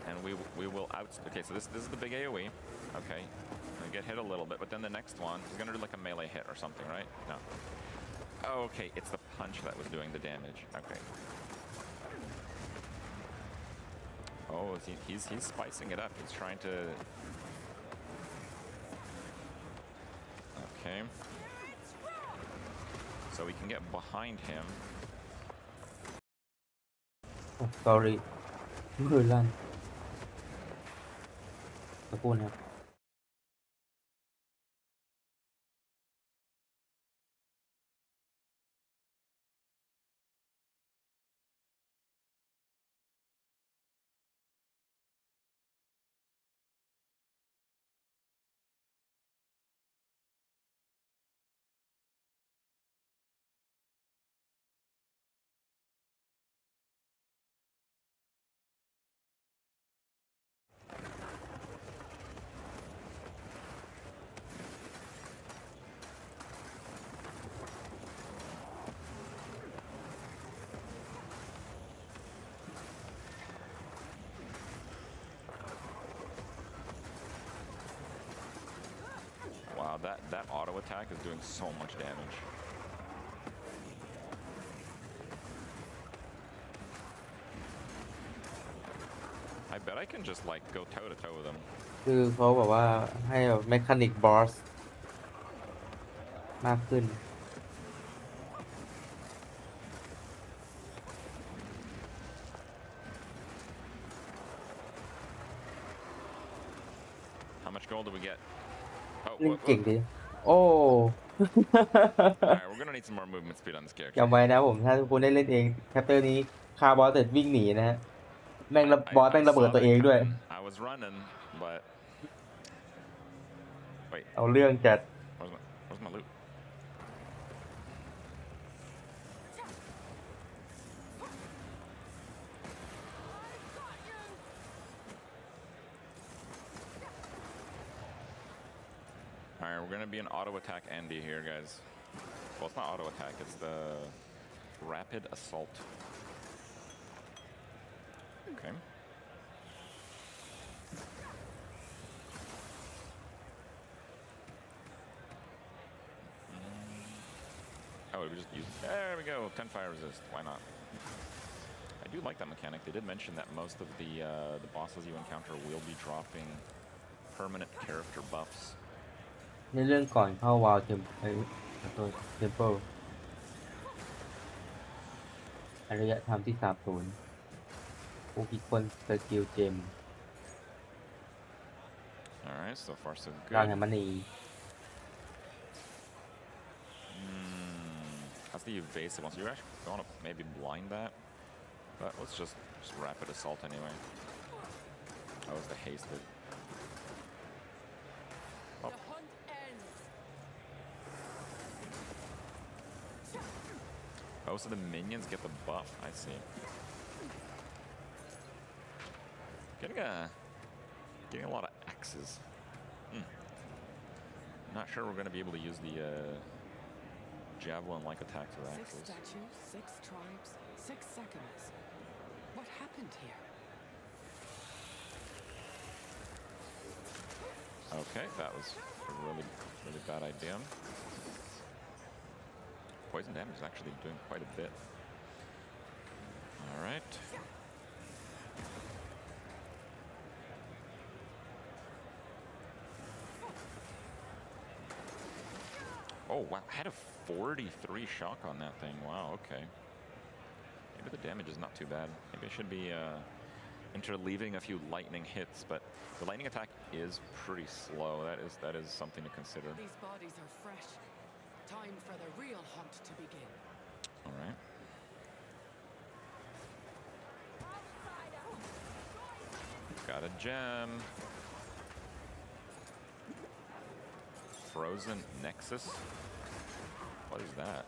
and we will out. Okay, so this is the big AOE. Okay, we get hit a little bit, but then the next one is gonna do like a melee hit or something, right? No. Okay, it's the punch that was doing the damage. Okay. Oh, he's spicing it up. He's trying to. Okay. So we can get behind him. Oh, sorry. มือลั่นตะปูนครับ that auto attack is doing so much damage. I bet I can just like go toe to toe with him. คือเขาบอกว่าให้แบบเมคานิกบอสมากขึ้น How much gold do we get? Oh, เล่นเก่งดี โอ้ Alright, we're gonna need some more movement speed on this character. จำไว้นะผมถ้าทุกคนได้เล่นเองแคปเตอร์นี้คาบอสเสร็จวิ่งหนีนะฮะแม่งระบอสแม่งระเบิดตัวเองด้วย I was running, but wait, เอาเรื่องจัด where's my loot? Alright, we're gonna be an auto attack Andy here, guys. Well, it's not auto attack, it's the rapid assault. Okay. Oh, we just use. There we go. 10 fire resist. Why not? I do like that mechanic. They did mention that most of the bosses you encounter will be dropping permanent character buffs. ในเรื่องก่อนเข้าวาลเทมเปิลอารยธรรมที่สาบสูญผู้คิดคนสกิลเจม Alright, so far so ร่าง good. แห่งมณี That's the evasive one. So you're actually going to maybe blind that. But let's just rapid assault anyway. That was the hasted. Oh. The hunt ends. Oh, so the minions get the buff. I see. Getting a lot of X's. Not sure we're going to be able to use the javelin-like attacks with 6 axes. statues, 6 tribes, 6 seconds. What happened here? Okay, that was a really bad idea. Poison damage is actually doing quite a bit. All right. Oh, wow. I had a 43 shock on that thing. Wow, okay. Maybe the damage is not too bad. Maybe I should be interleaving a few lightning hits, but the lightning attack is pretty slow. That is something to consider. These bodies are fresh. Time for the real hunt to begin. All right. Got a gem. Frozen Nexus. What is that?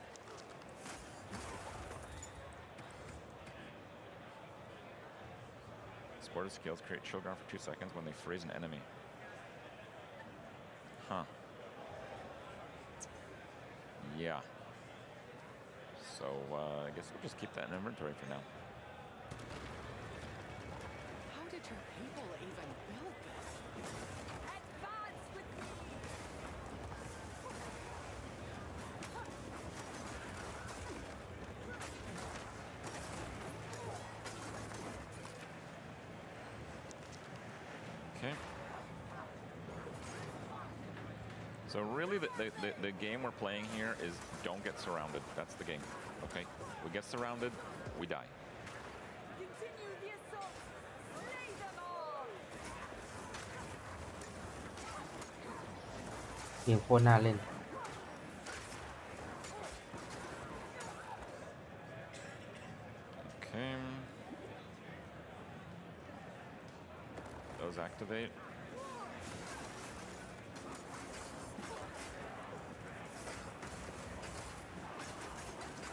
Supported skills create chill ground for 2 seconds when they freeze an enemy. Huh. Yeah. So I guess we'll just keep that in inventory for now. How did your people even build this? Advance with me! Okay. So really the game we're playing here is don't get surrounded. That's the game. Okay? We get surrounded, we die. Continue the assault! Slay them all! เกมโคตรน่าเล่น Okay. Those activate.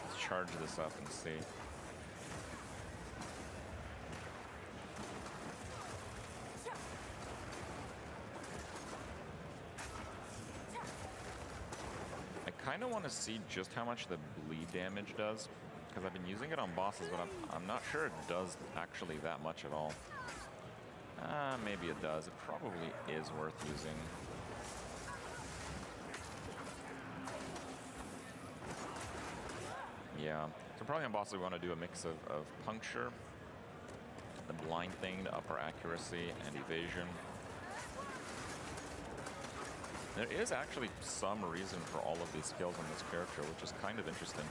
Let's charge this up and see. I kind of want to see just how much the bleed damage does, because I've been using it on bosses, but I'm not sure it does actually that much at all. Maybe it does. It probably is worth using. Yeah, so probably on boss we want to do a mix of puncture, the blind thing, the upper accuracy, and evasion. There is actually some reason for all of these skills on this character, which is kind of interesting.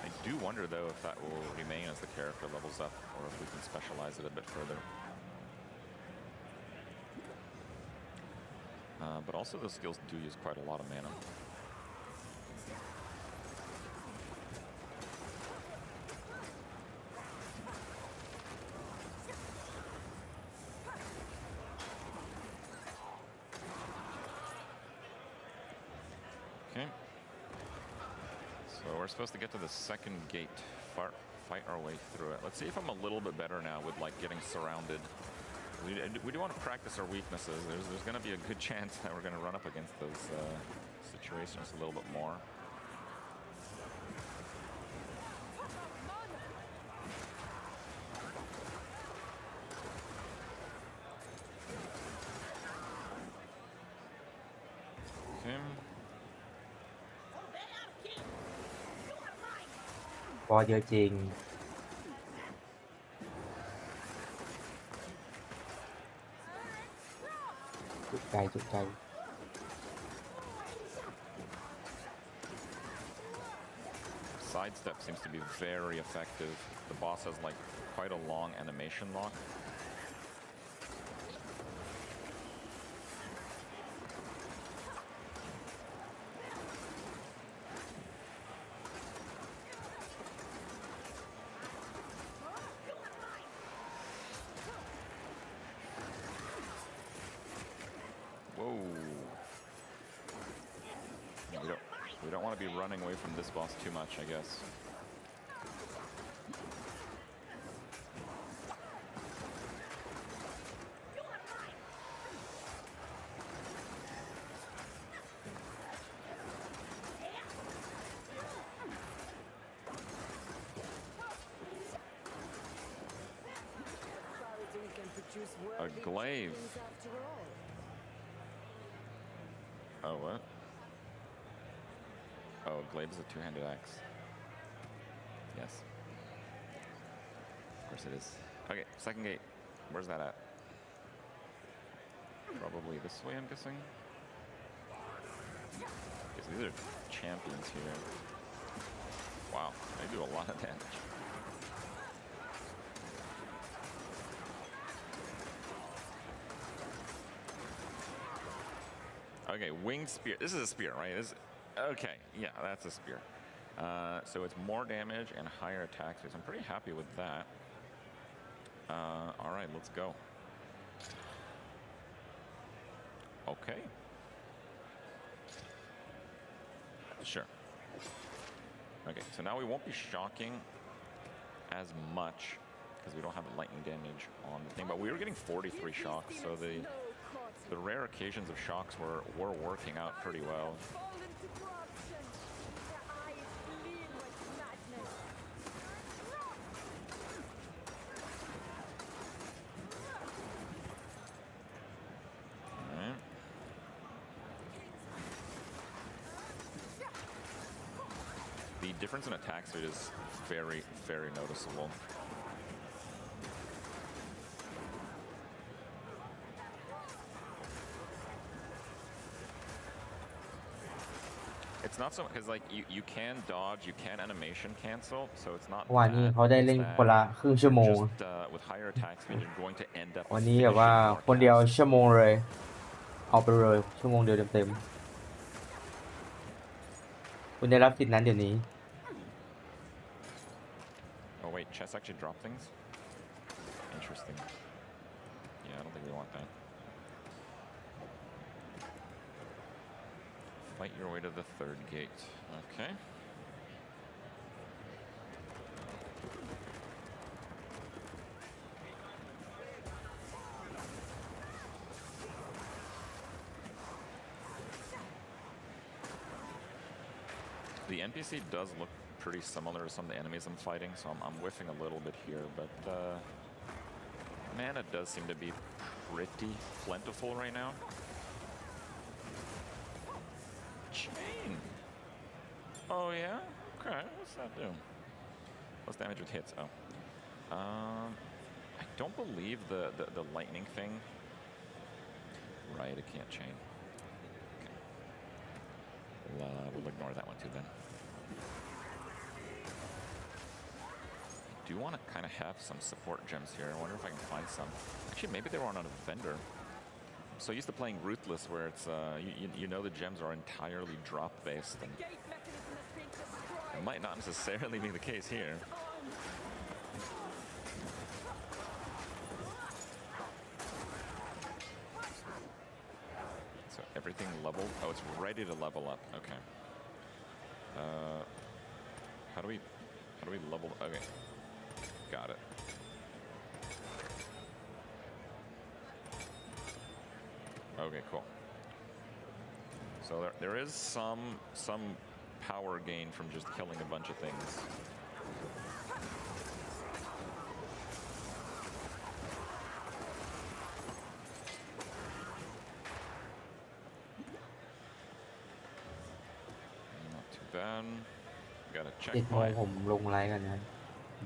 I do wonder though if that will remain as the character levels up, or if we can specialize it a bit further. But also those skills do use quite a lot of mana. Okay. So we're supposed to get to the second gate, fight our way through it. Let's see if I'm a little bit better now with like getting surrounded. We do want to practice our weaknesses. There's going to be a good chance that we're going to run up against those situations a little bit more. Okay. พอเยอะจริงจุกใจจุกใจ Sidestep seems to be very effective. The boss has like quite a long animation lock. Whoa. We don't want to be running away from this boss too much, I guess. A glaive. Oh, what? Oh, glaive is a two-handed axe. Yes. Of course it is. Okay, second gate. Where's that at? Probably this way, I'm guessing. Okay, so these are champions here. Wow, they do a lot of damage. Okay, winged spear. This is a spear, right? Okay, yeah, that's a spear. So it's more damage and higher attack speed. I'm pretty happy with that. All right, let's go. Okay. Sure. Okay, so now we won't be shocking as much because we don't have the lightning damage on the thing, but we were getting 43 shocks, so the rare occasions of shocks were working out pretty well. Alright. The difference in attack speed is very, very noticeable. It's not so because like you can dodge, you can animation cancel, so it's not วันนี้เขาได้เล่นคนละครึ่งชั่วโมง just with higher attack speed you're going to end up วันนี้แบบว่าคนเดียวชั่วโมงเลยเอาไปเลยชั่วโมงเดียวเต็มๆคุณได้รับสิทธิ์นั้นเดี๋ยวนี้ Oh wait, chess actually drop things? Interesting. Yeah, I don't think we want that. Fight your way to the third gate. Okay. The NPC does look pretty similar to some of the enemies I'm fighting, so I'm whiffing a little bit here, but mana does seem to be pretty plentiful right now. Chain. Oh yeah? Okay, what's that do? Less damage with hits. Oh. I don't believe the lightning thing. Right, it can't chain. Okay. We'll ignore that one too then. I do want to kind of have some support gems here. I wonder if I can find some. Actually, maybe they were on a vendor. I'm so used to playing Ruthless where it's, you know the gems are entirely drop-based. And it might not necessarily be the case here. So everything leveled. Oh, it's ready to level up. Okay. How do we level? Okay. Got it. Okay, cool. So there is some power gain from just killing a bunch of things. Not too bad. Got a 7 โมง checkpoint. ผมลงไลฟ์กันนะ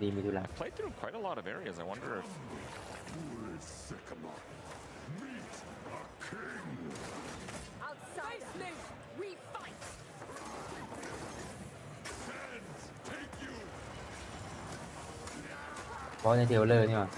ดีมีธุระ I played through quite a lot of areas. I wonder if Outside, we fight. เพราะในเทรลเลอร์นี่หว่า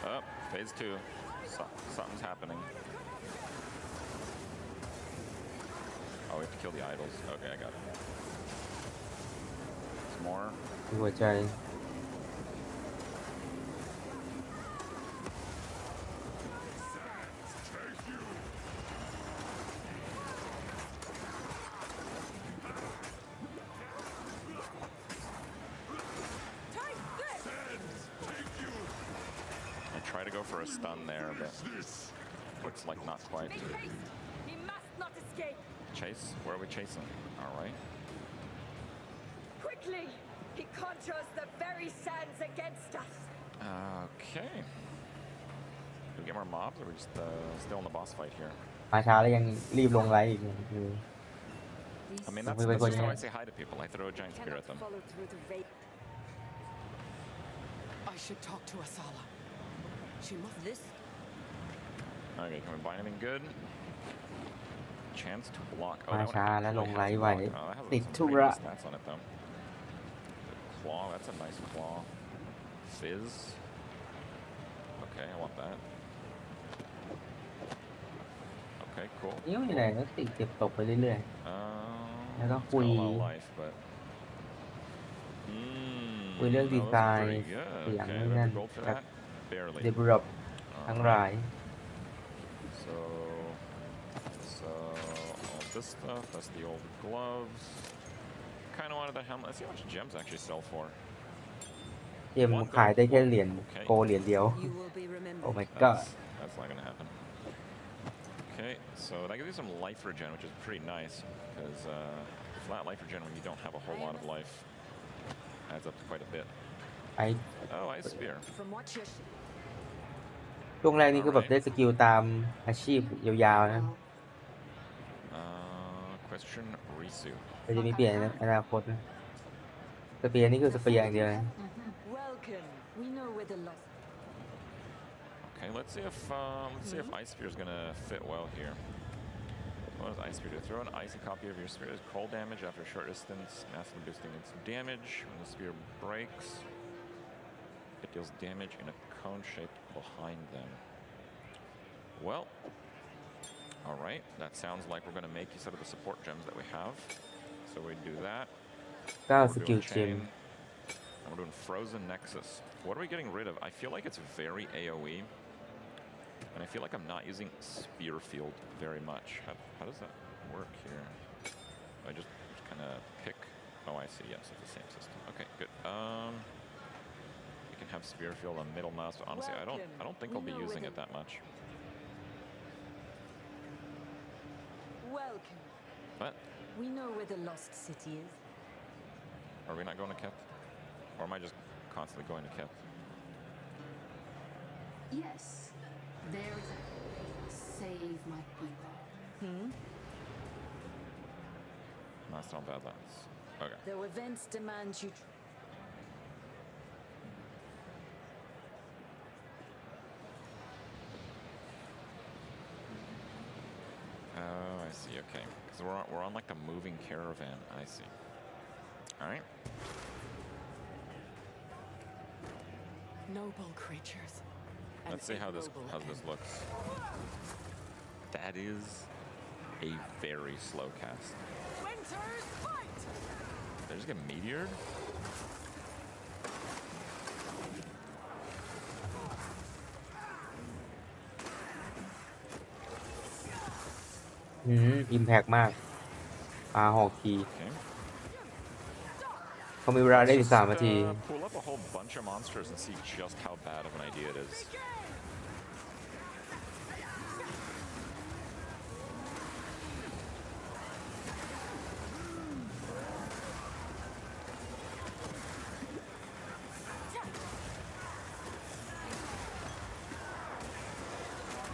oh, phase 2. Something's happening. Oh, we have to kill the idols. Okay, I got it. Some more. หัวใจ I try to go for a stun there, but looks like not quite. Make haste. He must not escape. Chase? Where are we chasing? All right. Quickly. He conjures the very sands against us. Okay. Do we get more mobs, or are we just still in the boss fight here? มาช้าแล้วยังรีบลงไลฟ์อีกคือ I mean, that's just how I say hi to people. I throw a giant spear at them. Follow through the veil. I should talk to Asala. She must. This Okay, can we buy anything good? Chance to block. มา that one ช้าแล้วล actually งไล has ฟ์ไหว block. Oh, that has ติด some ธุ pretty ระ good stats on it though. Claw, that's a nice claw. Fizz. Okay, I want that. Okay, cool. นี่ไม่มีอะไรก็ติดเก็บตกไปเรื่อย แล้วก็ It's คุย got a lot of life, but คุยเรื่อง that ดี was ไซน์ pretty good. เสียง Okay, นี่ we นั่ have น the gold for จาก that. Barely. develop ทั้งหลาย So all this stuff, that's the old gloves. Kind of wanted the helmet. Let's see how much gems actually sell for. เกมขายได้แค่เหรียญโกเหรียญเดียว you will be remembered. Oh my god That's not gonna happen. Okay, so that gives you some life regen, which is pretty nice, because flat life regen when you don't have a whole lot of life adds up to quite a bit. ไอ้ Oh, ice spear. From what you ช่วงแรกนี่คือแบบได้สกิลตามอาชีพยาวๆนะ Question Risu. แต่จะมีเปลี่ยนในอนาคตนะสเปียร์นี่คือสเปียร์อย่างเดียวนะ welcome. We know where the lost. Okay, let's see if ice spear is gonna fit well here. What does ice spear do? Throw an icy copy of your spear. Does cold damage after a short distance, massively boosting its damage. When the spear breaks, it deals damage in a cone shape behind them. Well, all right. That sounds like we're gonna make use of the support gems that we have. So we do that. 9 We're สกิล doing เจม chain. And we're doing Frozen Nexus. What are we getting rid of? I feel like it's very AoE. And I feel like I'm not using Spear Field very much. How does that work here? I just kind of pick. Oh, I see. Yes, it's the same system. Okay, good. We can have Spear Field on middle mouse, but honestly, I don't think I'll be using it that much. Welcome. What? We know where the lost city is. Are we not going to Keth? Or am I just constantly going to Keth? Yes, there is a save my people. No, it's not Badlands. Okay. Though events demand you. Oh, I see. Okay, because we're on like a moving caravan. I see. All right. Noble creatures. Let's see how this looks. That is a very slow cast. Winter's fight! They just get meteored? Impact มากปาหอกที Okay. เขามีเวลาได้อีก3 นาที Pull up a whole bunch of monsters and see just how bad of an idea it is.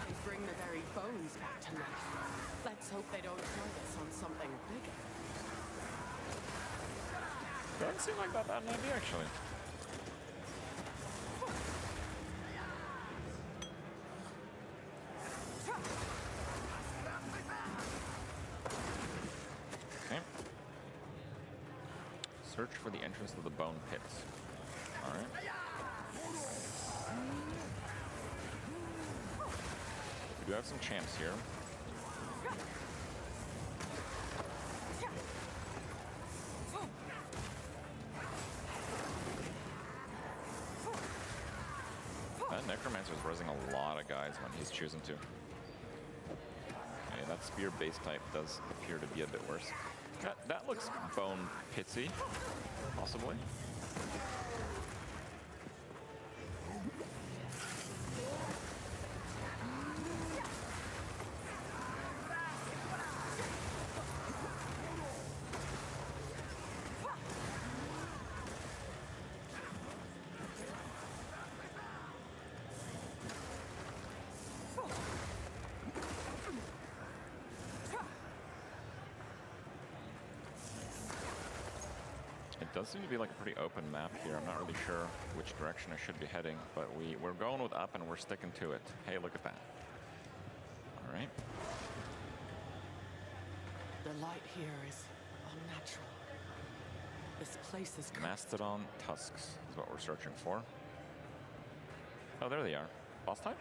They bring the very bones back to life. Let's hope they don't target us on something bigger. Doesn't seem like that bad an idea, actually. Okay. Search for the entrance to the bone pits. All right. We do have some champs here. That Necromancer is resing a lot of guys when he's choosing to. Okay, that spear base type does appear to be a bit worse. That looks bone pitsy, possibly. It does seem to be like a pretty open map here. I'm not really sure which direction I should be heading, but we're going with up and we're sticking to it. Hey, look at that. All right. The light here is unnatural. This place is cursed. Mastodon tusks is what we're searching for. Oh, there they are. Boss type?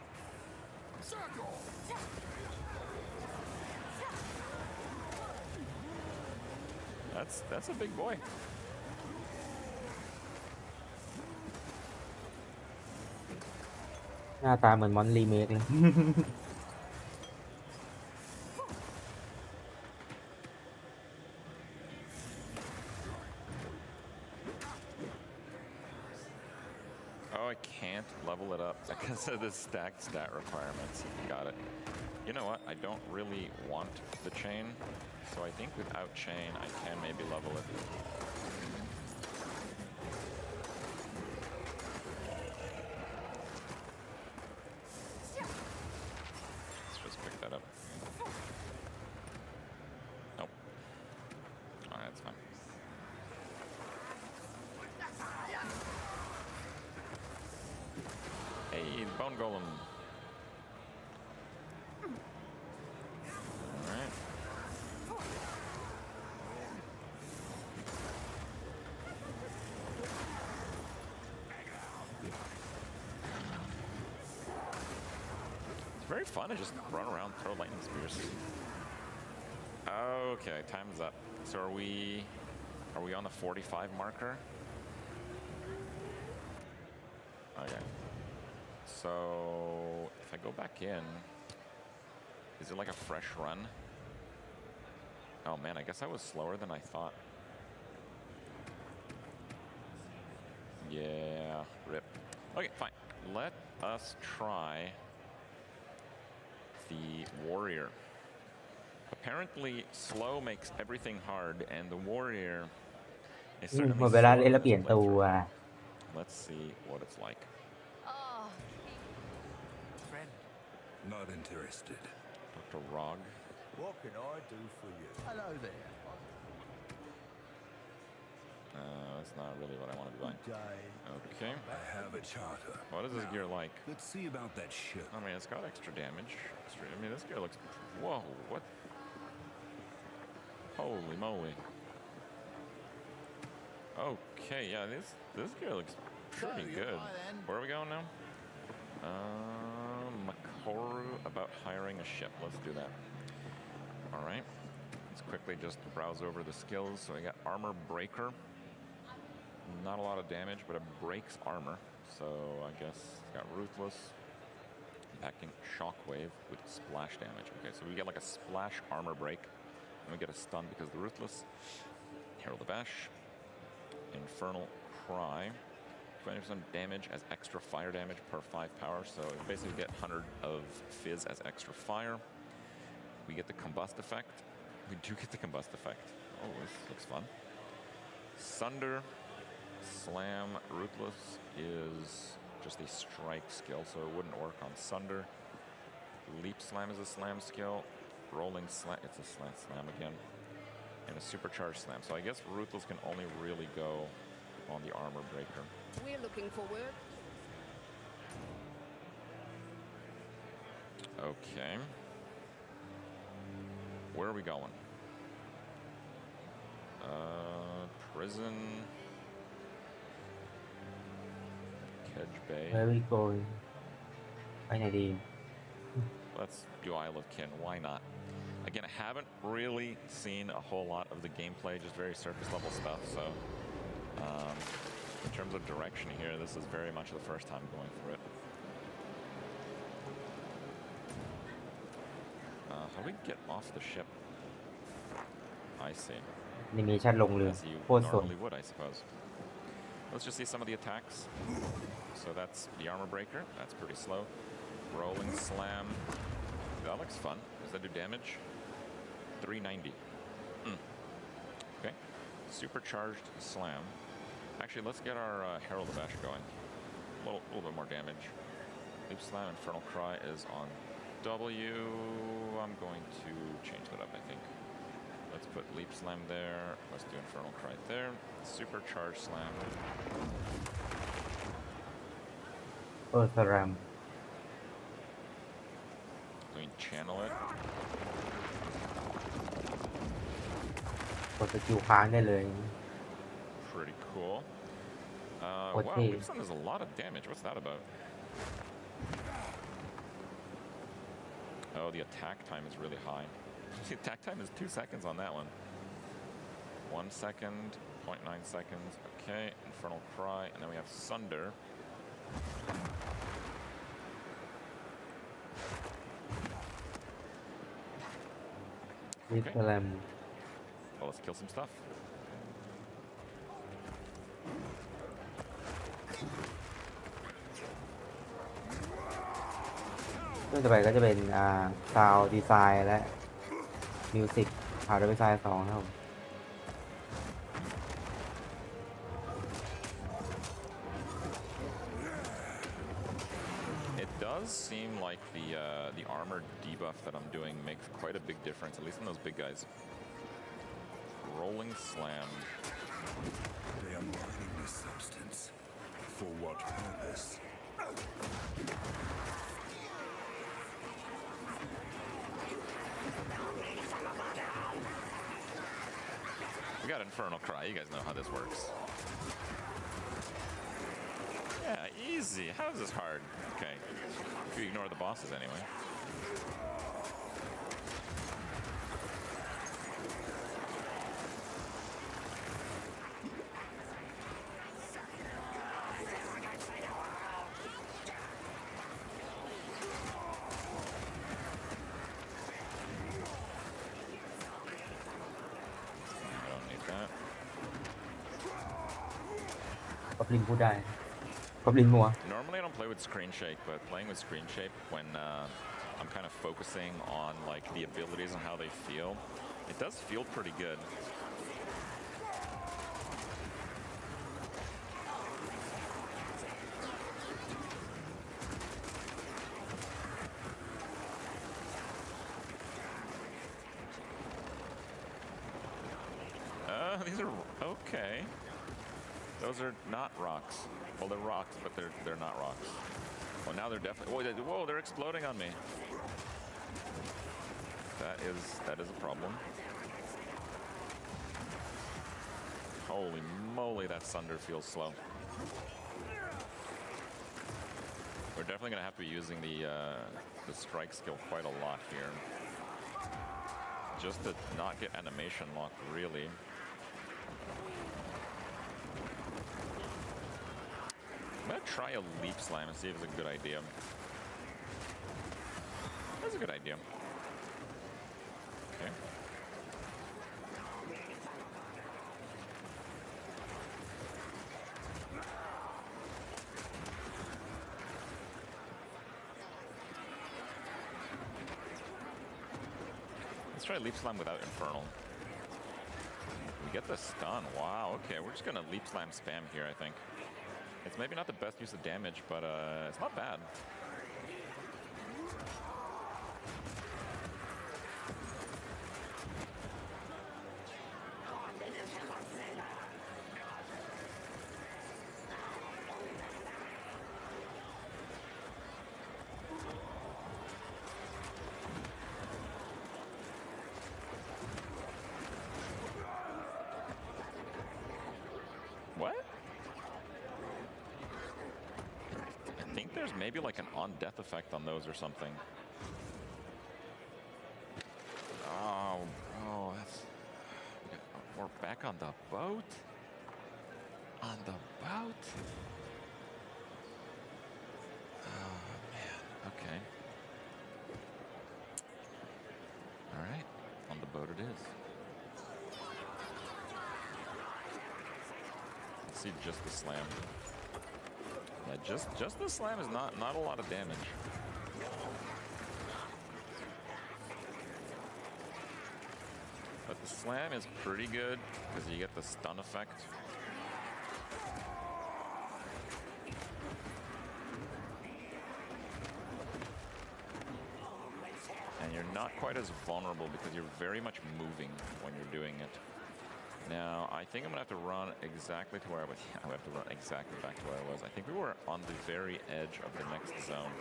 That's a big boy.หน้าตาเหมือนมอนรีเมคเลย Oh, I can't level it up because of the stacked stat requirements. Got it. You know what? I don't really want the chain, so I think without chain I can maybe level it. Let's just pick that up. Nope. Alright, that's fine. Hey, bone golem. Alright. It's very fun to just run around, throw lightning spears. Okay, time's up. So are we on the 45 marker? Okay. So if I go back in, is it like a fresh run? Oh man, I guess I was slower than I thought. Yeah, rip. Okay, fine. Let us try the warrior. Apparently, slow makes everything hard, and the warrior is หม certainly ดเวลาเล่น slow แล้ว to เปลี่ยน play ตัว through. Let's see what it's like. Friend. Not interested. Dr. Rog. What can I do for you? Hello there. That's not really what I want to be buying. Okay. I have a charter. What is this gear like? Let's see about that ship. I mean, it's got extra damage. I mean, this gear looks... Whoa, what? Holy moly. Okay, yeah, this gear looks pretty good. Where are we going now? Makoru about hiring a ship. Let's do that. All right. Let's quickly just browse over the skills. So we got Armor Breaker. Not a lot of damage, but it breaks armor. So I guess it's got Ruthless. Impacting Shockwave with splash damage. Okay, so we get like a splash armor break. And we get a stun because of the Ruthless. Herald of Ash. Infernal Cry. 20% damage as extra fire damage per 5 power. So you basically get 100 of Fizz as extra fire. We get the Combust effect. We do get the Combust effect. Oh, this looks fun. Sunder. Slam. Ruthless is just a strike skill, so it wouldn't work on Sunder. Leap Slam is a slam skill. Rolling Slam, it's a slam again. And a supercharged slam. So I guess Ruthless can only really go on the armor breaker. We're looking for work. Okay. Where are we going? Prison. Kedge Bay. Where we going ไปไหนดี Let's do Isle of Kin. Why not? Again, I haven't really seen a whole lot of the gameplay, just very surface level stuff. So, in terms of direction here, this is very much the first time going through it. How do we get off the ship? I see. แอนิเมชั่นลงเรือ As you โคตรสวย normally would, I suppose. Let's just see some of the attacks. So that's the armor breaker. That's pretty slow. Rolling slam. That looks fun. Does that do damage? 390. Okay. Supercharged slam. Actually, let's get our Herald of Ash going. A little bit more damage. Leap slam, Infernal Cry is on W. I'm going to change that up, I think. Let's put Leap Slam there. Let's do Infernal Cry there. Supercharged Slam. สแรม Let me channel it. กดสกิลค้างได้เลย Pretty cool. Wow, Okay. Leap Slam does a lot of damage. What's that about? Oh, the attack time is really high. The attack time is 2 seconds on that one. 1 second, 0.9 seconds. Okay, Infernal Cry, and then we have Sunder. Okay. Well, let's kill some stuff. เรื่องต่อไปก็จะเป็นซาวด์ดีไซน์และมิวสิกผ่านด้วยดีไซน์2ครับผม It does seem like the armor debuff that I'm doing makes quite a big difference, at least in those big guys. Rolling slam. They are mining this substance. For what purpose? We got Infernal Cry. You guys know how this works. Yeah, easy. How is this hard? Okay. If you ignore the bosses anyway. I don't need that. กอบลินพูดได้กอบลินมัว Normally I don't play with Screen Shake, but playing with Screen Shake when I'm kind of focusing on like the abilities and how they feel. It does feel pretty good. These are okay. Those are not rocks. Well, they're rocks, but they're not rocks. Well, now they're definitely. Whoa, they're exploding on me. That is a problem. Holy moly, that thunder feels slow. We're definitely gonna have to be using the strike skill quite a lot here, just to not get animation locked, really. I'm gonna try a leap slam and see if it's a good idea. That's a good idea. Okay. Let's try leap slam without infernal. We get the stun. Wow. Okay, we're just gonna leap slam spam here, I think. It's maybe not the best use of damage, but it's not bad. What? I think there's maybe like an on-death effect on those or something. Oh, bro, we're back on the boat? On the boat? Oh, man, okay. All right, on the boat it is. Let's see just the slam. Yeah, just the slam is not a lot of damage. But the slam is pretty good because you get the stun effect. And you're not quite as vulnerable because you're very much moving when you're doing it. Now, I think I'm gonna have to run exactly to where I was. Yeah, I have to run exactly back to where I was. I think we were on the very edge of the next zone.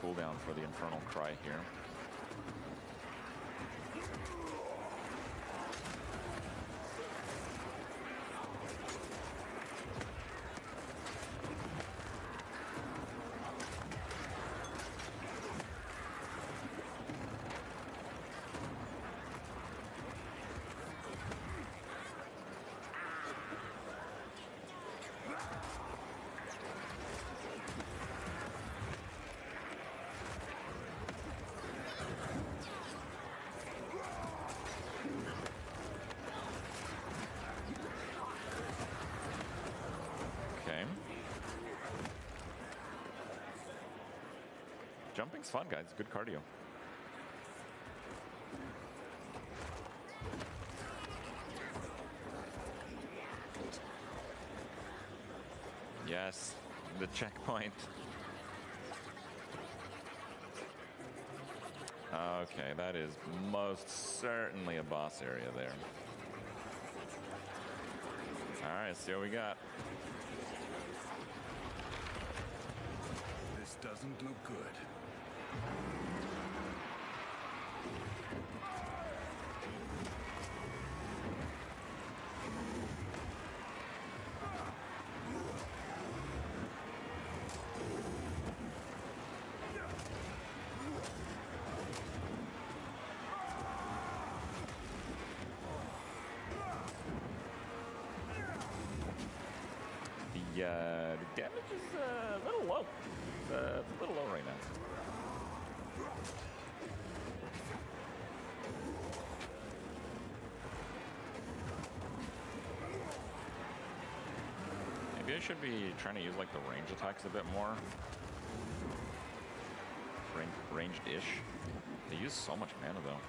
Cooldown for the Infernal Cry here. Jumping's fun, guys. Good cardio. Yes, the checkpoint. Okay, that is most certainly a boss area there. All right, let's see what we got. This doesn't look good. the damage is a little low. It's a little low right now. Maybe I should be trying to use like the range attacks a bit more. Ranged-ish. They use so much mana though.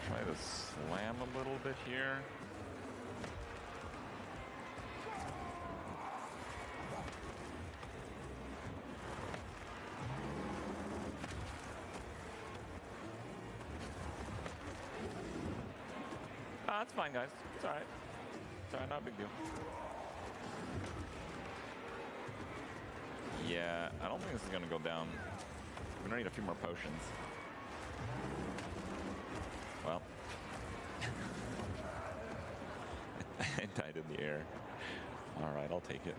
Try to slam a little bit here. Ah, it's fine, guys. It's alright. It's alright, not a big deal. Yeah, I don't think this is gonna go down. We're gonna need a few more potions. Well, I died in the air. All right, I'll take it.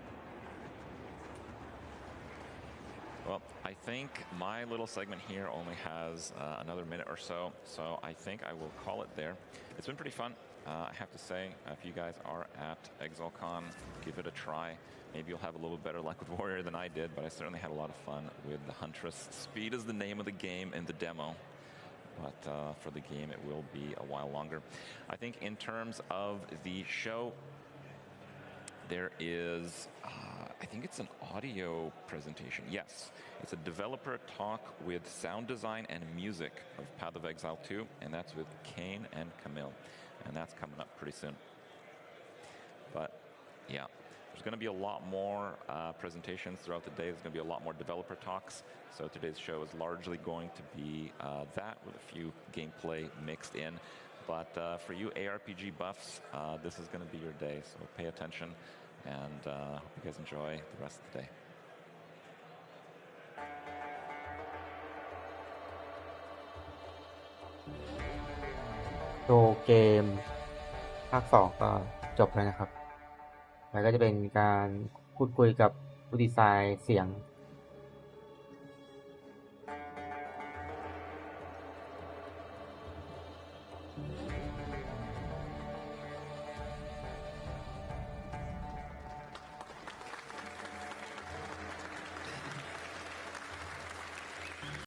Well, I think my little segment here only has another minute or so, so I think I will call it there. It's been pretty fun. I have to say, if you guys are at Exilecon, give it a try. Maybe you'll have a little better luck with Warrior than I did, but I certainly had a lot of fun with the Huntress. Speed is the name of the game in the demo. But for the game, it will be a while longer. I think in terms of the show, there is, I think it's an audio presentation. Yes, it's a developer talk with sound design and music of Path of Exile 2, and that's with Kane and Camille. And that's coming up pretty soon. But yeah, there's going to be a lot more presentations throughout the day. There's going to be a lot more developer talks. So today's show is largely going to be that with a few gameplay mixed in. But for you ARPG buffs, this is going to be your day. So pay attention, and hope you guys enjoy the rest of the day. โชว์เกมภาค 2 ก็จบแล้วนะครับ แล้วก็จะเป็นการพูดคุยกับผู้ดีไซน์เสียง